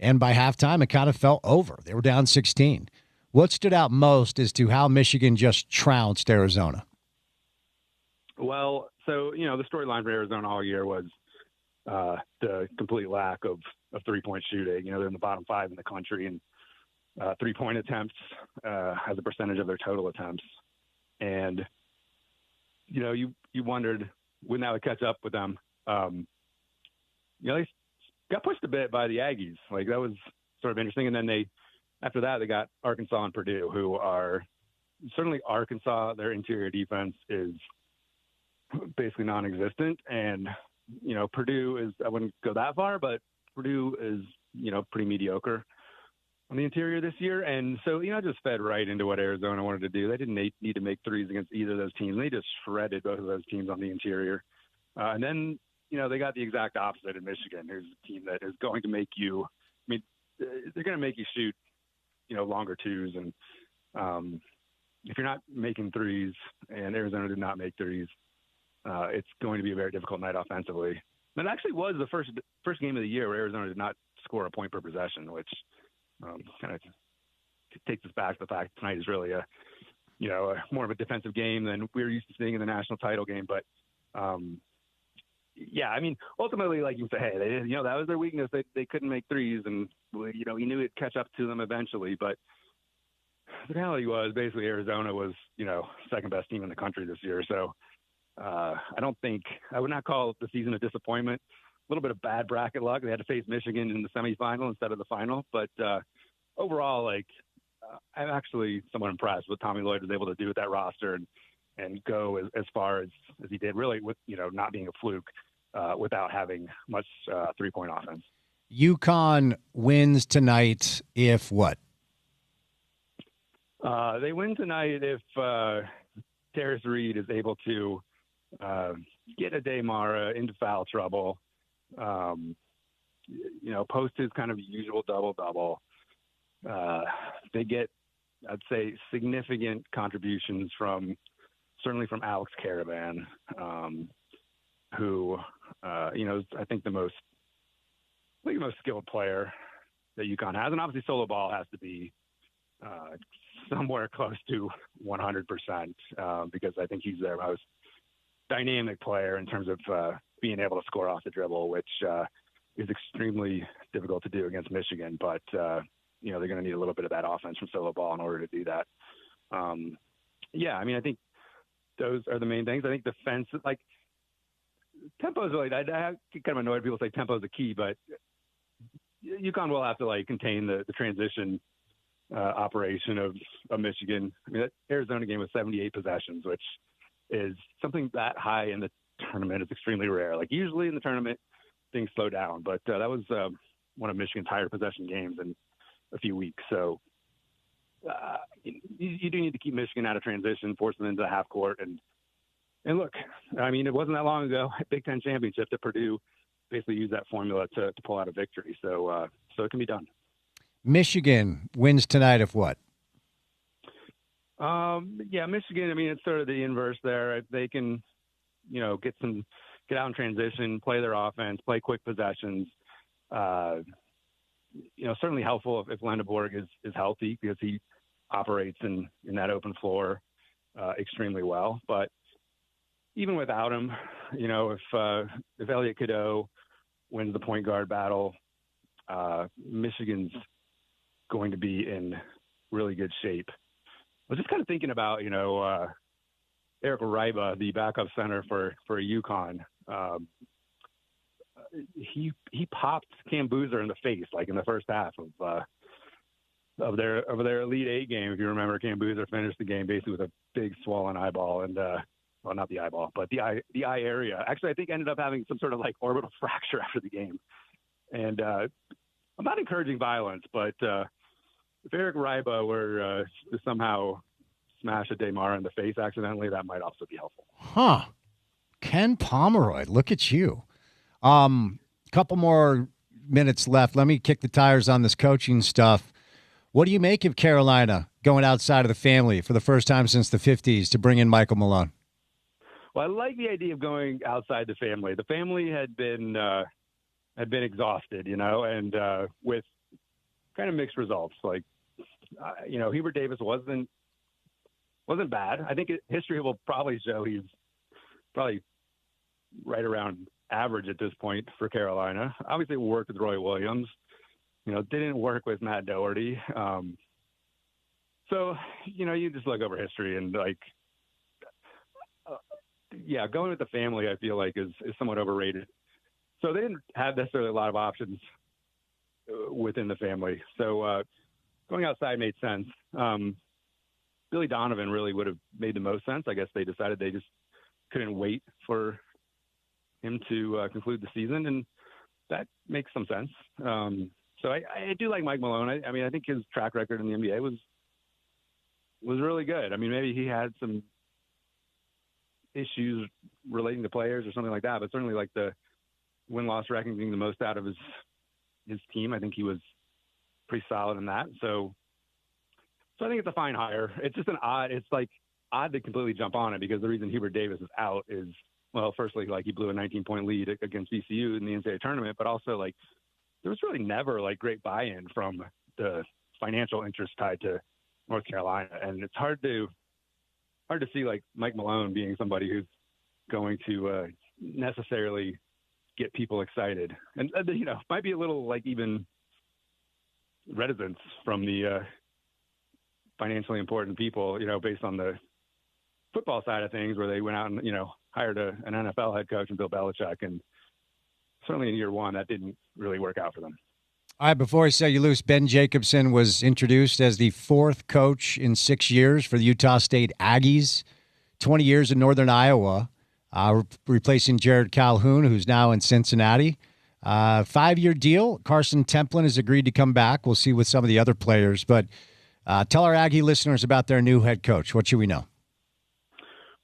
And by halftime, it kind of felt over. They were down 16. What stood out most as to how Michigan just trounced Arizona? Well, so, the storyline for Arizona all year was the complete lack of three-point shooting. They're in the bottom 5 in the country, and three-point attempts as a percentage of their total attempts. And, you wondered when that would catch up with them. They got pushed a bit by the Aggies. Like, that was sort of interesting. And then after that, they got Arkansas and Purdue, who are certainly Arkansas. Their interior defense is basically non-existent. And, Purdue is, I wouldn't go that far, but Purdue is, pretty mediocre on the interior this year. And so, just fed right into what Arizona wanted to do. They didn't need to make threes against either of those teams. They just shredded both of those teams on the interior. And then they got the exact opposite in Michigan. Who's a team that is going to make you. I mean, they're going to make you shoot, longer twos, and if you're not making threes, and Arizona did not make threes, it's going to be a very difficult night offensively. And it actually was the first game of the year where Arizona did not score a point per possession, which kind of takes us back to the fact tonight is really a more of a defensive game than we're used to seeing in the national title game. But yeah, I mean, ultimately, like you say, hey, that was their weakness. They couldn't make threes, and he knew it'd catch up to them eventually. But the reality was basically Arizona was second best team in the country this year. So I would not call the season a disappointment. A little bit of bad bracket luck. They had to face Michigan in the semifinal instead of the final. But overall, I'm actually somewhat impressed with what Tommy Lloyd was able to do with that roster and go as far as he did, really, with not being a fluke without having much 3-point offense. UConn wins tonight if what? They win tonight if Terrace Reed is able to get Ade Mara into foul trouble, post his kind of usual double-double. They get, I'd say, significant contributions certainly from Alex Caravan, who, is, I think the most skilled player that UConn has. And obviously solo ball has to be somewhere close to 100% because I think he's their most dynamic player in terms of being able to score off the dribble, which is extremely difficult to do against Michigan. But, they're going to need a little bit of that offense from solo ball in order to do that. I think those are the main things. I think defense, tempo is really, I get kind of annoyed when people say tempo is the key, but UConn will have to contain the transition operation of Michigan. I mean, that Arizona game was 78 possessions, which is something that high in the tournament is extremely rare. Usually in the tournament, things slow down, but that was one of Michigan's higher possession games in a few weeks. So you do need to keep Michigan out of transition, force them into the half court. And look, I mean, it wasn't that long ago, Big Ten championship, that Purdue basically used that formula to pull out a victory. So it can be done. Michigan wins tonight if what? Michigan, I mean, it's sort of the inverse there. If they can, get out in transition, play their offense, play quick possessions, certainly helpful if Lendeborg is healthy because he operates in that open floor extremely well. But even without him, if Elliot Cadeau wins the point guard battle, Michigan's going to be in really good shape. I was just kind of thinking about, Eric Ryba, the backup center for UConn. He popped Cam Boozer in the face, in the first half of their Elite Eight game. If you remember, Cam Boozer finished the game basically with a big swollen eyeball and, well, not the eyeball, but the eye area. Actually, I think ended up having some sort of orbital fracture after the game. And I'm not encouraging violence, but if Eric Ryba were to somehow smash Ade Mara in the face accidentally, that might also be helpful. Huh. Ken Pomeroy, look at you. Couple more minutes left. Let me kick the tires on this coaching stuff. What do you make of Carolina going outside of the family for the first time since the 50s to bring in Michael Malone? Well, I like the idea of going outside the family. The family had been exhausted, and with kind of mixed results. Hubert Davis wasn't bad. I think history will probably show he's probably right around average at this point for Carolina. Obviously, it worked with Roy Williams. Didn't work with Matt Doherty. So, you just look over history and going with the family, I feel like is somewhat overrated. So they didn't have necessarily a lot of options within the family. So going outside made sense. Billy Donovan really would have made the most sense. I guess they decided they just couldn't wait for him to conclude the season, and that makes some sense. So I do like Mike Malone. I mean, I think his track record in the NBA was really good. I mean, maybe he had some issues relating to players or something like that, but certainly the win-loss reckoning the most out of his team. I think he was pretty solid in that. So I think it's a fine hire. It's just odd to completely jump on it because the reason Hubert Davis is out is, well, firstly, like he blew a 19-point lead against VCU in the NCAA tournament, but also like there was really never like great buy-in from the financial interest tied to North Carolina, and it's hard to see like Mike Malone being somebody who's going to necessarily get people excited, and might be a little like even reticence from the financially important people, based on the football side of things, where they went out and hired an NFL head coach and Bill Belichick, and certainly in year one that didn't really work out for them. All right, before I set you loose, Ben Jacobson was introduced as the fourth coach in 6 years for the Utah State Aggies, 20 years in Northern Iowa, replacing Jared Calhoun, who's now in Cincinnati. 5-year deal. Carson Templin has agreed to come back. We'll see with some of the other players, but tell our Aggie listeners about their new head coach. What should we know?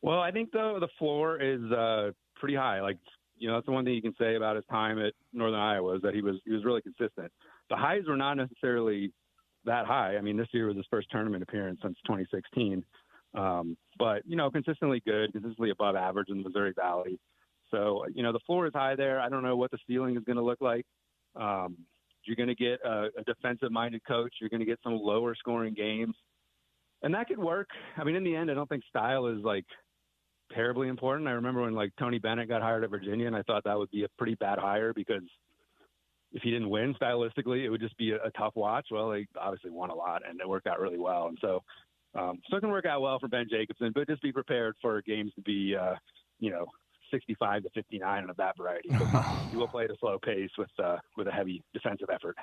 Well, I think the floor is pretty high. Like, that's the one thing you can say about his time at Northern Iowa is that he was really consistent. The highs were not necessarily that high. I mean, this year was his first tournament appearance since 2016. But, consistently good, consistently above average in the Missouri Valley. So, the floor is high there. I don't know what the ceiling is going to look like. You're going to get a defensive-minded coach. You're going to get some lower scoring games. And that could work. I mean, in the end, I don't think style is like terribly important. I remember when like Tony Bennett got hired at Virginia, and I thought that would be a pretty bad hire because if he didn't win stylistically, it would just be a tough watch. Well, they obviously won a lot, and it worked out really well. And so it can work out well for Ben Jacobson, but just be prepared for games to be, 65 to 59 and of that variety. He will play at a slow pace with a heavy defensive effort.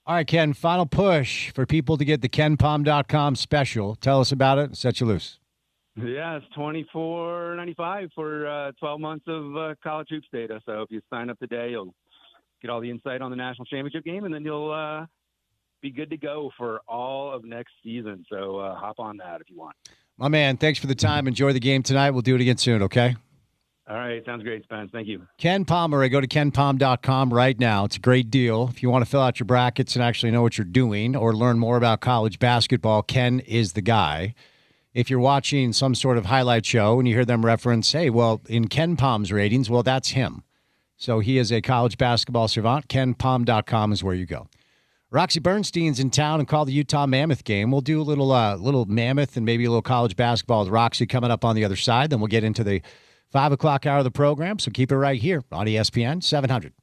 All right, Ken, final push for people to get the KenPom.com special. Tell us about it and set you loose. Yeah, it's $24.95 for 12 months of college hoops data. So if you sign up today, you'll get all the insight on the national championship game, and then you'll be good to go for all of next season. So hop on that if you want. My man, thanks for the time. Enjoy the game tonight. We'll do it again soon, okay? All right. Sounds great, Spence. Thank you. Ken Palmer, go to KenPom.com right now. It's a great deal. If you want to fill out your brackets and actually know what you're doing or learn more about college basketball, Ken is the guy. If you're watching some sort of highlight show and you hear them reference, hey, well, in Ken Palm's ratings, well, that's him. So he is a college basketball savant. KenPom.com is where you go. Roxy Bernstein's in town and called the Utah Mammoth game. We'll do a little Mammoth and maybe a little college basketball with Roxy coming up on the other side. Then we'll get into the 5 o'clock hour of the program, so keep it right here on ESPN 700.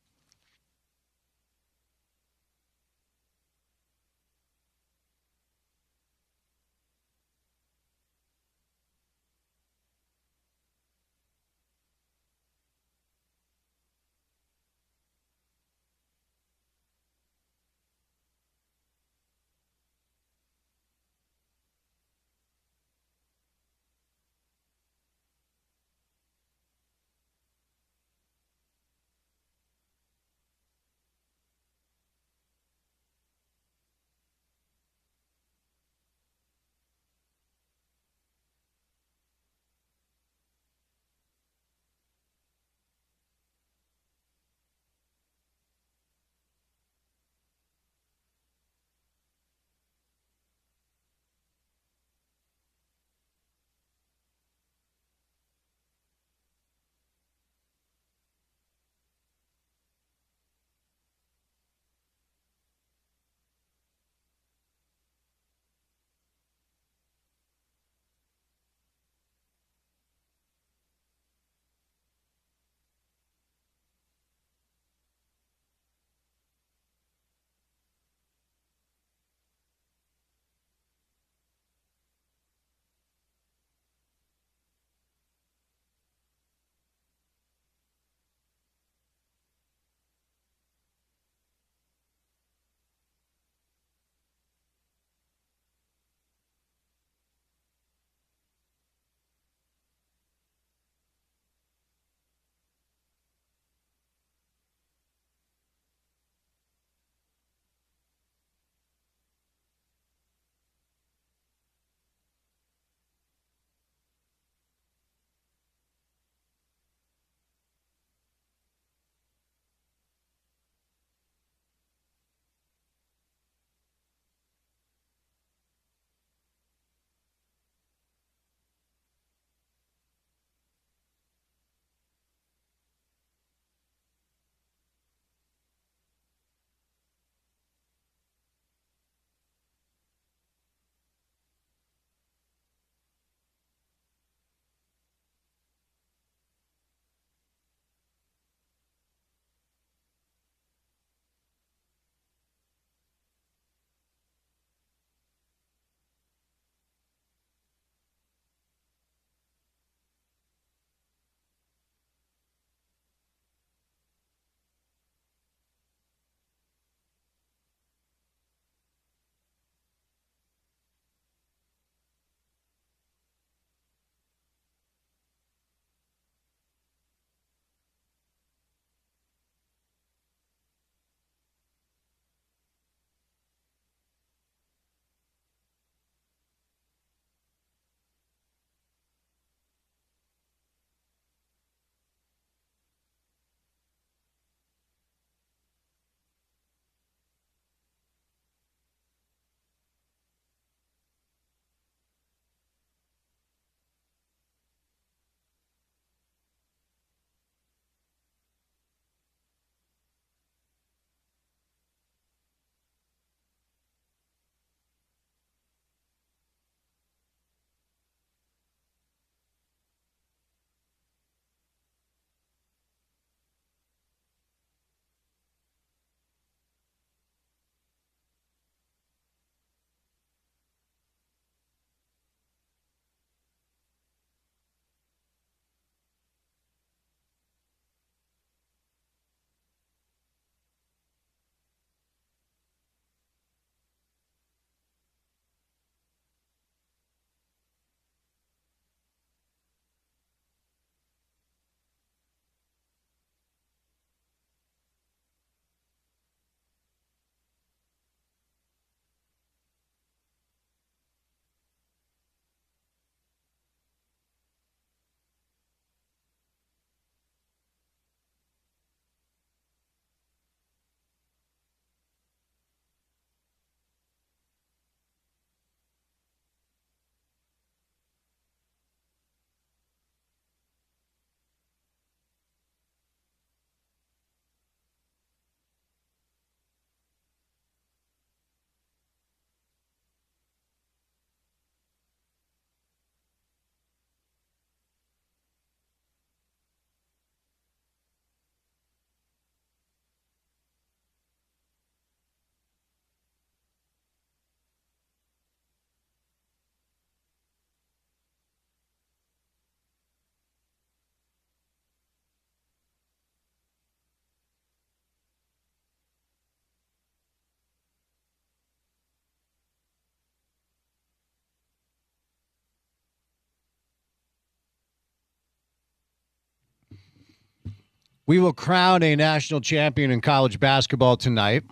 We will crown a national champion in college basketball tonight.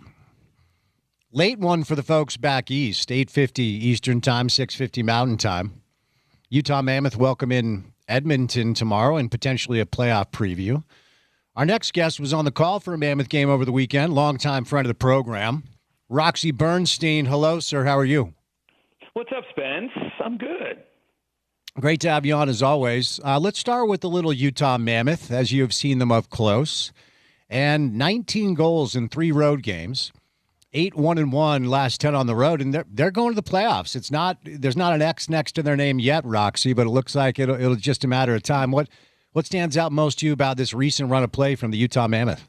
Late one for the folks back east, 8:50 Eastern Time, 6:50 Mountain Time. Utah Mammoth welcome in Edmonton tomorrow and potentially a playoff preview. Our next guest was on the call for a Mammoth game over the weekend, longtime friend of the program, Roxy Bernstein. Hello, sir. How are you? What's up, Spence? I'm good. Great to have you on as always. Let's start with the little Utah Mammoth, as you have seen them up close. And 19 goals in 3 road games, 8-1-1 last 10 on the road, and they're going to the playoffs. There's not an X next to their name yet, Roxy, but it looks like it'll just a matter of time. What stands out most to you about this recent run of play from the Utah Mammoth?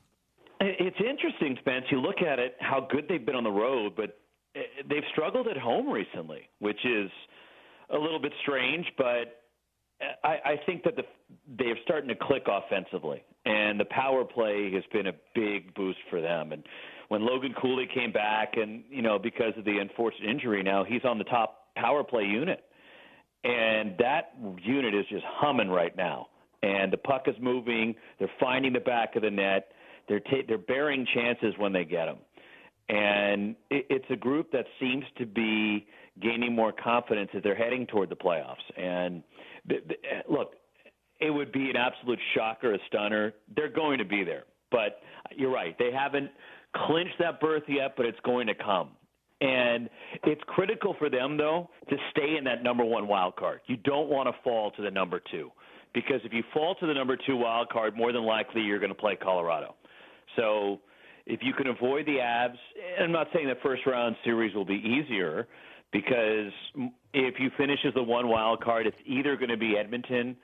It's interesting, Spence. You look at it, how good they've been on the road, but they've struggled at home recently, which is a little bit strange, but I think that they're starting to click offensively, and the power play has been a big boost for them. And when Logan Cooley came back, and because of the unfortunate injury, now he's on the top power play unit, and that unit is just humming right now. And the puck is moving. They're finding the back of the net. They're bearing chances when they get them. And it's a group that seems to be gaining more confidence as they're heading toward the playoffs. And look, it would be an absolute shocker, a stunner. They're going to be there. But you're right. They haven't clinched that berth yet, but it's going to come. And it's critical for them, though, to stay in that number 1 wild card. You don't want to fall to the number 2. Because if you fall to the number 2 wild card, more than likely you're going to play Colorado. So if you can avoid the Avs, and I'm not saying the first round series will be easier, because if you finish as the 1 wild card, it's either going to be Edmonton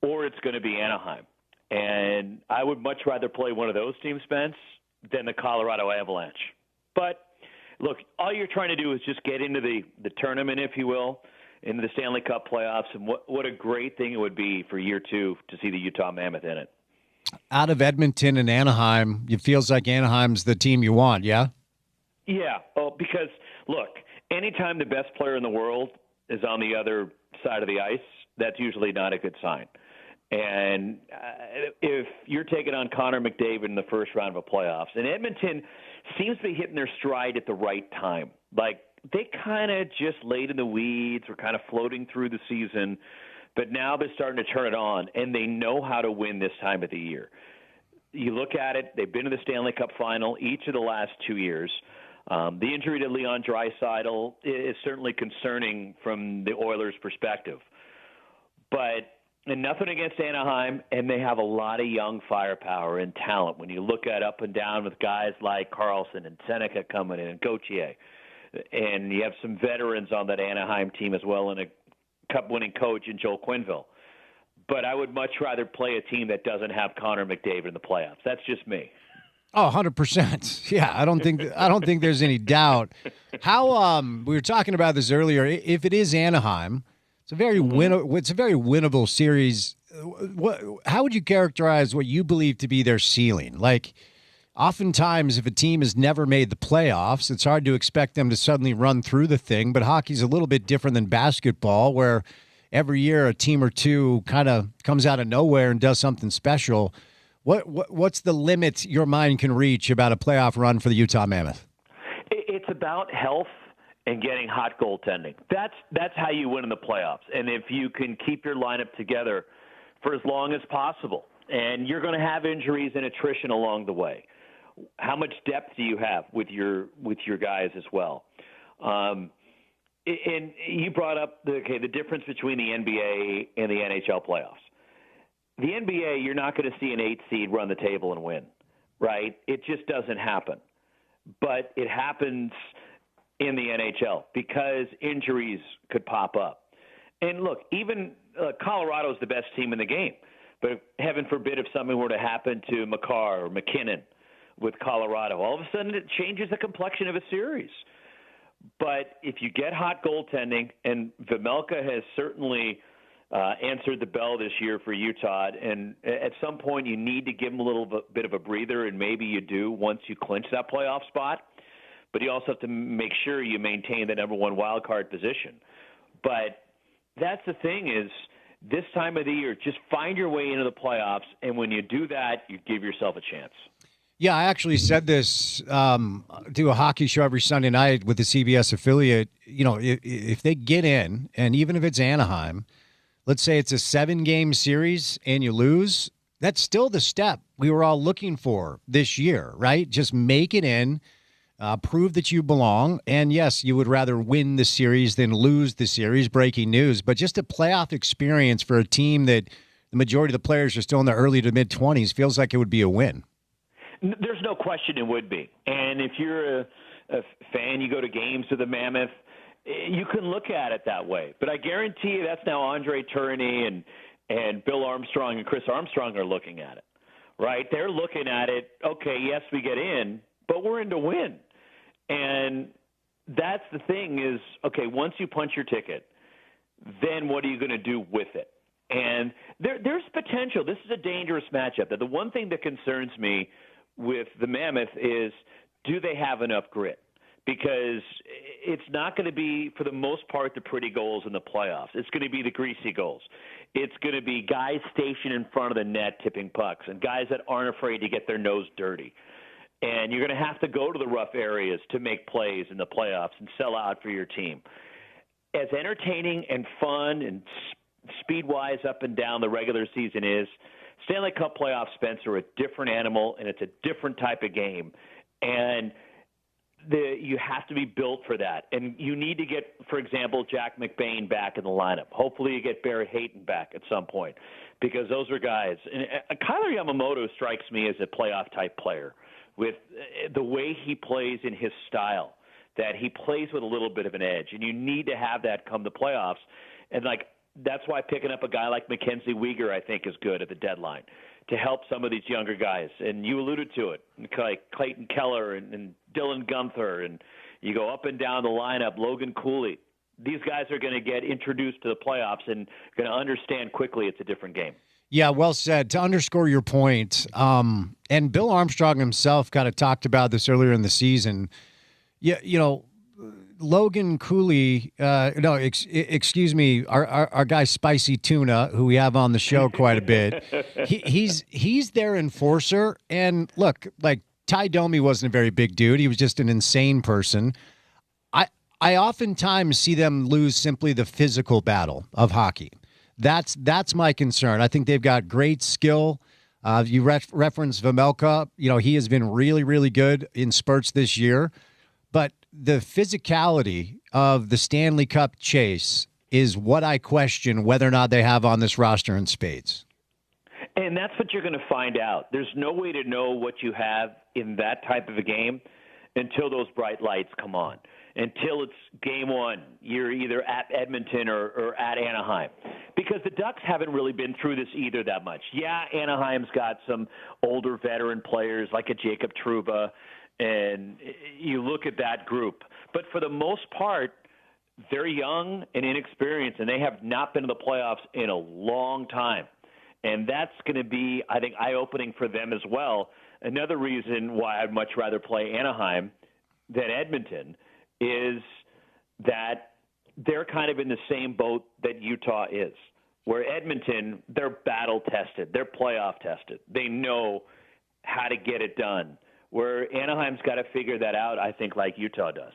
or it's going to be Anaheim. And I would much rather play one of those teams, Spence, than the Colorado Avalanche. But look, all you're trying to do is just get into the tournament, if you will, into the Stanley Cup playoffs, and what a great thing it would be for year 2 to see the Utah Mammoth in it. Out of Edmonton and Anaheim, it feels like Anaheim's the team you want, yeah? Yeah, because, look, anytime the best player in the world is on the other side of the ice, that's usually not a good sign. And if you're taking on Connor McDavid in the first round of a playoffs, and Edmonton seems to be hitting their stride at the right time, like they kind of just laid in the weeds, were kind of floating through the season, but now they're starting to turn it on, and they know how to win this time of the year. You look at it, they've been to the Stanley Cup final each of the last 2 years. The injury to Leon Draisaitl is certainly concerning from the Oilers' perspective. And nothing against Anaheim, and they have a lot of young firepower and talent. When you look at up and down with guys like Carlson and Seneca coming in and Gauthier, and you have some veterans on that Anaheim team as well, and a Cup-winning coach in Joel Quenneville. But I would much rather play a team that doesn't have Connor McDavid in the playoffs. That's just me. Oh, 100%. Yeah, I don't think there's any doubt. How we were talking about this earlier. If it is Anaheim, it's a very winnable series. How would you characterize what you believe to be their ceiling? Like, oftentimes, if a team has never made the playoffs, it's hard to expect them to suddenly run through the thing. But hockey's a little bit different than basketball, where every year a team or two kind of comes out of nowhere and does something special. What's the limit your mind can reach about a playoff run for the Utah Mammoth? It's about health and getting hot goaltending. That's how you win in the playoffs. And if you can keep your lineup together for as long as possible, and you're going to have injuries and attrition along the way. How much depth do you have with your guys as well? And you brought up the difference between the NBA and the NHL playoffs. The NBA, you're not going to see an 8 seed run the table and win, right? It just doesn't happen. But it happens in the NHL because injuries could pop up. And look, even Colorado's the best team in the game. But heaven forbid if something were to happen to Makar or McKinnon with Colorado, all of a sudden it changes the complexion of a series. But if you get hot goaltending, and Vejmelka has certainly answered the bell this year for Utah, and at some point you need to give him a little bit of a breather, and maybe you do once you clinch that playoff spot. But you also have to make sure you maintain the number 1 wild card position. But that's the thing is, this time of the year, just find your way into the playoffs, and when you do that, you give yourself a chance. Yeah, I actually said this, do a hockey show every Sunday night with the CBS affiliate. You know, if they get in, and even if it's Anaheim, let's say it's a 7-game series and you lose, that's still the step we were all looking for this year, right? Just make it in, prove that you belong. And yes, you would rather win the series than lose the series, breaking news, but just a playoff experience for a team that the majority of the players are still in their early to mid-20s feels like it would be a win. There's no question it would be. And if you're a fan, you go to games of the Mammoth, you can look at it that way. But I guarantee you that's now Andre Tourigny and Bill Armstrong and Chris Armstrong are looking at it, right? They're looking at it, okay, yes, we get in, but we're in to win. And that's the thing is, okay, once you punch your ticket, then what are you going to do with it? And there's potential. This is a dangerous matchup. The one thing that concerns me with the Mammoth is, do they have enough grit? Because it's not going to be, for the most part, the pretty goals in the playoffs. It's going to be the greasy goals. It's going to be guys stationed in front of the net tipping pucks and guys that aren't afraid to get their nose dirty. And you're going to have to go to the rough areas to make plays in the playoffs and sell out for your team. As entertaining and fun and speed-wise up and down the regular season is, Stanley Cup playoffs, Spencer, are a different animal, and it's a different type of game. And you have to be built for that. And you need to get, for example, Jack McBain back in the lineup. Hopefully you get Barry Hayton back at some point, because those are guys. And Kyler Yamamoto strikes me as a playoff-type player with the way he plays in his style, that he plays with a little bit of an edge. And you need to have that come the playoffs. And, that's why picking up a guy like Mackenzie Weegar, I think, is good at the deadline to help some of these younger guys. And you alluded to it, like Clayton Keller and Dylan Gunther, and you go up and down the lineup, Logan Cooley. These guys are going to get introduced to the playoffs and going to understand quickly it's a different game. Yeah, well said. To underscore your point, and Bill Armstrong himself kind of talked about this earlier in the season. Yeah, Logan Cooley, excuse me, our guy Spicy Tuna, who we have on the show quite a bit, he's their enforcer. And look, Ty Domi wasn't a very big dude. He was just an insane person. I oftentimes see them lose simply the physical battle of hockey. That's my concern. I think they've got great skill. You reference Vejmelka. He has been really, really good in spurts this year. But the physicality of the Stanley Cup chase is what I question whether or not they have on this roster in spades. And that's what you're going to find out. There's no way to know what you have in that type of a game until those bright lights come on. Until it's game one, you're either at Edmonton or at Anaheim. Because the Ducks haven't really been through this either that much. Yeah, Anaheim's got some older veteran players like a Jacob Trouba, and you look at that group. But for the most part, they're young and inexperienced, and they have not been to the playoffs in a long time. And that's going to be, I think, eye-opening for them as well. Another reason why I'd much rather play Anaheim than Edmonton is that they're kind of in the same boat that Utah is, where Edmonton, they're battle-tested, they're playoff-tested. They know how to get it done, where Anaheim's got to figure that out, I think, like Utah does.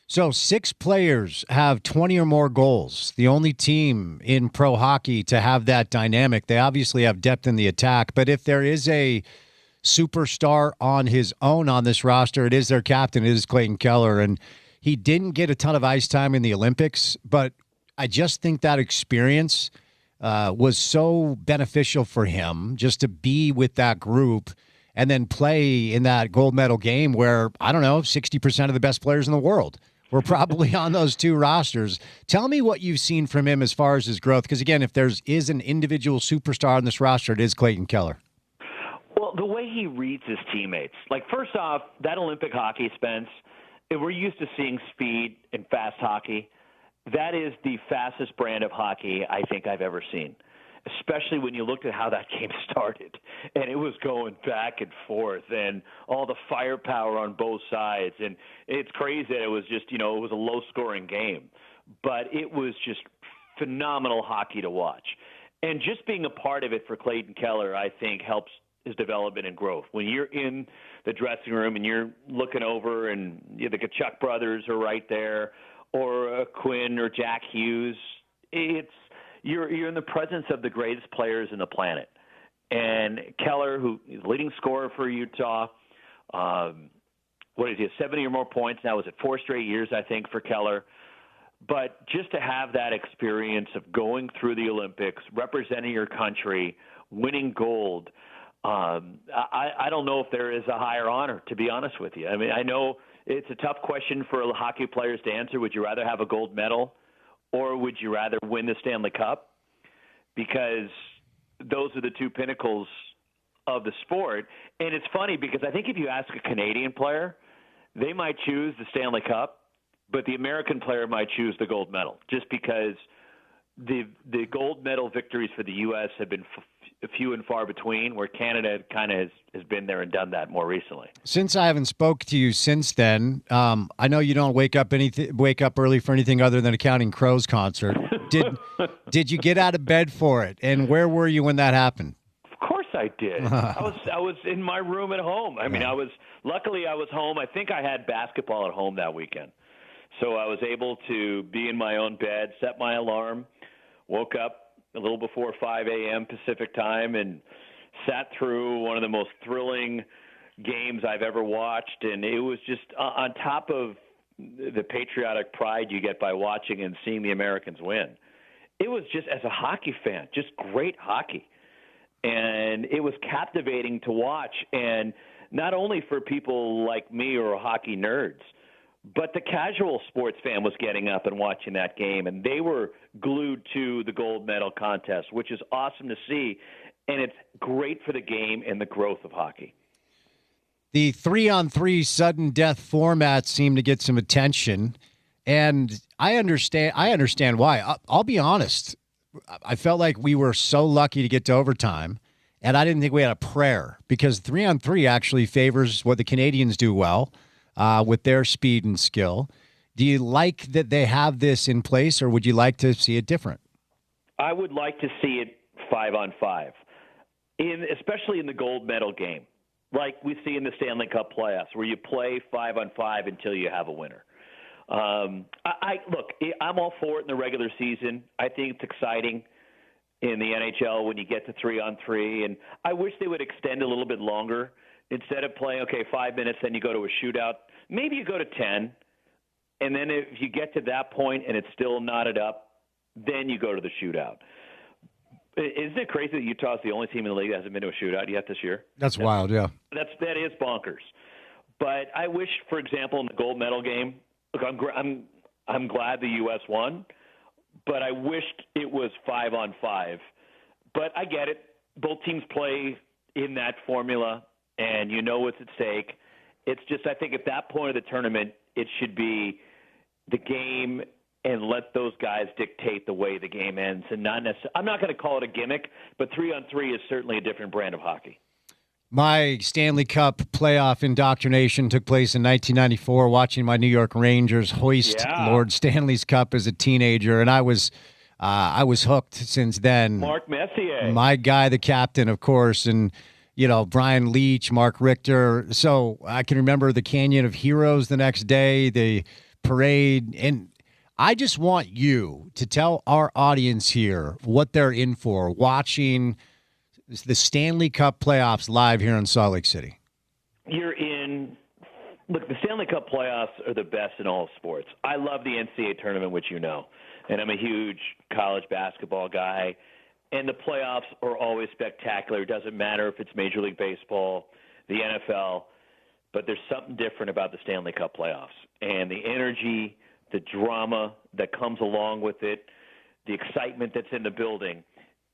So 6 players have 20 or more goals, the only team in pro hockey to have that dynamic. They obviously have depth in the attack, but if there is a superstar on his own on this roster, it is their captain, it is Clayton Keller, and he didn't get a ton of ice time in the Olympics, but I just think that experience was so beneficial for him just to be with that group and then play in that gold medal game where, 60% of the best players in the world were probably on those 2 rosters. Tell me what you've seen from him as far as his growth, because, again, if there is an individual superstar on this roster, it is Clayton Keller. Well, the way he reads his teammates. First off, that Olympic hockey, Spence, we're used to seeing speed and fast hockey. That is the fastest brand of hockey I think I've ever seen, especially when you looked at how that game started. And it was going back and forth and all the firepower on both sides. And it's crazy that it was just, it was a low-scoring game. But it was just phenomenal hockey to watch. And just being a part of it for Clayton Keller, I think, helps his development and growth. When you're in the dressing room and you're looking over and the Kachuk brothers are right there, or Quinn or Jack Hughes, you're in the presence of the greatest players in the planet. And Keller, who is leading scorer for Utah, 70 or more points now? Was it 4 straight years, I think, for Keller? But just to have that experience of going through the Olympics, representing your country, winning gold, I don't know if there is a higher honor, to be honest with you. I mean, I know it's a tough question for hockey players to answer. Would you rather have a gold medal, or would you rather win the Stanley Cup? Because those are the two pinnacles of the sport. And it's funny because I think if you ask a Canadian player, they might choose the Stanley Cup, but the American player might choose the gold medal, just because the gold medal victories for the U.S. have been few and far between, where Canada kind of has been there and done that more recently. Since I haven't spoke to you since then, I know you don't wake up early for anything other than a Counting Crows concert. Did you get out of bed for it? And where were you when that happened? Of course I did. I was in my room at home. I mean, luckily I was home. I think I had basketball at home that weekend. So I was able to be in my own bed, set my alarm, woke up a little before 5 a.m. Pacific time, and sat through one of the most thrilling games I've ever watched. And it was just on top of the patriotic pride you get by watching and seeing the Americans win. It was just, as a hockey fan, just great hockey. And it was captivating to watch. And not only for people like me or hockey nerds, but the casual sports fan was getting up and watching that game, and they were glued to the gold medal contest, which is awesome to see, and it's great for the game and the growth of hockey. The 3-on-3 sudden death format seemed to get some attention, and I understand why. I'll be honest. I felt like we were so lucky to get to overtime, and I didn't think we had a prayer, because 3-on-3 actually favors what the Canadians do well, with their speed and skill. Do you like that they have this in place, or would you like to see it different? I would like to see it 5-on-5, especially in the gold medal game, like we see in the Stanley Cup playoffs, where you play 5-on-5 until you have a winner. Look, I'm all for it in the regular season. I think it's exciting in the NHL when you get to 3-on-3, and I wish they would extend a little bit longer. Instead of playing, 5 minutes, then you go to a shootout, maybe you go to 10, and then if you get to that point and it's still knotted up, then you go to the shootout. Isn't it crazy that Utah's the only team in the league that hasn't been to a shootout yet this year? That's wild, yeah. That is bonkers. But I wish, for example, in the gold medal game, look, I'm glad the U.S. won, but I wished it was 5-on-5. But I get it. Both teams play in that formula, and you know what's at stake. It's just, I think at that point of the tournament, it should be the game and let those guys dictate the way the game ends. And not necessarily, I'm not going to call it a gimmick, but 3-on-3 is certainly a different brand of hockey. My Stanley Cup playoff indoctrination took place in 1994, watching my New York Rangers hoist Lord Stanley's Cup as a teenager, and I was hooked since then. Mark Messier. My guy, the captain, of course, and Brian Leach, Mark Richter. So I can remember the Canyon of Heroes the next day, the parade. And I just want you to tell our audience here what they're in for watching the Stanley Cup playoffs live here in Salt Lake City. Look, the Stanley Cup playoffs are the best in all sports. I love the NCAA tournament, which you know, and I'm a huge college basketball guy. And the playoffs are always spectacular. It doesn't matter if it's Major League Baseball, the NFL, but there's something different about the Stanley Cup playoffs. And the energy, the drama that comes along with it, the excitement that's in the building.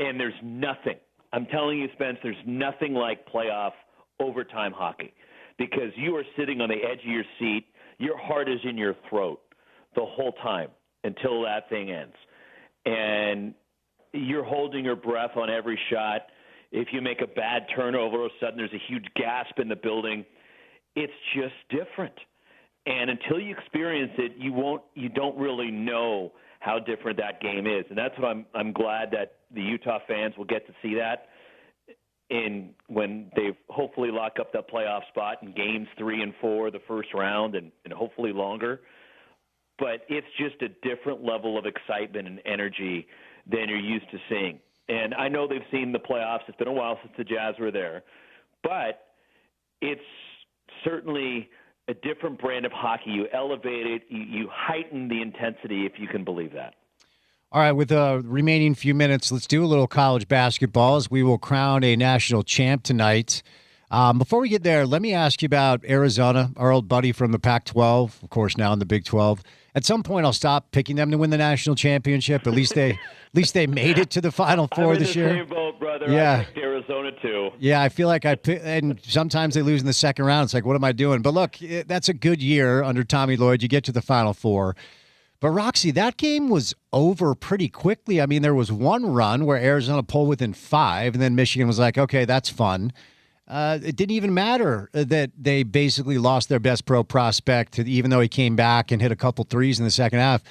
And there's nothing, I'm telling you, Spence, there's nothing like playoff overtime hockey, because you are sitting on the edge of your seat. Your heart is in your throat the whole time until that thing ends. And you're holding your breath on every shot. If you make a bad turnover, all of a sudden there's a huge gasp in the building. It's just different. And until you experience it, you don't really know how different that game is. And that's what I'm glad that the Utah fans will get to see that when they hopefully lock up that playoff spot in games 3 and 4, the first round, and hopefully longer. But it's just a different level of excitement and energy than you're used to seeing. And I know they've seen the playoffs. It's been a while since the Jazz were there. But it's certainly a different brand of hockey. You elevate it. You heighten the intensity, if you can believe that. All right, with the remaining few minutes, let's do a little college basketball as we will crown a national champ tonight. Before we get there, let me ask you about Arizona, our old buddy from the Pac-12, of course, now in the Big 12. At some point, I'll stop picking them to win the national championship. At least they made it to the Final Four this year. I'm in the same boat, brother. Yeah. I picked Arizona too. Yeah, I feel like and sometimes they lose in the second round. It's like, what am I doing? But look, that's a good year under Tommy Lloyd. You get to the Final Four. But Roxy, that game was over pretty quickly. I mean, there was one run where Arizona pulled within 5, and then Michigan was like, okay, that's fun. It didn't even matter that they basically lost their best pro prospect, even though he came back and hit a couple threes in the second half.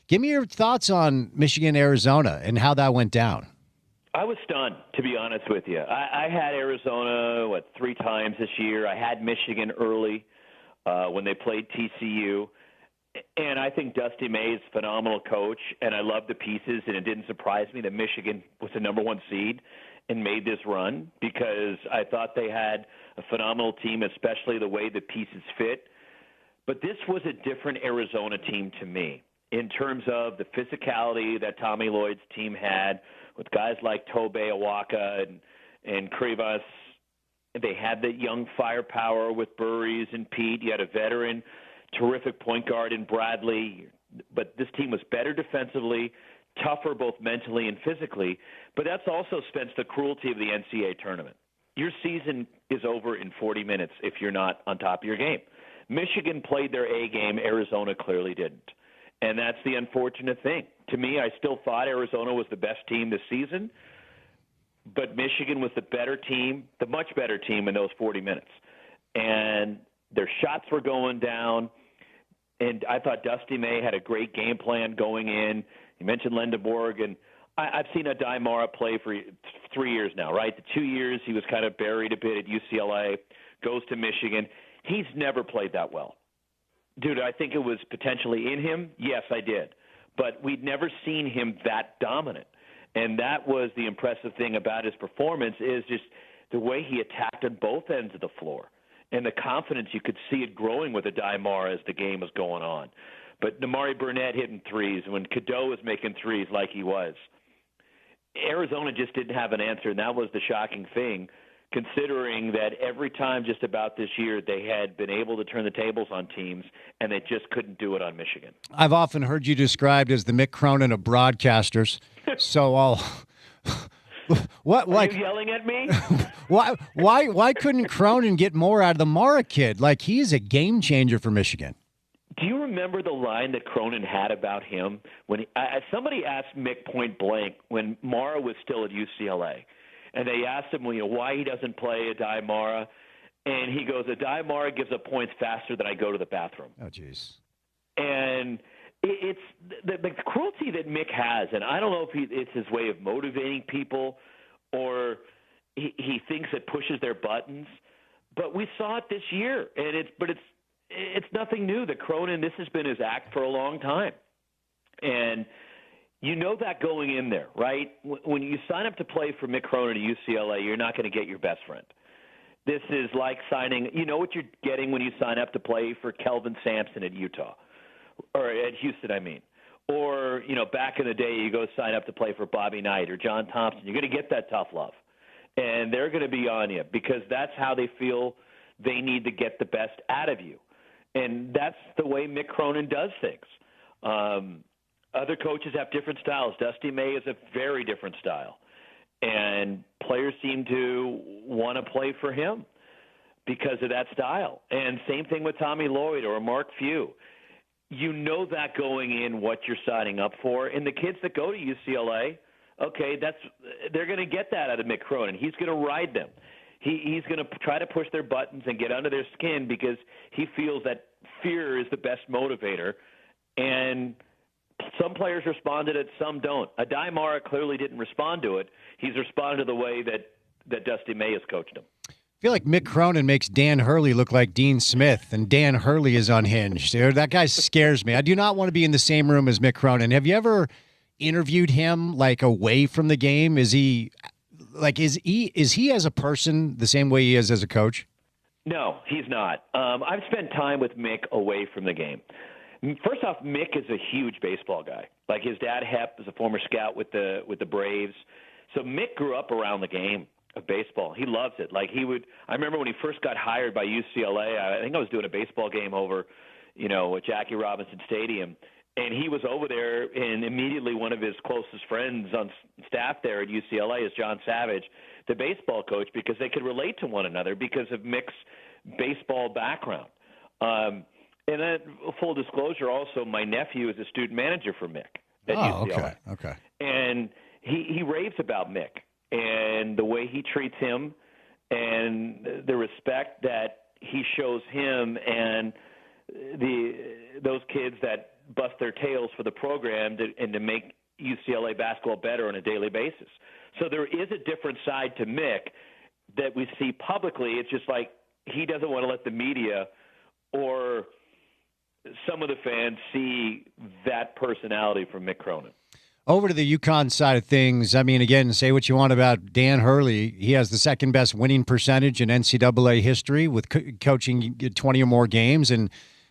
Give me your thoughts on Michigan-Arizona and how that went down. I was stunned, to be honest with you. I had Arizona, 3 times this year. I had Michigan early when they played TCU. And I think Dusty May is a phenomenal coach, and I love the pieces, and it didn't surprise me that Michigan was the number 1 seed and made this run because I thought they had a phenomenal team, especially the way the pieces fit. But this was a different Arizona team to me in terms of the physicality that Tommy Lloyd's team had with guys like Tobey Awaka and Krivas. They had the young firepower with Burries and Pete. You had a veteran terrific point guard in Bradley, but this team was better defensively, tougher both mentally and physically. But that's also, Spence, the cruelty of the NCAA tournament. Your season is over in 40 minutes if you're not on top of your game. Michigan played their A game. Arizona clearly didn't. And that's the unfortunate thing. To me, I still thought Arizona was the best team this season, but Michigan was the better team, the much better team in those 40 minutes. And their shots were going down, and I thought Dusty May had a great game plan going in. You mentioned Lendeborg, and I've seen Adai Mara play for 3 years now, right? The 2 years he was kind of buried a bit at UCLA, goes to Michigan. He's never played that well. Dude, I think it was potentially in him. Yes, I did. But we'd never seen him that dominant. And that was the impressive thing about his performance is just the way he attacked on both ends of the floor. And the confidence, you could see it growing with Adai Mara as the game was going on. But Namari Burnett hitting threes, when Cadeau was making threes like he was, Arizona just didn't have an answer, and that was the shocking thing, considering that every time just about this year they had been able to turn the tables on teams, and they just couldn't do it on Michigan. I've often heard you described as the Mick Cronin of broadcasters, so I'll... What? Are you yelling at me? Why couldn't Cronin get more out of the Mara kid? Like, he is a game changer for Michigan. Do you remember the line that Cronin had about him when somebody asked Mick point blank when Mara was still at UCLA, and they asked him, why he doesn't play Adai Mara, and he goes, Adai Mara gives up points faster than I go to the bathroom. Oh, jeez. And it's the cruelty that Mick has, and I don't know if it's his way of motivating people or he thinks it pushes their buttons, but we saw it this year, and it's nothing new that Cronin, this has been his act for a long time. And you know that going in there, right? When you sign up to play for Mick Cronin at UCLA, you're not going to get your best friend. This is like signing, you know what you're getting when you sign up to play for Kelvin Sampson at Utah. Or at Houston, I mean. Or, back in the day, you go sign up to play for Bobby Knight or John Thompson. You're going to get that tough love. And they're going to be on you because that's how they feel they need to get the best out of you. And that's the way Mick Cronin does things. Other coaches have different styles. Dusty May is a very different style. And players seem to want to play for him because of that style. And same thing with Tommy Lloyd or Mark Few. You know that going in what you're signing up for. And the kids that go to UCLA, okay, they're going to get that out of Mick Cronin. He's going to ride them. He's going to try to push their buttons and get under their skin because he feels that fear is the best motivator. And Some players respond to it, some don't. Adai Mara clearly didn't respond to it. He's responded to the way that Dusty May has coached him. I feel like Mick Cronin makes Dan Hurley look like Dean Smith, and Dan Hurley is unhinged. Dude, that guy scares me. I do not want to be in the same room as Mick Cronin. Have you ever interviewed him like away from the game? Is he as a person the same way he is as a coach? No, he's not. I've spent time with Mick away from the game. First off, Mick is a huge baseball guy. Like his dad, Hep, is a former scout with the Braves. So Mick grew up around the game of baseball. He loves it. Like I remember when he first got hired by UCLA, I think I was doing a baseball game over, at Jackie Robinson Stadium. And he was over there, and immediately one of his closest friends on staff there at UCLA is John Savage, the baseball coach, because they could relate to one another because of Mick's baseball background. And then, full disclosure, also, my nephew is a student manager for Mick at UCLA. Okay. And he raves about Mick and the way he treats him and the respect that he shows him and those kids that bust their tails for the program and to make UCLA basketball better on a daily basis. So there is a different side to Mick that we see publicly. It's just like he doesn't want to let the media or some of the fans see that personality from Mick Cronin. Over to the UConn side of things, I mean, again, say what you want about Dan Hurley. He has the second best winning percentage in NCAA history with coaching 20 or more games, and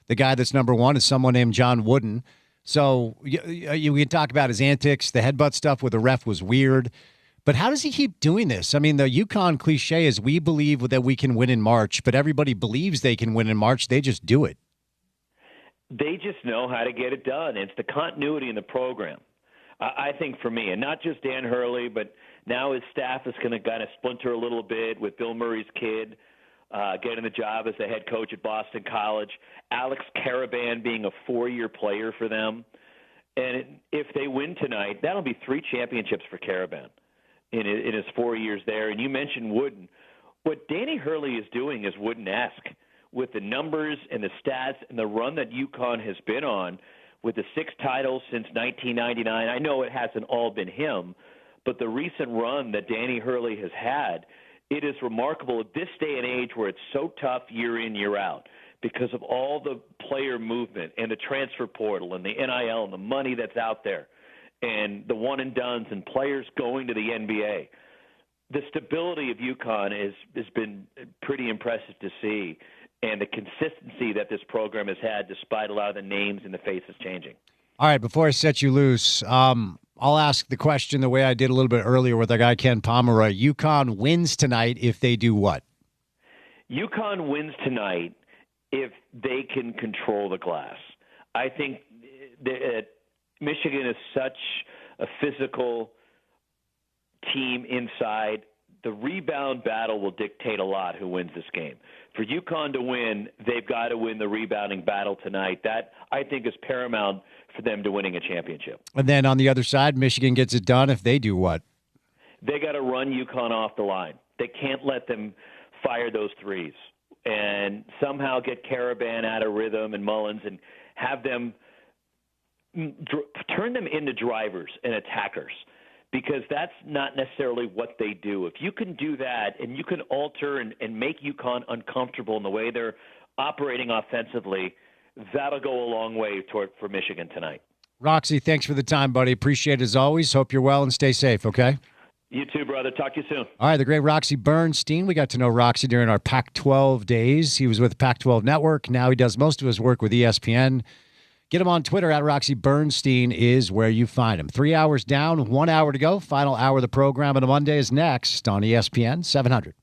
the guy that's number one is someone named John Wooden. So you can talk about his antics. The headbutt stuff with the ref was weird. But how does he keep doing this? I mean, the UConn cliche is we believe that we can win in March, but everybody believes they can win in March. They just do it. They just know how to get it done. It's the continuity in the program. I think for me, and not just Dan Hurley, but now his staff is going to kind of splinter a little bit with Bill Murray's kid getting the job as the head coach at Boston College, Alex Caravan being a 4-year player for them. And if they win tonight, that'll be 3 championships for Caravan in his 4 years there. And you mentioned Wooden. What Danny Hurley is doing is Wooden-esque with the numbers and the stats and the run that UConn has been on with the 6 titles since 1999. I know it hasn't all been him, but the recent run that Danny Hurley has had, it is remarkable at this day and age where it's so tough year in, year out because of all the player movement and the transfer portal and the NIL and the money that's out there and the one-and-dones and players going to the NBA. The stability of UConn has been pretty impressive to see, and the consistency that this program has had despite a lot of the names and the faces changing. All right, before I set you loose, I'll ask the question the way I did a little bit earlier with our guy Ken Pomeroy. UConn wins tonight if they do what? UConn wins tonight if they can control the glass. I think that Michigan is such a physical team inside. The rebound battle will dictate a lot who wins this game. For UConn to win, they've got to win the rebounding battle tonight. That, I think, is paramount for them to winning a championship. And then on the other side, Michigan gets it done if they do what? They got to run UConn off the line. They can't let them fire those threes and somehow get Caravan out of rhythm and Mullins and have them turn them into drivers and attackers, because that's not necessarily what they do. If you can do that and you can alter and make UConn uncomfortable in the way they're operating offensively, that'll go a long way for Michigan tonight. Roxy, thanks for the time, buddy. Appreciate it as always. Hope you're well and stay safe, okay? You too, brother. Talk to you soon. All right, the great Roxy Bernstein. We got to know Roxy during our Pac-12 days. He was with Pac-12 Network. Now he does most of his work with ESPN. Get him on Twitter at Roxy Bernstein is where you find him. 3 hours down, 1 hour to go. Final hour of the program on a Monday is next on ESPN 700.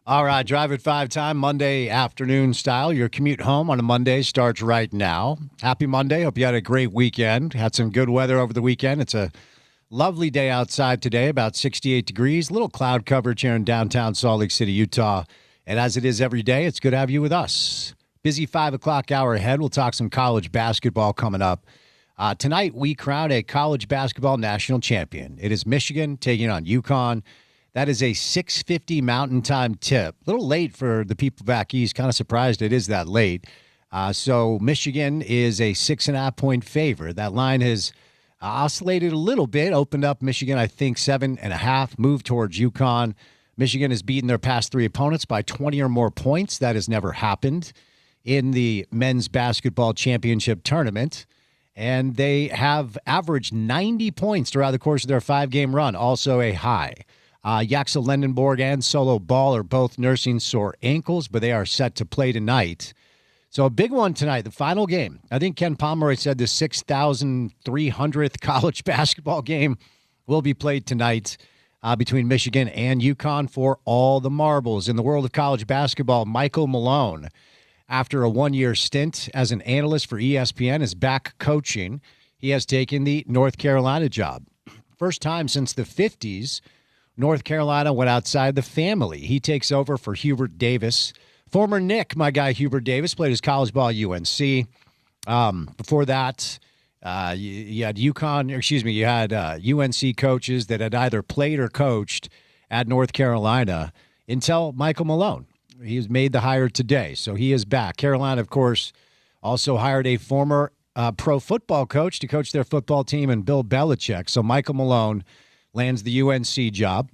All right, Drive at 5 time, Monday afternoon style. Your commute home on a Monday starts right now. Happy Monday. Hope you had a great weekend. Had some good weather over the weekend. It's a lovely day outside today, about 68 degrees. Little cloud coverage here in downtown Salt Lake City, Utah. And as it is every day, it's good to have you with us. Busy 5 o'clock hour ahead. We'll talk some college basketball coming up. Tonight, we crown a college basketball national champion. It is Michigan taking on UConn. That is a 6:50 Mountain Time tip. A little late for the people back east. Kind of surprised it is that late. So Michigan is a 6.5-point favorite. That line has oscillated a little bit. Opened up Michigan, I think, 7.5. Moved towards UConn. Michigan has beaten their past 3 opponents by 20 or more points. That has never happened in the men's basketball championship tournament. And they have averaged 90 points throughout the course of their 5-game run, also a high. Yaxel Lendenborg and Solo Ball are both nursing sore ankles, but they are set to play tonight. So a big one tonight, the final game. I think Ken Pomeroy said the 6,300th college basketball game will be played tonight between Michigan and UConn for all the marbles. In the world of college basketball, Michael Malone, after a 1-year stint as an analyst for ESPN, is back coaching. He has taken the North Carolina job. First time since the 50s, North Carolina went outside the family. He takes over for Hubert Davis. Former Nick, my guy Hubert Davis, played his college ball at UNC. Before that, you had UNC coaches that had either played or coached at North Carolina until Michael Malone. He has made the hire today, so he is back. Carolina, of course, also hired a former pro football coach to coach their football team, and Bill Belichick. So Michael Malone lands the UNC job.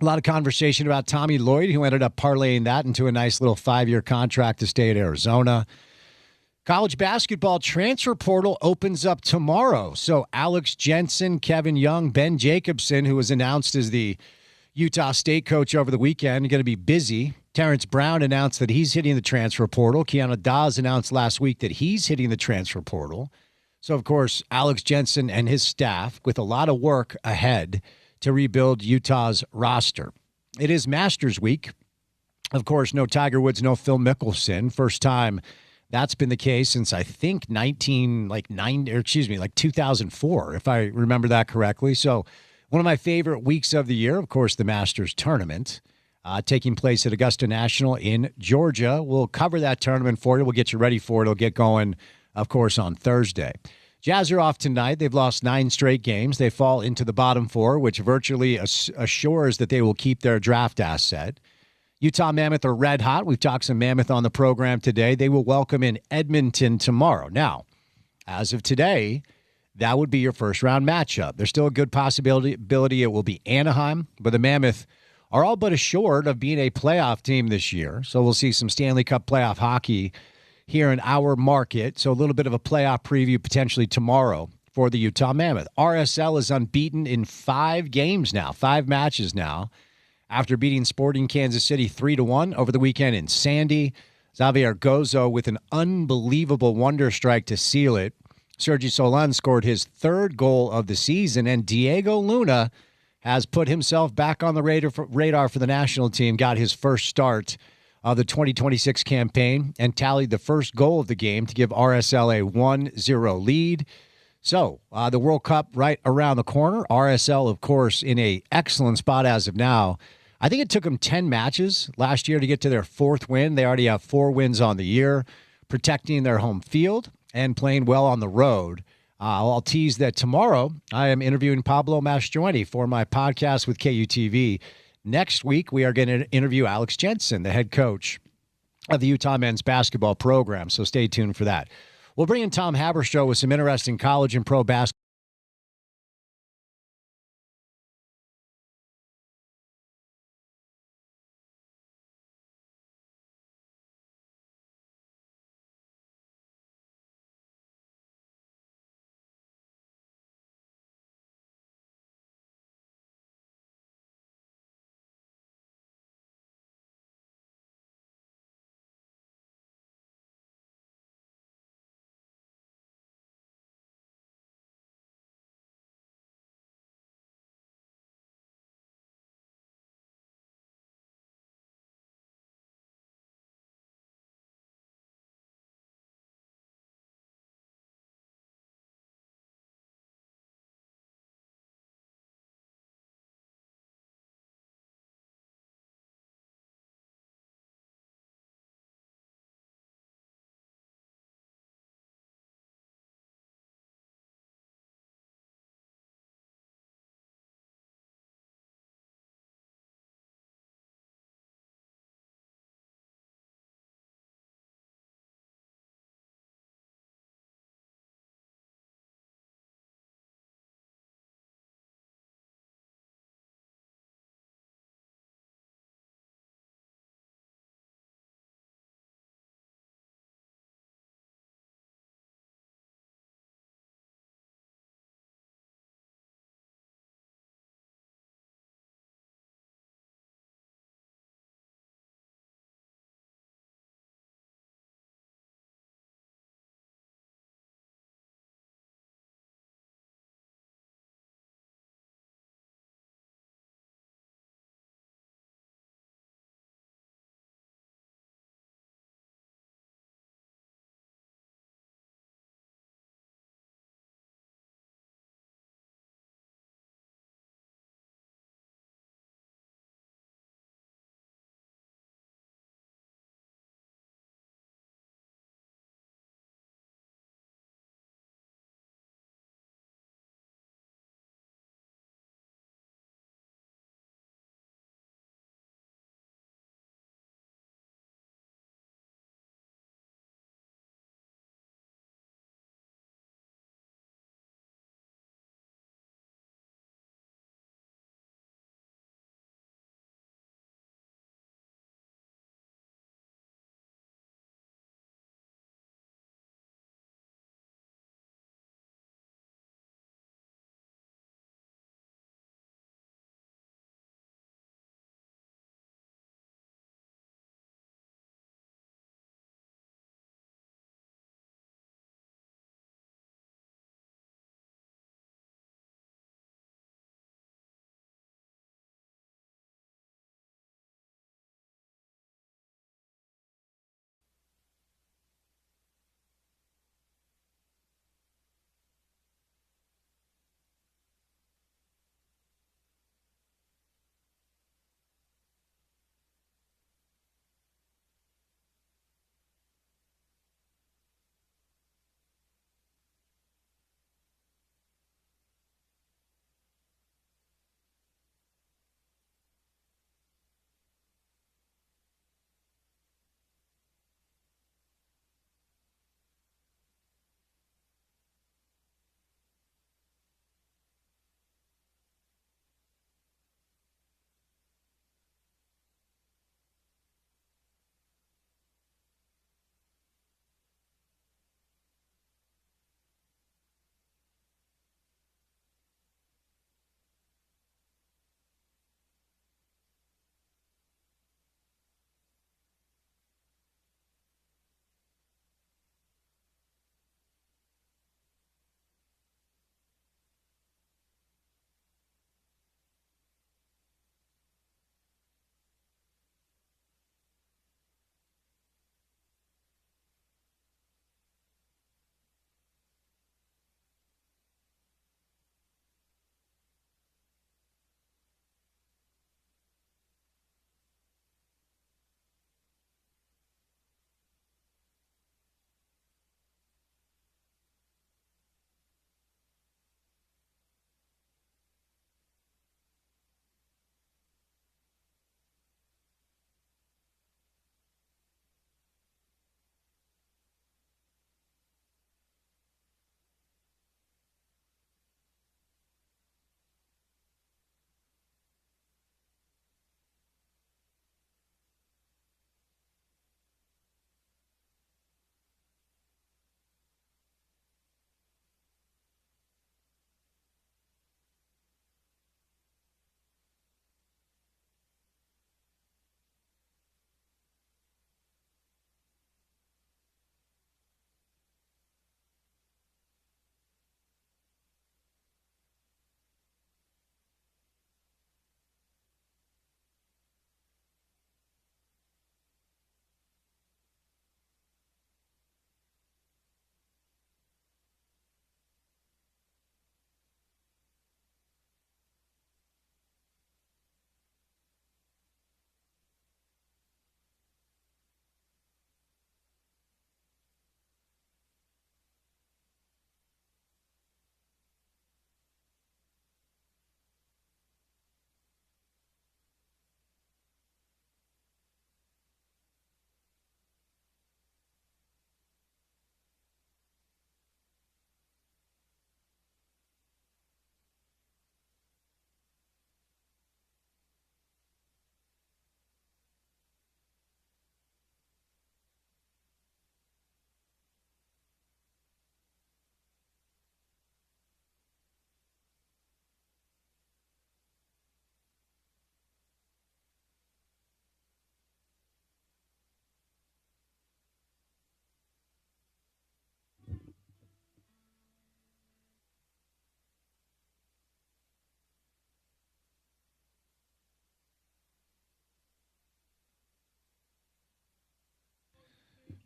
A lot of conversation about Tommy Lloyd, who ended up parlaying that into a nice little 5-year contract to stay at Arizona. College basketball transfer portal opens up tomorrow. So Alex Jensen, Kevin Young, Ben Jacobson, who was announced as the Utah State coach over the weekend, are going to be busy. Terrence Brown announced that he's hitting the transfer portal. Keanu Dawes announced last week that he's hitting the transfer portal. So, of course, Alex Jensen and his staff with a lot of work ahead to rebuild Utah's roster. It is Masters Week. Of course, no Tiger Woods, no Phil Mickelson. First time that's been the case since I think 2004, if I remember that correctly. So one of my favorite weeks of the year, of course, the Masters tournament, taking place at Augusta National in Georgia. We'll cover that tournament for you. We'll get you ready for it. It'll get going, of course, on Thursday. Jazz are off tonight. They've lost 9 straight games. They fall into the bottom 4, which virtually assures that they will keep their draft asset. Utah Mammoth are red hot. We've talked some Mammoth on the program today. They will welcome in Edmonton tomorrow. Now, as of today, that would be your first-round matchup. There's still a good possibility it will be Anaheim, but the Mammoth are all but assured of being a playoff team this year. So we'll see some Stanley Cup playoff hockey here in our market. So a little bit of a playoff preview potentially tomorrow for the Utah Mammoth. RSL is unbeaten in 5 games now, 5 matches now, after beating Sporting Kansas City 3-1 over the weekend in Sandy. Xavier Gozo with an unbelievable wonder strike to seal it. Sergi Solan scored his 3rd goal of the season, and Diego Luna has put himself back on the radar for the national team, got his first start of the 2026 campaign, and tallied the first goal of the game to give RSL a 1-0 lead. So the World Cup right around the corner. RSL, of course, in an excellent spot as of now. I think it took them 10 matches last year to get to their 4th win. They already have 4 wins on the year, protecting their home field and playing well on the road. I'll tease that tomorrow I am interviewing Pablo Mastroeni for my podcast with KUTV. Next week, we are going to interview Alex Jensen, the head coach of the Utah men's basketball program. So stay tuned for that. We'll bring in Tom Haberstroh with some interesting college and pro basketball.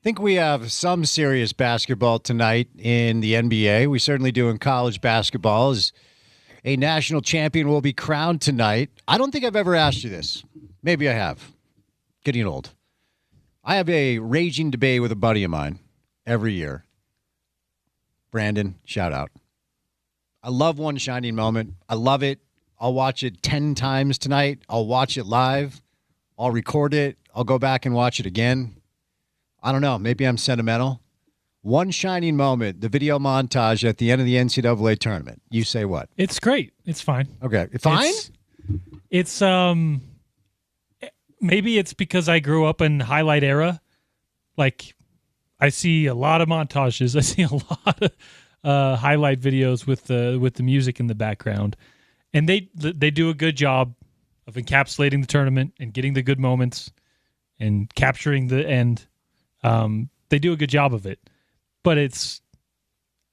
think we have some serious basketball tonight in the NBA. We certainly do in college basketball. As a national champion will be crowned tonight. I don't think I've ever asked you this. Maybe I have. Getting old. I have a raging debate with a buddy of mine every year. Brandon, shout out. I love One Shining Moment. I love it. I'll watch it 10 times tonight. I'll watch it live. I'll record it. I'll go back and watch it again. I don't know. Maybe I'm sentimental. One Shining Moment, the video montage at the end of the NCAA tournament. You say what? It's great. It's fine. Okay. Fine? It's maybe it's because I grew up in highlight era. Like, I see a lot of montages. I see a lot of highlight videos with the music in the background. And they do a good job of encapsulating the tournament and getting the good moments and capturing the end. They do a good job of it. But it's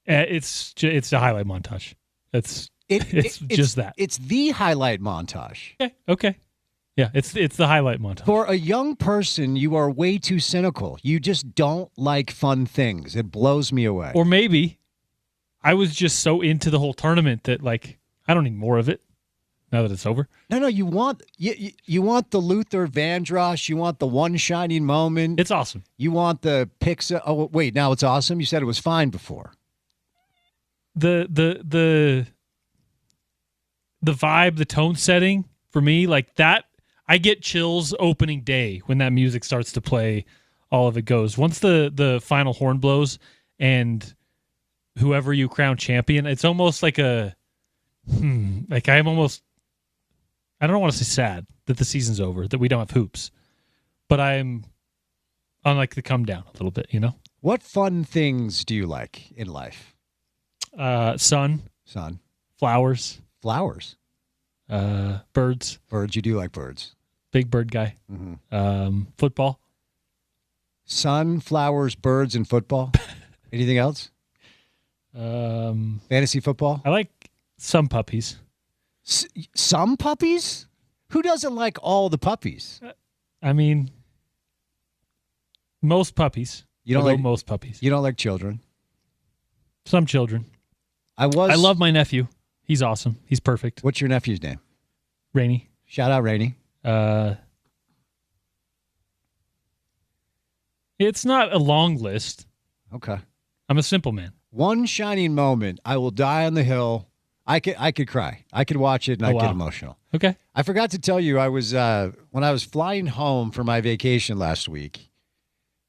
a highlight montage. It's just that. It's the highlight montage. Okay. Yeah, it's the highlight montage. For a young person, you are way too cynical. You just don't like fun things. It blows me away. Or maybe I was just so into the whole tournament that, like, I don't need more of it now that it's over. No, you want the Luther Vandross. You want the One Shining Moment. It's awesome. You want the Pixar. Oh, wait, now it's awesome? You said it was fine before. The vibe, the tone setting for me, like that, I get chills opening day when that music starts to play. All of it goes. Once the final horn blows and whoever you crown champion, it's almost like I don't want to say sad that the season's over, that we don't have hoops, but I'm on like the come down a little bit, you know? What fun things do you like in life? Sun, flowers, birds. Birds, you do like birds. Big bird guy. Mm-hmm. Football. Sun, flowers, birds, and football. Anything else? Fantasy football? I like some puppies. Some puppies? Who doesn't like all the puppies? I mean, most puppies. You don't like most puppies. You don't like children? Some children. I love my nephew. He's awesome. He's perfect. What's your nephew's name? Rainey. Shout out, Rainey. It's not a long list. Okay. I'm a simple man. One Shining Moment. I will die on the hill. I could cry. I could watch it and I'd get emotional. Okay. I forgot to tell you, I was when I was flying home for my vacation last week,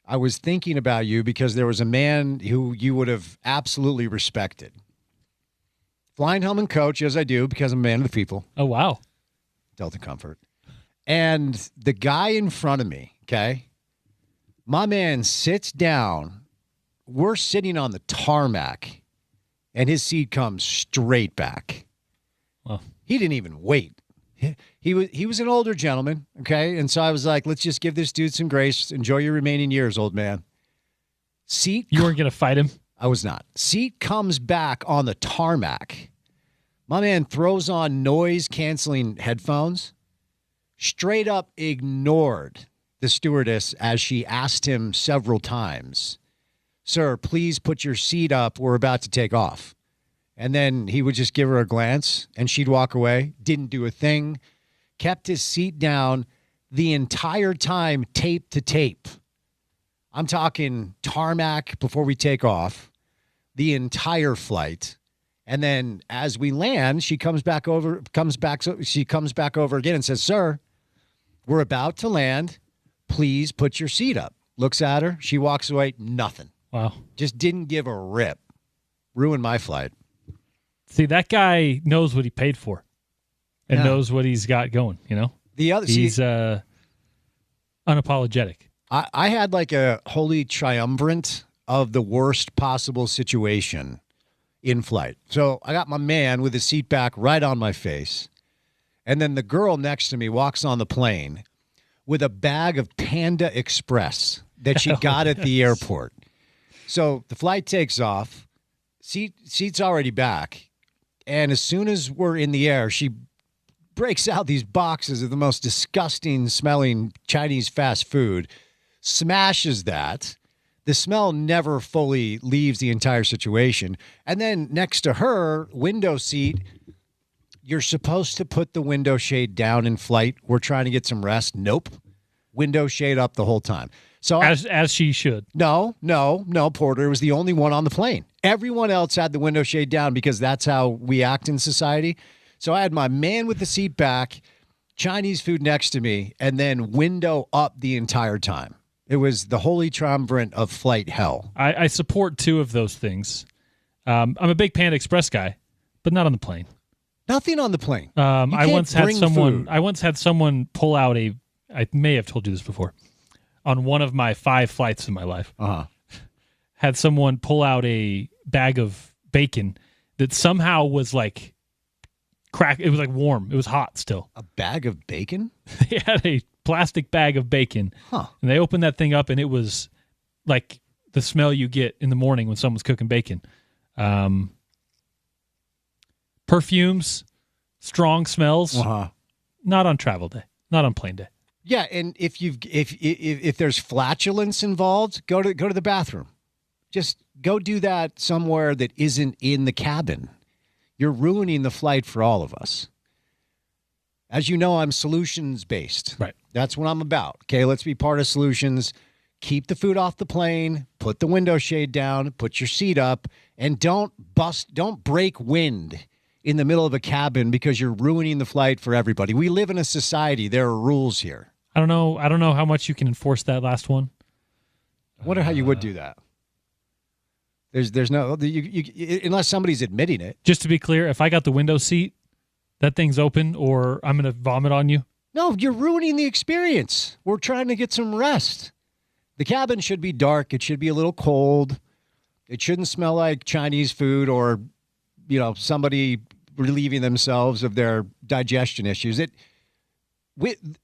I was thinking about you because there was a man who you would have absolutely respected. Flying home and coach, as I do, because I'm a man of the people. Oh, wow. Delta Comfort. And the guy in front of me, okay, my man sits down. We're sitting on the tarmac, and his seat comes straight back. Well, he didn't even wait. He was an older gentleman, okay? And so I was like, let's just give this dude some grace. Enjoy your remaining years, old man. Seat. You weren't going to fight him? I was not. Seat comes back on the tarmac. My man throws on noise-canceling headphones, straight up ignored the stewardess as she asked him several times, "Sir, please put your seat up. We're about to take off." And then he would just give her a glance, and she'd walk away, didn't do a thing, kept his seat down the entire time, tape to tape. I'm talking tarmac before we take off, the entire flight. And then as we land, she comes back over again and says, "Sir, we're about to land. Please put your seat up." Looks at her. She walks away. Nothing. Wow. Just didn't give a rip. Ruined my flight. See, that guy knows what he paid for and knows what he's got going, you know? He's unapologetic. I had like a holy triumvirate of the worst possible situation in flight. So I got my man with his seat back right on my face. And then the girl next to me walks on the plane with a bag of Panda Express that she got at the airport. So the flight takes off. Seat's already back. And as soon as we're in the air, she breaks out these boxes of the most disgusting smelling Chinese fast food, smashes that. the smell never fully leaves the entire situation. And then next to her, window seat, you're supposed to put the window shade down in flight. We're trying to get some rest. Nope. Window shade up the whole time. So as she should. No, Porter was the only one on the plane. Everyone else had the window shade down because that's how we act in society. So I had my man with the seat back, Chinese food next to me, and then window up the entire time. It was the holy triumvirate of flight hell. I support two of those things. I'm a big Panda Express guy, but not on the plane. Nothing on the plane. I once had someone pull out I may have told you this before. On one of my 5 flights in my life, had someone pull out a bag of bacon that somehow was like crack. It was like warm. It was hot still. A bag of bacon? They had a plastic bag of bacon, and they opened that thing up, and it was like the smell you get in the morning when someone's cooking bacon. Perfumes, strong smells. Not on travel day. Not on plane day. Yeah, and if there's flatulence involved, go to the bathroom. Just go do that somewhere that isn't in the cabin. You're ruining the flight for all of us. As you know, I'm solutions based. Right. That's what I'm about. Okay, let's be part of solutions. Keep the food off the plane, put the window shade down, put your seat up, and don't break wind in the middle of a cabin because you're ruining the flight for everybody. We live in a society. There are rules here. I don't know how much you can enforce that last one. I wonder how you would do that. There's no unless somebody's admitting it. Just to be clear, if I got the window seat, that thing's open, or I'm going to vomit on you. No, you're ruining the experience. We're trying to get some rest. The cabin should be dark. It should be a little cold. It shouldn't smell like Chinese food or, somebody relieving themselves of their digestion issues.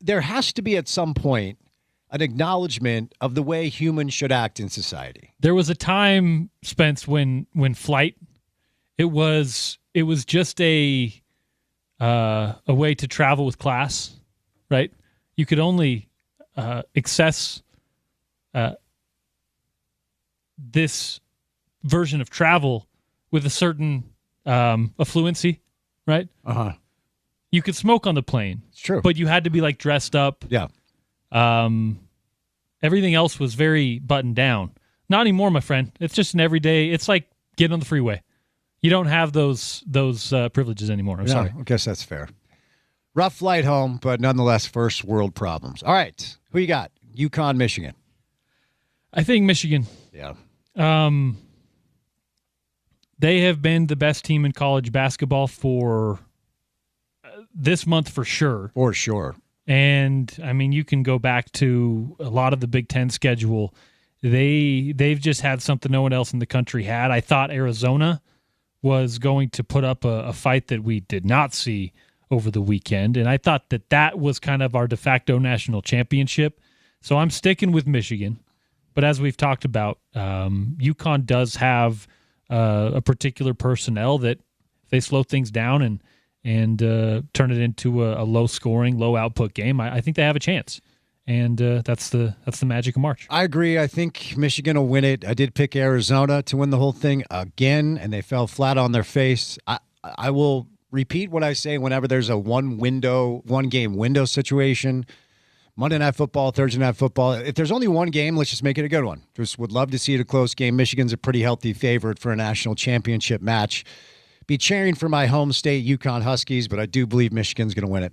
There has to be at some point an acknowledgement of the way humans should act in society. There was a time, Spence, when flight, it was just a way to travel with class, right? You could only access this version of travel with a certain affluency, right? You could smoke on the plane. It's true. But you had to be like dressed up. Yeah. Everything else was very buttoned down. Not anymore, my friend. It's just an everyday. It's like getting on the freeway. You don't have those privileges anymore. I'm sorry. I guess that's fair. Rough flight home, but nonetheless, first world problems. All right. Who you got? UConn, Michigan. I think Michigan. Yeah. They have been the best team in college basketball for this month for sure. For sure. And, I mean, you can go back to a lot of the Big Ten schedule. They've just had something no one else in the country had. I thought Arizona was going to put up a fight that we did not see over the weekend, and I thought that was kind of our de facto national championship. So I'm sticking with Michigan. But as we've talked about, UConn does have a particular personnel that if they slow things down and turn it into a low-scoring, low-output game, I think they have a chance. And that's the magic of March. I agree. I think Michigan will win it. I did pick Arizona to win the whole thing again, and they fell flat on their face. I will repeat what I say whenever there's a one-game window situation. Monday Night Football, Thursday Night Football. If there's only one game, let's just make it a good one. Just would love to see it a close game. Michigan's a pretty healthy favorite for a national championship match. Be cheering for my home state, UConn Huskies, but I do believe Michigan's going to win it.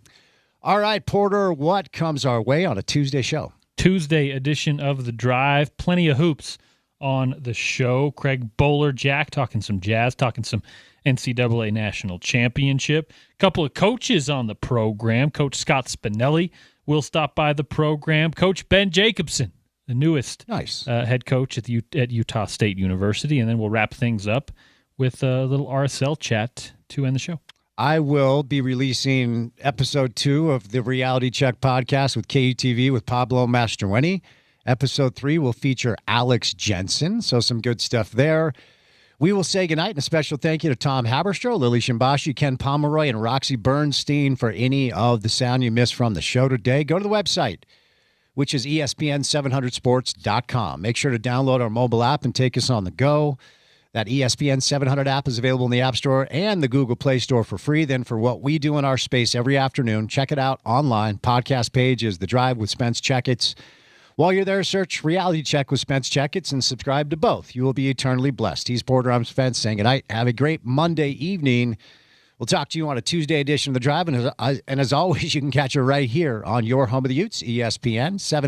All right, Porter, what comes our way on a Tuesday show? Tuesday edition of The Drive. Plenty of hoops on the show. Craig Bowler, Jack, talking some jazz, talking some NCAA National Championship. A couple of coaches on the program. Coach Scott Spinelli will stop by the program. Coach Ben Jacobson, the newest head coach at Utah State University. And then we'll wrap things up with a little RSL chat to end the show. I will be releasing episode 2 of the Reality Check podcast with KUTV with Pablo Mastroeni. Episode 3 will feature Alex Jensen, so some good stuff there. We will say goodnight and a special thank you to Tom Haberstroh, Lily Shimbashi, Ken Pomeroy, and Roxy Bernstein for any of the sound you missed from the show today. Go to the website. which is ESPN700sports.com. Make sure to download our mobile app and take us on the go. That ESPN 700 app is available in the App Store and the Google Play Store for free. Then for what we do in our space every afternoon, check it out online. Podcast page is The Drive with Spence Checketts. While you're there, search Reality Check with Spence Checketts and subscribe to both. You will be eternally blessed. He's Porter. I'm Spence saying good night. Have a great Monday evening. We'll talk to you on a Tuesday edition of The Drive. And as always, you can catch it right here on your home of the Utes, ESPN 700.